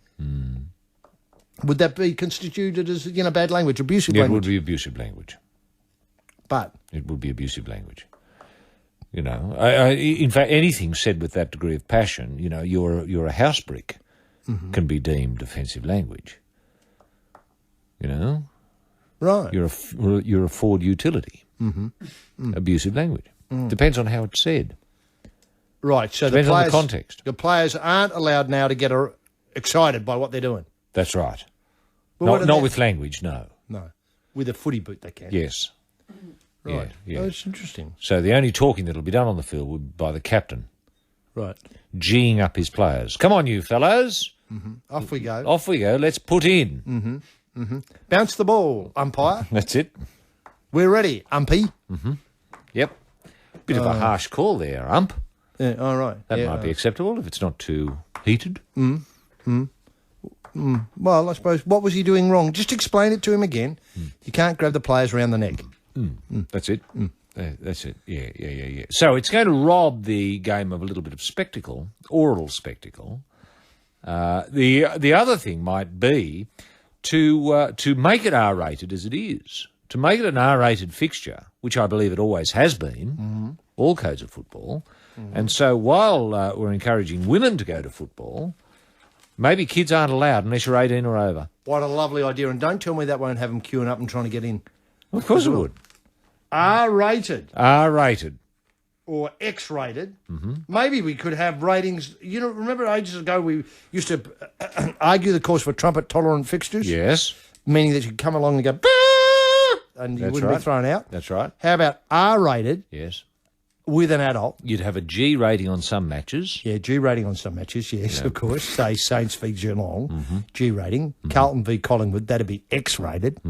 Would that be constituted as, bad language, abusive language? It would be abusive language. But? It would be abusive language. In fact, anything said with that degree of passion, you're a house brick, can be deemed offensive language. Right. You're a Ford utility. Abusive language. Depends on how it's said. Right. So depends on the context. The players aren't allowed now to get excited by what they're doing. That's right. Well, not with language, no. No. With a footy boot they can. Yes. Right. Yeah. Oh, that's interesting. So the only talking that'll be done on the field will be by the captain. Right. Geeing up his players. Come on, you fellows. Off we go. Off we go. Let's put in. Bounce the ball, umpire. That's it. We're ready, umpy. Yep. Bit of a harsh call there, ump. Yeah, all right. That might be acceptable if it's not too heated. Well, I suppose, what was he doing wrong? Just explain it to him again. You can't grab the players around the neck. That's it. That's it. Yeah. So it's going to rob the game of a little bit of spectacle, oral spectacle. The other thing might be to make it R-rated as it is, to make it an R-rated fixture, which I believe it always has been, all codes of football. And so while we're encouraging women to go to football, maybe kids aren't allowed unless you're 18 or over. What a lovely idea. And don't tell me that won't have them queuing up and trying to get in. Of course it would. R-rated. R-rated. Or X-rated. Maybe we could have ratings. You know, remember ages ago we used to argue the cause for trumpet-tolerant fixtures? Yes. Meaning that you could come along and go, "Bah!" and you wouldn't be thrown out. That's right. How about R-rated? Yes. With an adult. You'd have a G rating on some matches. Yeah, G rating on some matches, yes, of course. Say Saints v Geelong, G rating. Carlton v Collingwood, that'd be X rated.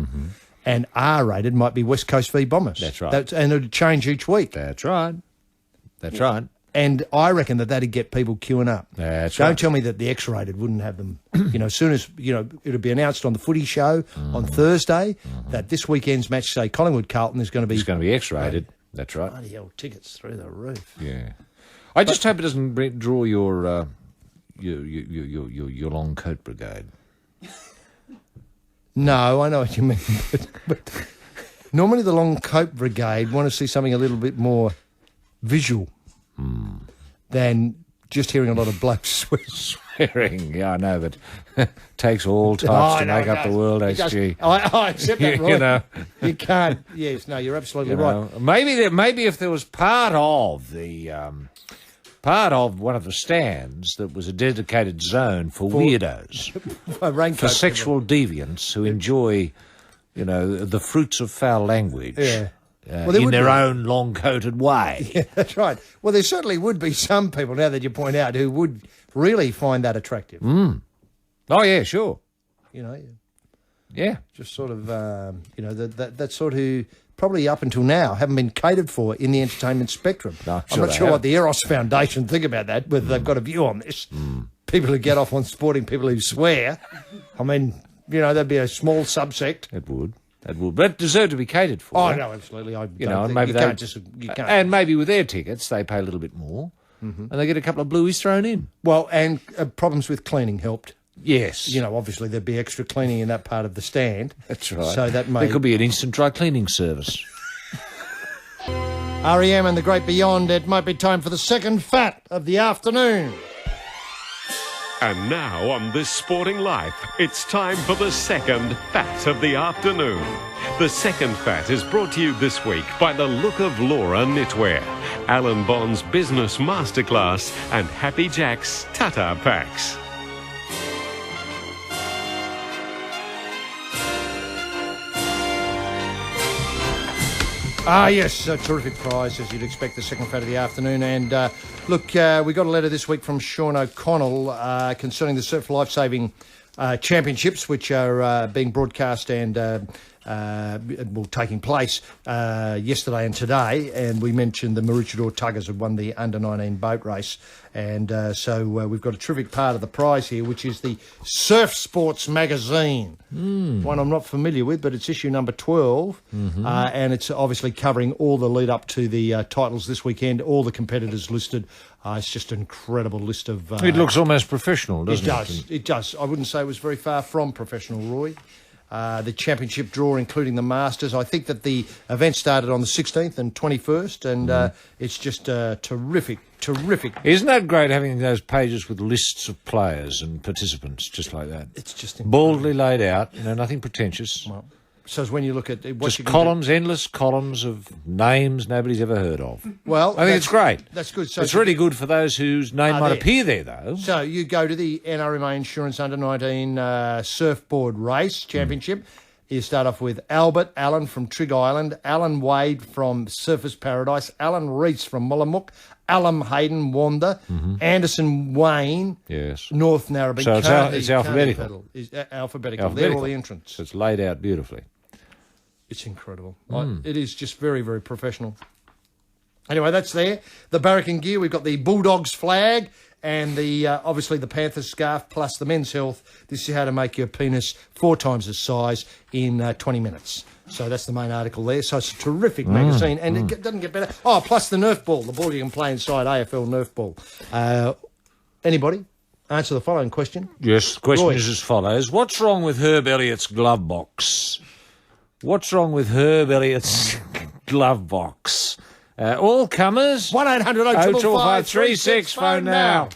And R rated might be West Coast v Bombers. That's right. And it'd change each week. That's right. That's right. And I reckon that'd get people queuing up. That's Don't right. tell me that the X rated wouldn't have them. As soon as, it'll be announced on the footy show on Thursday that this weekend's match, say Collingwood Carlton, is going to be. It's going to be X rated. That's right. Bloody hell, tickets through the roof. Yeah, I just hope it doesn't draw your long coat brigade. No, I know what you mean, but normally the long coat brigade want to see something a little bit more visual than just hearing a lot of blokes swearing. Yeah, I know, but takes all types to make up the world, HG. I accept that, Roy. You know. You can't. Yes, no, you're absolutely right. Maybe if there was part of one of the stands that was a dedicated zone for weirdos, for sexual deviants who enjoy, the fruits of foul language. Yeah. In their own long-coated way. Yeah, that's right. Well, there certainly would be some people, now that you point out, who would really find that attractive. Oh, yeah, sure. Yeah. Just sort of, that sort who probably up until now haven't been catered for in the entertainment spectrum. No, I'm not sure what the Eros Foundation think about that, whether they've got a view on this. People who get off on supporting people who swear. I mean, that'd be a small subsect. It would. But it deserved to be catered for. Oh, no, absolutely. You can't. And maybe with their tickets, they pay a little bit more, and they get a couple of blueies thrown in. Well, and problems with cleaning helped. Yes. Obviously there'd be extra cleaning in that part of the stand. That's right. So that may... There could be an instant dry cleaning service. REM and the Great Beyond, it might be time for the second fat of the afternoon. And now on This Sporting Life, it's time for the second fat of the afternoon. The second fat is brought to you this week by the Look of Laura Knitwear, Alan Bond's Business Masterclass, and Happy Jack's Tata Packs. Yes, a terrific prize, as you'd expect, the second fat of the afternoon. And look, we got a letter this week from Sean O'Connell concerning the Surf Lifesaving Championships, which are being broadcast and taking place yesterday and today. And we mentioned the Maroochydore Tuggers have won the under-19 boat race. And so we've got a terrific part of the prize here, which is the Surf Sports magazine. One I'm not familiar with, but it's issue number 12. And it's obviously covering all the lead up to the titles this weekend, all the competitors listed. It's just an incredible list of... it looks almost professional, doesn't it? It does. I wouldn't say it was very far from professional, Roy. The championship draw, including the Masters. I think that the event started on the 16th and 21st, and it's just terrific. Isn't that great, having those pages with lists of players and participants, just like that? It's just baldly laid out, nothing pretentious. Well, so when you look at what just columns, endless columns of names nobody's ever heard of. Well, I think it's great. That's good. So it's really good for those whose name might appear there, though. So you go to the NRMA Insurance Under-19 Surfboard Race Championship. You start off with Albert Allen from Trig Island, Alan Wade from Surfers Paradise, Alan Reese from Mullamuk, Alan Hayden Wanda, Anderson Wayne, yes, North Narrabeen. So it's alphabetical. Alphabetical. They're all the entrants. So it's laid out beautifully. It's incredible. It is just very, very professional. Anyway, that's there. The Barracan gear, we've got the Bulldogs flag and the obviously the Panthers scarf plus the men's health. This is how to make your penis 4 times the size in 20 minutes. So that's the main article there. So it's a terrific magazine, and it doesn't get better. Oh, plus the Nerf ball, the ball you can play inside, AFL Nerf ball. Anybody? Answer the following question. Yes, the question Roy. is as follows. What's wrong with Herb Elliott's glove box? What's wrong with Herb Elliott's glove box? All comers. 1-800-855-36 phone now.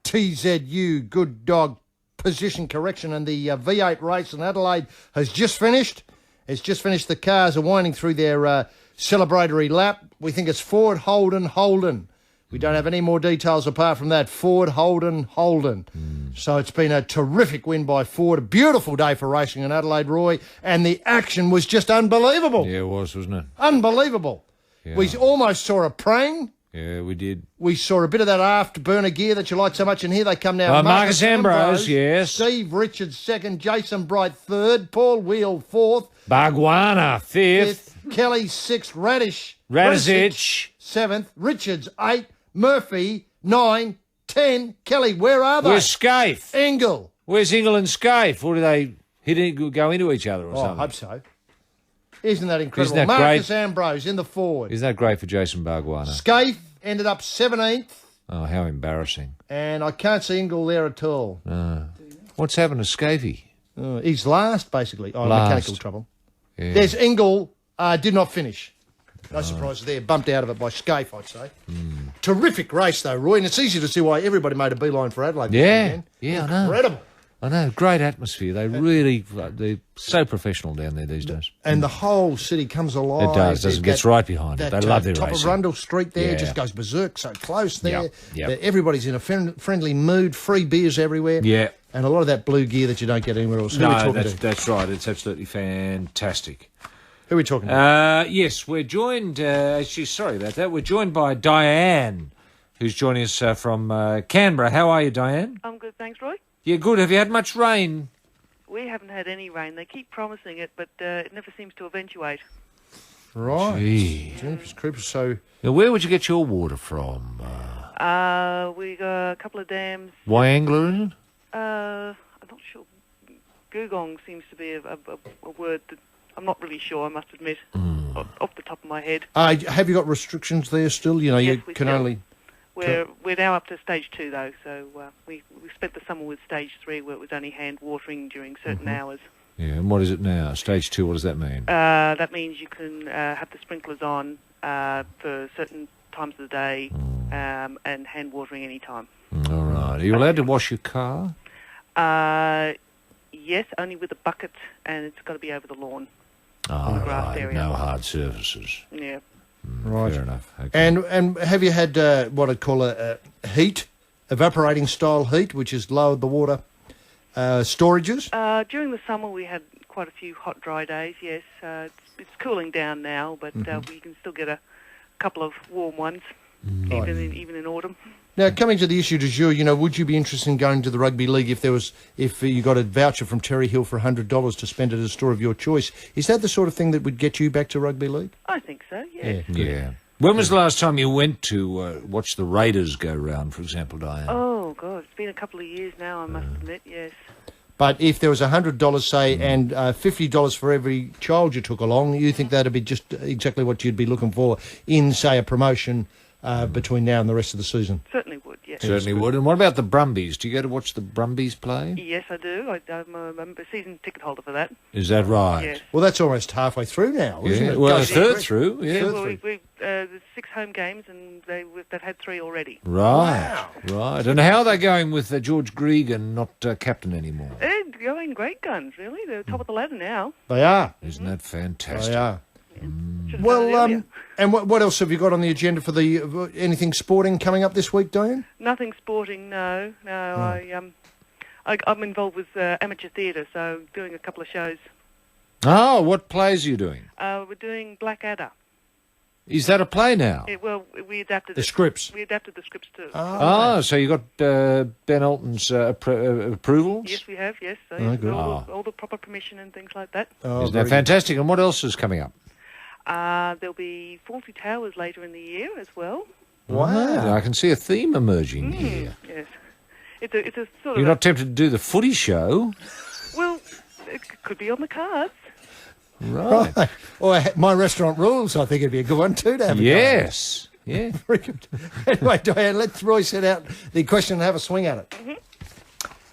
TZU, good dog position correction, and the V8 race in Adelaide has just finished. It's just finished. The cars are winding through their celebratory lap. We think it's Ford, Holden. We don't have any more details apart from that. Ford, Holden. So it's been a terrific win by Ford. A beautiful day for racing in Adelaide, Roy, and the action was just unbelievable. Yeah, it was, wasn't it? Unbelievable. Yeah. We almost saw a prang. Yeah, we did. We saw a bit of that afterburner gear that you like so much, and here they come now. Marcus Ambrose, yes. Steve Richards second, Jason Bright third, Paul Wheel fourth, Bargwana fifth. Kelly sixth, Radicic seventh, Richards 8, Murphy 9, 10. Kelly, where are they? Where's Scaife? Engel. Where's Engel and Scaife? Or do they go into each other or something? I hope so. Isn't that incredible? Isn't that Marcus great? Ambrose in the forward. Isn't that great for Jason Bargwana? Scaife ended up 17th, Oh, how embarrassing. and I can't see Engel there at all. What's happened to Scaife? He's last, basically. Oh, Last. mechanical trouble. Yeah. There's Engel, did not finish. No surprises there. Bumped out of it by Scaife, I'd say. Terrific race, though, Roy, and it's easy to see why everybody made a beeline for Adelaide. this Yeah, weekend. yeah, I know. Incredible. I know, great atmosphere. They're so professional down there these days. And the whole city comes alive. It does, doesn't it? Gets right behind it. They love their top racing. of Rundle Street there Yeah. just goes berserk, so close there. Yep. That everybody's in a friendly mood, free beers everywhere. Yeah. And a lot of that blue gear that you don't get anywhere else. Who are we No, talking to? that's right. It's absolutely fantastic. Who are we talking to? Yes, we're joined, actually, sorry about that. We're joined by Diane, who's joining us from Canberra. How are you, Diane? I'm good, thanks, Roy. Yeah, good. Have you had much rain? We haven't had any rain. They keep promising it, but it never seems to eventuate. Right. Gee. Jeepers creepers. So, Now, where would you get your water from? We got a couple of dams. Wyangler, is it? I'm not sure. Googong seems to be a word that I'm not really sure, I must admit, off the top of my head. have you got restrictions there still? You know, Yes, you we can still- only... We're now up to stage 2, though, so we spent the summer with stage 3, where it was only hand watering during certain hours. Yeah, and what is it now? Stage 2, what does that mean? That means you can have the sprinklers on for certain times of the day and hand watering any time. All right. Are you allowed to wash your car? Yes, only with a bucket, and it's got to be over the lawn. Oh, the grass right. area. No hard surfaces. Yeah. Right. Fair enough. Okay. And have you had what I'd call a heat, evaporating style heat, which has lowered the water storages? During the summer, we had quite a few hot, dry days, yes. It's cooling down now, but we can still get a couple of warm ones, even in autumn. Now, coming to the issue du jour, you know, would you be interested in going to the rugby league if you got a voucher from Terry Hill for $100 to spend at a store of your choice? Is that the sort of thing that would get you back to rugby league? I think so, yes. Yeah. When was the last time you went to watch the Raiders go round, for example, Diane? Oh, God, it's been a couple of years now, I must admit, yes. But if there was $100, say, and $50 for every child you took along, you think that'd be just exactly what you'd be looking for in, say, a promotion between now and the rest of the season? Certainly would, yes. Certainly would. And what about the Brumbies? Do you go to watch the Brumbies play? Yes, I do. I'm a season ticket holder for that. Is that right? Yes. Well, that's almost halfway through now, isn't Yeah. it? Well, a Goes third quick. through, yeah. Well, there's 6 home games, and they've had 3 already. Right, right. And how are they going with George Gregan not captain anymore? They're going great guns, really. They're top of the ladder now. They are. Isn't that fantastic? They are. Should've Well, done it earlier. and what else have you got on the agenda for the anything sporting coming up this week, Diane? Nothing sporting, no. I'm involved with amateur theatre, so doing a couple of shows. Oh, what plays are you doing? We're doing Blackadder. Is that a play now? Well, we adapted The scripts. We adapted the scripts too. Oh, so you got Ben Elton's approvals? Yes, we have. Yes, so Oh, good. all the proper permission and things like that. Oh, Isn't very that good. fantastic? And what else is coming up? There'll be Fawlty Towers later in the year as well. Wow. I can see a theme emerging here. Yes, it's a sort You're of. not tempted to do the footy show? Well, it could be on the cards. Right. Right. Or My Restaurant Rules, I think it'd be a good one too to have. Yes. Yeah. Very good. Anyway, Diane, let Roy set out the question and have a swing at it.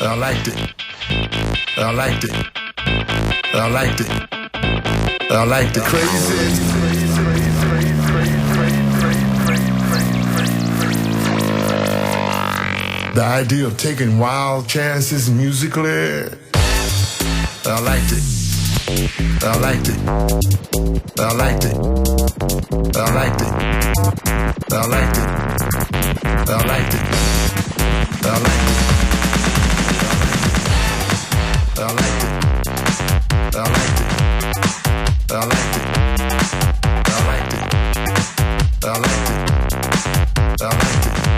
I liked it. I liked it. I liked it. I liked it. Crazy. The idea of taking wild chances musically. I liked it. I liked it. I liked it. I liked it. I liked it. I liked it. I liked it. I liked it. I liked it. I liked it. I liked it. I liked it. I liked it. I liked it.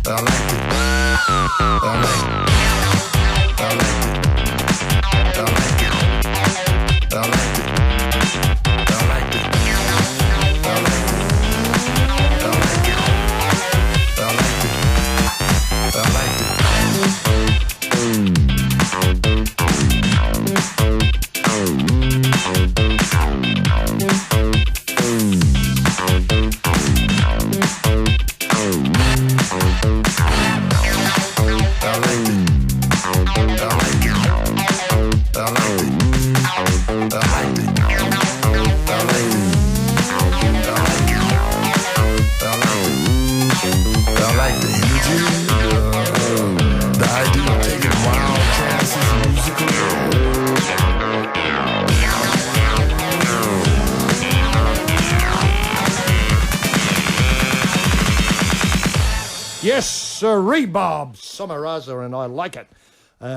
I liked it. I liked it. Yes, sirree, Bob. Someraza, and I like it.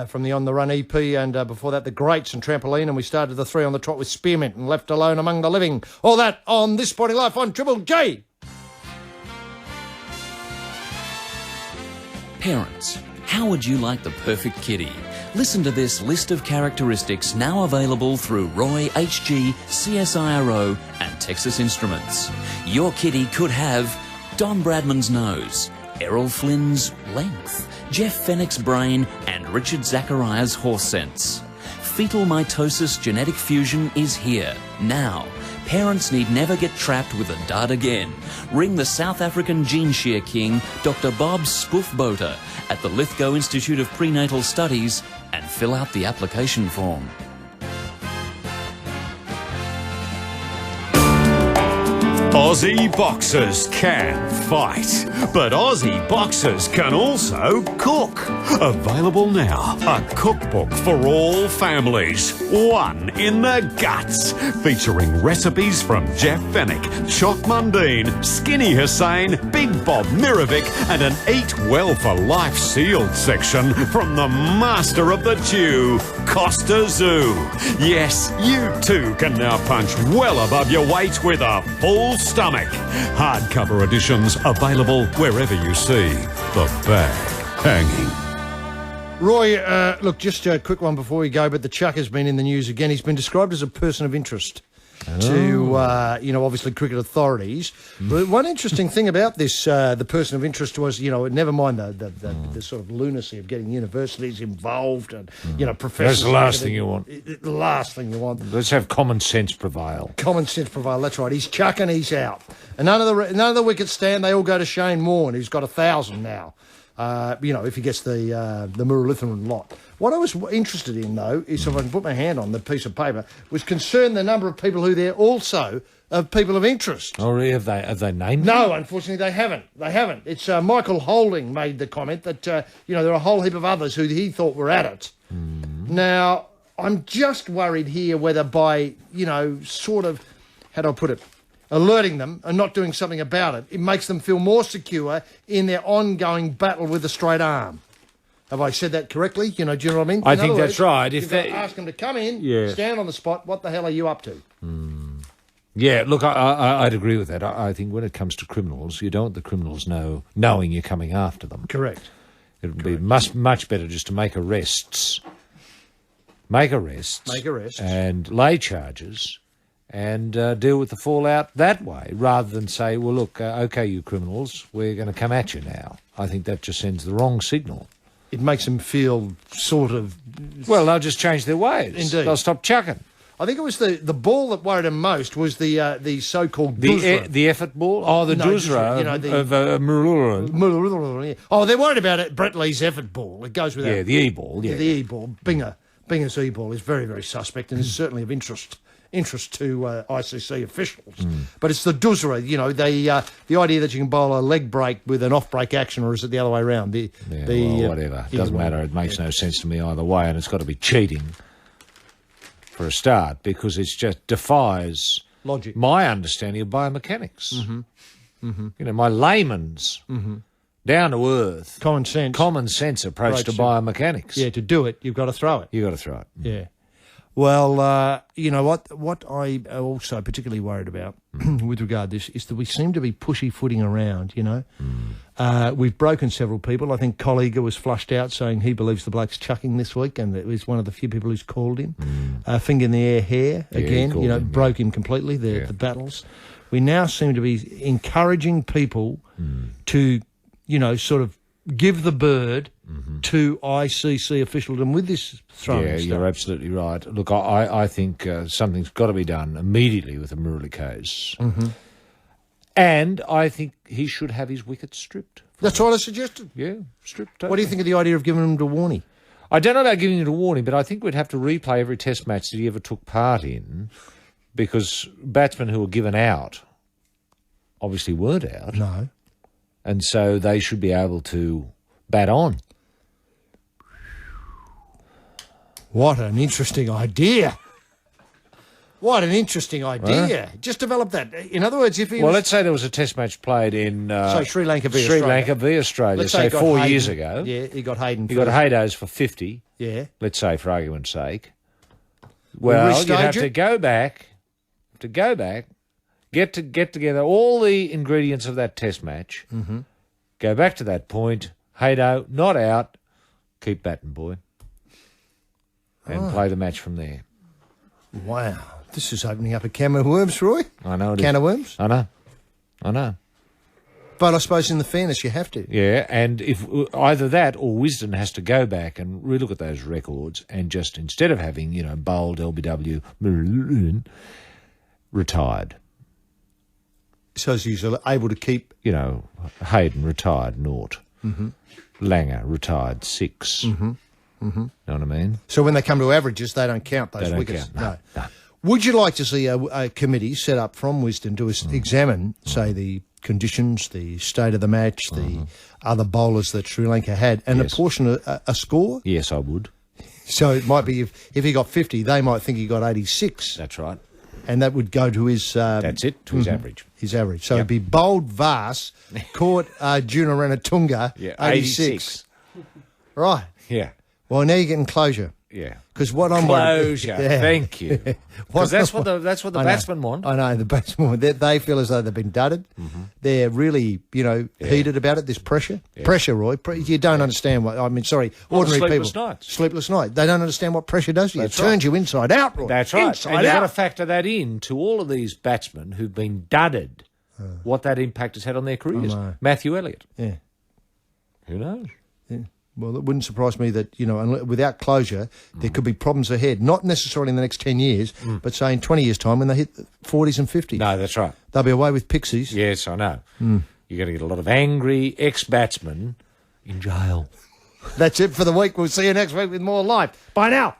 From the On the Run EP, and before that, The Greats and Trampoline, and we started the 3 on the trot with Spearmint and Left Alone Among the Living. All that on This Sporting Life on Triple J. Parents, how would you like the perfect kiddie? Listen to this list of characteristics now available through Roy, HG, CSIRO and Texas Instruments. Your kiddie could have Don Bradman's nose, Errol Flynn's length, Jeff Fennick's brain and Richard Zachariah's horse sense. Fetal mitosis genetic fusion is here, now. Parents need never get trapped with a dud again. Ring the South African gene shear king, Dr. Bob Spoofboter, at the Lithgow Institute of Prenatal Studies and fill out the application form. Aussie boxers can fight, but Aussie boxers can also cook. Available now, a cookbook for all families. One in the Guts, featuring recipes from Jeff Fennick, Choc Mundine, Skinny Hussein, Big Bob Mirovic, and an Eat Well for Life sealed section from the master of the Chew, Costa Zoo. Yes, you too can now punch well above your weight with a full stomach. Hardcover editions available wherever you see the bag hanging. Roy, look, just a quick one before we go, but the Chuck has been in the news again. He's been described as a person of interest to, obviously cricket authorities. But one interesting thing about this, the person of interest was, never mind the sort of lunacy of getting universities involved and, professors. That's the last thing you want. The last thing you want. Let's have common sense prevail. Common sense prevail, that's right. He's chucking, he's out. And none of the wickets stand, they all go to Shane Warne, who's got 1,000 now. If he gets the Muralitharan lot. What I was interested in, though, is if I can put my hand on the piece of paper, was concerned the number of people who there also are people of interest. Oh, really? Have they named No, them? unfortunately, they haven't. It's Michael Holding made the comment that, there are a whole heap of others who he thought were at it. Now, I'm just worried here whether by, sort of, how do I put it, alerting them and not doing something about it, it makes them feel more secure in their ongoing battle with the straight arm. Have I said that correctly? Do you know what I mean? I think that's right. If they ask them to come in, stand on the spot, what the hell are you up to? Yeah, look, I'd agree with that. I think when it comes to criminals, you don't want the criminals knowing you're coming after them. Correct. It would be much better just to make arrests. And lay charges and deal with the fallout that way, rather than say, well, look, OK, you criminals, we're going to come at you now. I think that just sends the wrong signal. It makes them feel sort of... Well, they'll just change their ways. Indeed. They'll stop chucking. I think it was the ball that worried him most was the so-called Duzra. The effort ball? Oh, the Duzra of Murula. Yeah. Oh, they're worried about it. Brett Lee's effort ball. It goes without... Yeah, the E-ball. Yeah, the E-ball. Binger's E-ball is very, very suspect and is certainly of interest to ICC officials. But it's the Duzra, the idea that you can bowl a leg break with an off-break action, or is it the other way around? Whatever. It doesn't matter. It makes no sense to me either way, and it's got to be cheating for a start, because it just defies logic, my understanding of biomechanics. My layman's down-to-earth, common sense approach to biomechanics. Yeah, to do it, you've got to throw it. You've got to throw it. Yeah. Well, you know what I also particularly worried about with regard to this is that we seem to be pushy-footing around, We've broken several people. I think Colleaguer was flushed out saying he believes the bloke's chucking this week, and it was one of the few people who's called him. Finger in the air hair, again, broke him completely, the battles. We now seem to be encouraging people to, sort of give the bird to ICC officialdom with this throwing stuff. You're absolutely right. Look, I think something's got to be done immediately with the Murali case. And I think he should have his wickets stripped. That's what I suggested. Yeah, stripped. Totally. What do you think of the idea of giving him to Warnie? I don't know about giving him to Warnie, but I think we'd have to replay every test match that he ever took part in, because batsmen who were given out obviously weren't out. No. And so they should be able to bat on. What an interesting idea. What an interesting idea. Just develop that. In other words, if he was... let's say there was a test match played in... so Sri Lanka v Sri Australia. Lanka v Australia, Let's say he got 4 Hayden. years ago. Yeah, he got Hayden. He got Haydos for 50. Yeah. Let's say, for argument's sake. Well, you'd have to go back, get together all the ingredients of that test match, go back to that point, Haydo, not out, keep batting, boy, and play the match from there. Wow. This is opening up a can of worms, Roy. I know it can is. of worms? I know. But I suppose in the fairness you have to. Yeah, and if either that or Wisden has to go back and relook at those records and just, instead of having, bowled LBW, retired. So he's able to keep... Hayden retired, 0. Langer retired, 6. Know what I mean? So when they come to averages, they don't count those They don't wickets. count, no. Would you like to see a committee set up from Wisden to examine, say, the conditions, the state of the match, the other bowlers that Sri Lanka had, and apportion a score? Yes, I would. So it might be if he got 50, they might think he got 86. That's right. And that would go to his... That's it, to his average. His average. So it'd be bowled Vas, caught Junaranatunga, 86. Right. Yeah. Well, now you're getting closure. Yeah. Because what I'm closure. Thank you. Because that's what the batsmen want. I know the batsmen want. They feel as though they've been dudded. They're really, heated about it. This pressure, pressure, Roy. You don't understand what I mean. Sorry, ordinary sleepless people. Nights. Sleepless night. They don't understand what pressure does to you. That's it turns you inside out, Roy. That's right. Inside and you've got out. to factor that in to all of these batsmen who've been dudded. What that impact has had on their careers. Matthew Elliott. Yeah. Who knows? Yeah. Well, it wouldn't surprise me that, without closure, there could be problems ahead. Not necessarily in the next 10 years, but say in 20 years' time when they hit the 40s and 50s. No, that's right. They'll be away with pixies. Yes, I know. You're going to get a lot of angry ex-batsmen in jail. That's it for the week. We'll see you next week with more Life. Bye now.